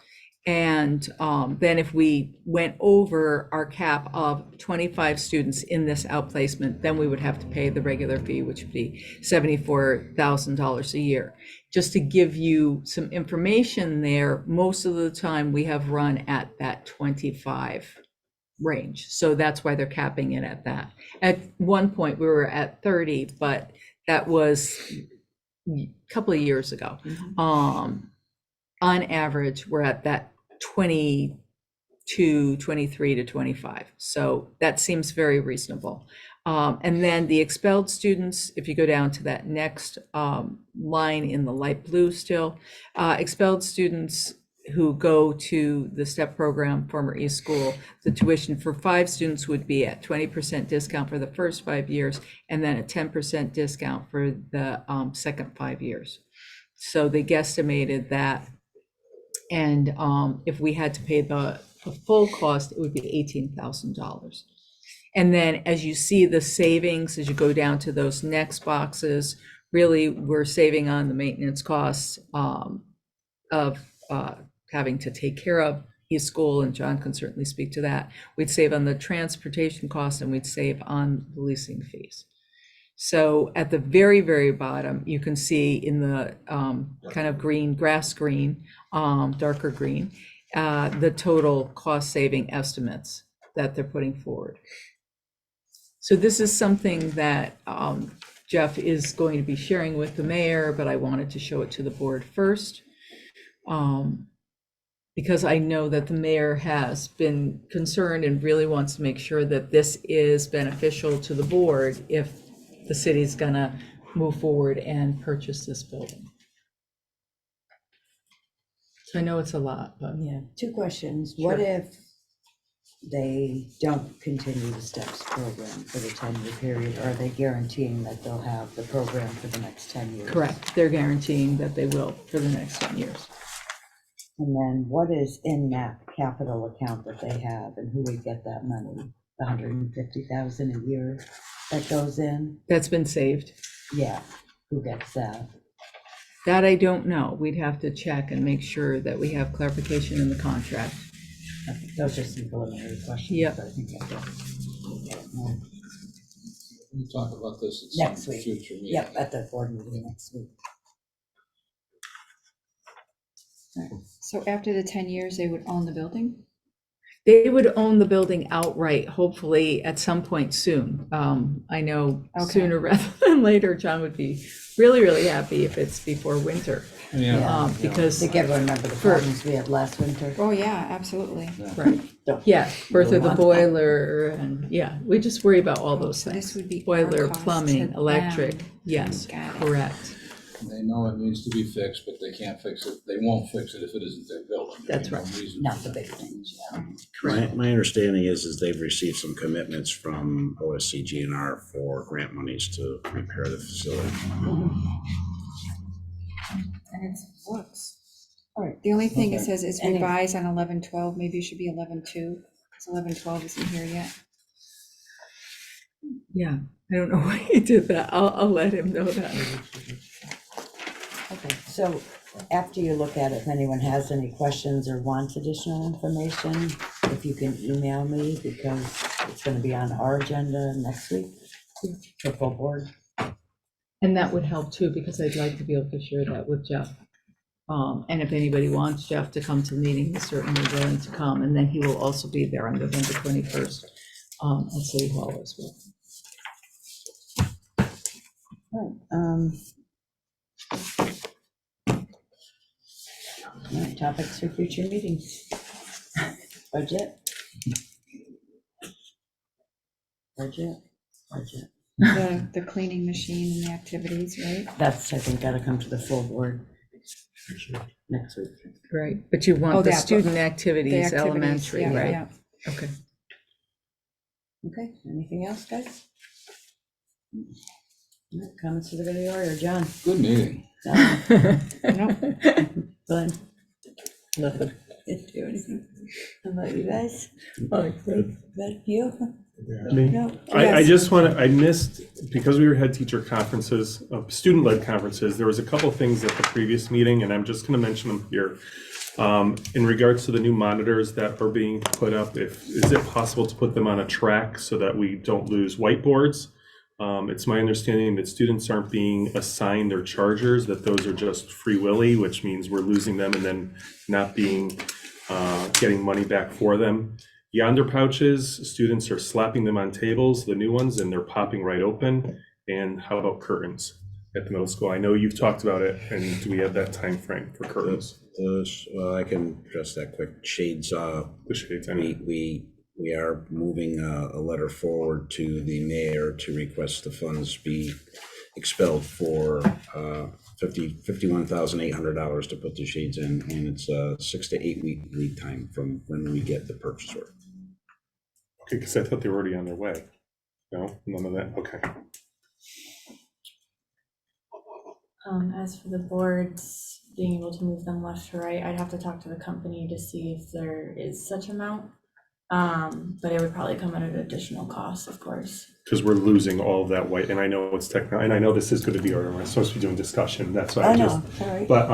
And then if we went over our cap of 25 students in this outplacement, then we would have to pay the regular fee, which would be $74,000 a year. Just to give you some information there, most of the time we have run at that 25 range. So that's why they're capping it at that. At one point, we were at 30, but that was a couple of years ago. On average, we're at that 22, 23 to 25. So that seems very reasonable. And then the expelled students, if you go down to that next line in the light blue still, expelled students who go to the STEP program, former East School, the tuition for 5 students would be at 20% discount for the first 5 years, and then a 10% discount for the second 5 years. So they guesstimated that. And if we had to pay the full cost, it would be $18,000. And then as you see the savings, as you go down to those next boxes, really we're saving on the maintenance costs of having to take care of East School, and John can certainly speak to that. We'd save on the transportation costs, and we'd save on the leasing fees. So at the very, very bottom, you can see in the kind of green, grass green, darker green, the total cost saving estimates that they're putting forward. So this is something that Jeff is going to be sharing with the mayor, but I wanted to show it to the board first. Because I know that the mayor has been concerned and really wants to make sure that this is beneficial to the board if the city's gonna move forward and purchase this building. So I know it's a lot, but Yeah, 2 questions. What Sure. if they don't continue the STEPS program for the 10-year period? Are they guaranteeing that they'll have the program for the next 10 years? correct, they're guaranteeing that they will for the next 10 years. And then what is in that capital account that they have, and who would get that money? The $150,000 a year that goes in? That's been saved. Yeah, who gets that? That I don't know. We'd have to check and make sure that we have clarification in the contract. Okay, those are some preliminary questions. Yep. but I think I got it. We'll talk about this at Next some week. future meeting. Yep, at the board meeting next week. So after the 10 years, they would own the building? They would own the building outright, hopefully at some point soon. I know Okay. sooner rather than later, John would be really, really happy if it's before winter. Yeah. Because, To get, remember the problems we had last winter? Oh, yeah, absolutely. right, Don't- yeah, birth of the want that. boiler, and yeah, we just worry about all those So this things. would be our Boiler, cost plumbing, to electric, them. yes, Got it. correct. They know it needs to be fixed, but they can't fix it. They won't fix it if it isn't their building. That's There's no right. reason Not for the that. big things, yeah. My understanding is they've received some commitments from OSC GNR for grant monies to repair the facility. And it looks. All right, the only thing it Okay. says is Any- revise on 11/12, maybe it should be 11/2, because 11/12 isn't here yet. Yeah, I don't know why he did that. I'll let him know that. Okay, so after you look at it, if anyone has any questions or wants additional information, if you can email me, because it's gonna be on our agenda next week, the full board. And that would help too, because I'd like to be able to share that with Jeff. And if anybody wants Jeff to come to the meeting, he's certainly willing to come. And then he will also be there on November 21st at City Hall as well. All right, topics for future meetings. Budget. Budget. The cleaning machine and the activities, right? That's, I think, gotta come to the full board next week. Right, but you Oh, want the that, but student The activities, activities, elementary, yeah, right? yeah. Okay. Okay, anything else, guys? All right, comments to the video or John? Good meeting. Glenn? Nothing. Didn't do anything. How about you guys? Oh, good. Good, you? Me? No? I Yes. just want to, I missed, because we had teacher conferences, student-led conferences, there was a couple things at the previous meeting, and I'm just going to mention them here. In regards to the new monitors that are being put up, is it possible to put them on a track so that we don't lose whiteboards? It's my understanding that students aren't being assigned their chargers, that those are just free willy, which means we're losing them and then not being, getting money back for them. Yonder pouches, students are slapping them on tables, the new ones, and they're popping right open. And how about curtains at the middle school? I know you've talked about it, and do we have that time frame for curtains? Well, I can address that quick. Shades, The shades, I mean. we are moving a letter forward to the mayor to request the funds be expelled for $51,800 to put the shades in, and it's a 6 to 8 week lead time from when we get the purchase order. Okay, because I thought they were already on their way. No, none of that, okay. As for the boards, being able to move them left to right, I'd have to talk to the company to see if there is such amount. But it would probably come at an additional cost, of course. Because we're losing all of that white, and I know it's technical, and I know this is going to be, or we're supposed to be doing discussion, that's why I just. Sorry. But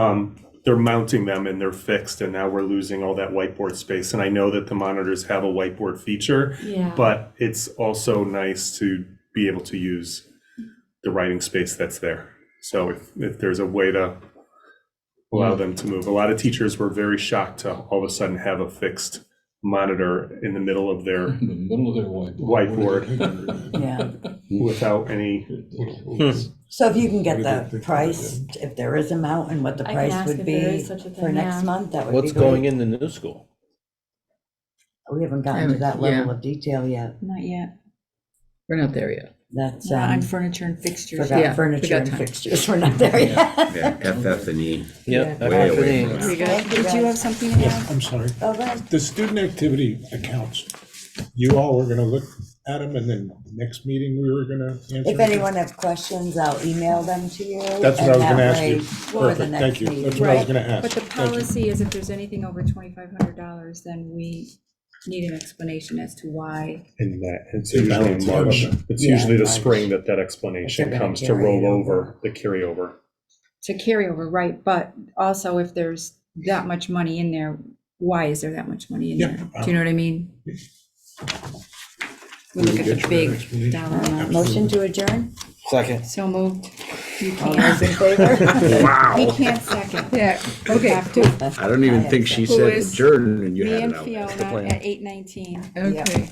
they're mounting them and they're fixed, and now we're losing all that whiteboard space. And I know that the monitors have a whiteboard feature, Yeah. but it's also nice to be able to use the writing space that's there. So if there's a way to allow them to move, a lot of teachers were very shocked to all of a sudden have a fixed monitor in the middle of their In the middle of their whiteboard. Yeah. without any. So if you can get the price, if there is a amount and what the I can price ask would if there be is such a for thing, next yeah. month, that would be What's great. going in the new school? We haven't gotten to that level of detail yet. Not yet. We're not there yet. That's, Not on furniture and fixtures. forgot Yeah, we furniture got and time. fixtures, we're not there yet. Yeah, FF&E. Yep. Way away from FF&E. that. We got- Thank you, Did you guys. have something to add? I'm sorry. Oh, go ahead. The student activity accounts, you all were gonna look at them, and then next meeting we were gonna answer. If anyone have questions, I'll email them to you. That's what I was and gonna that ask you. way for the Perfect, next thank you. meeting. That's what I was Right, gonna ask. But the Thank you. policy is if there's anything over $2,500, then we need an explanation as to why. In that, it's The usually balance, in March. yeah. It's Yeah, usually the March. spring that explanation They're gonna comes to carry roll it over, the carryover. To carry over, right, but also if there's that much money in there, why is there that much money in Yeah, there? Do you know what I mean? We look at the big dollar amount. Motion to adjourn? Second. So moved. You All can't, those in favor? we can't second. Yeah, We okay, have to. I don't even think she Who said is- adjourn and you Me had and it out. Fiona plan. at 8:19. okay.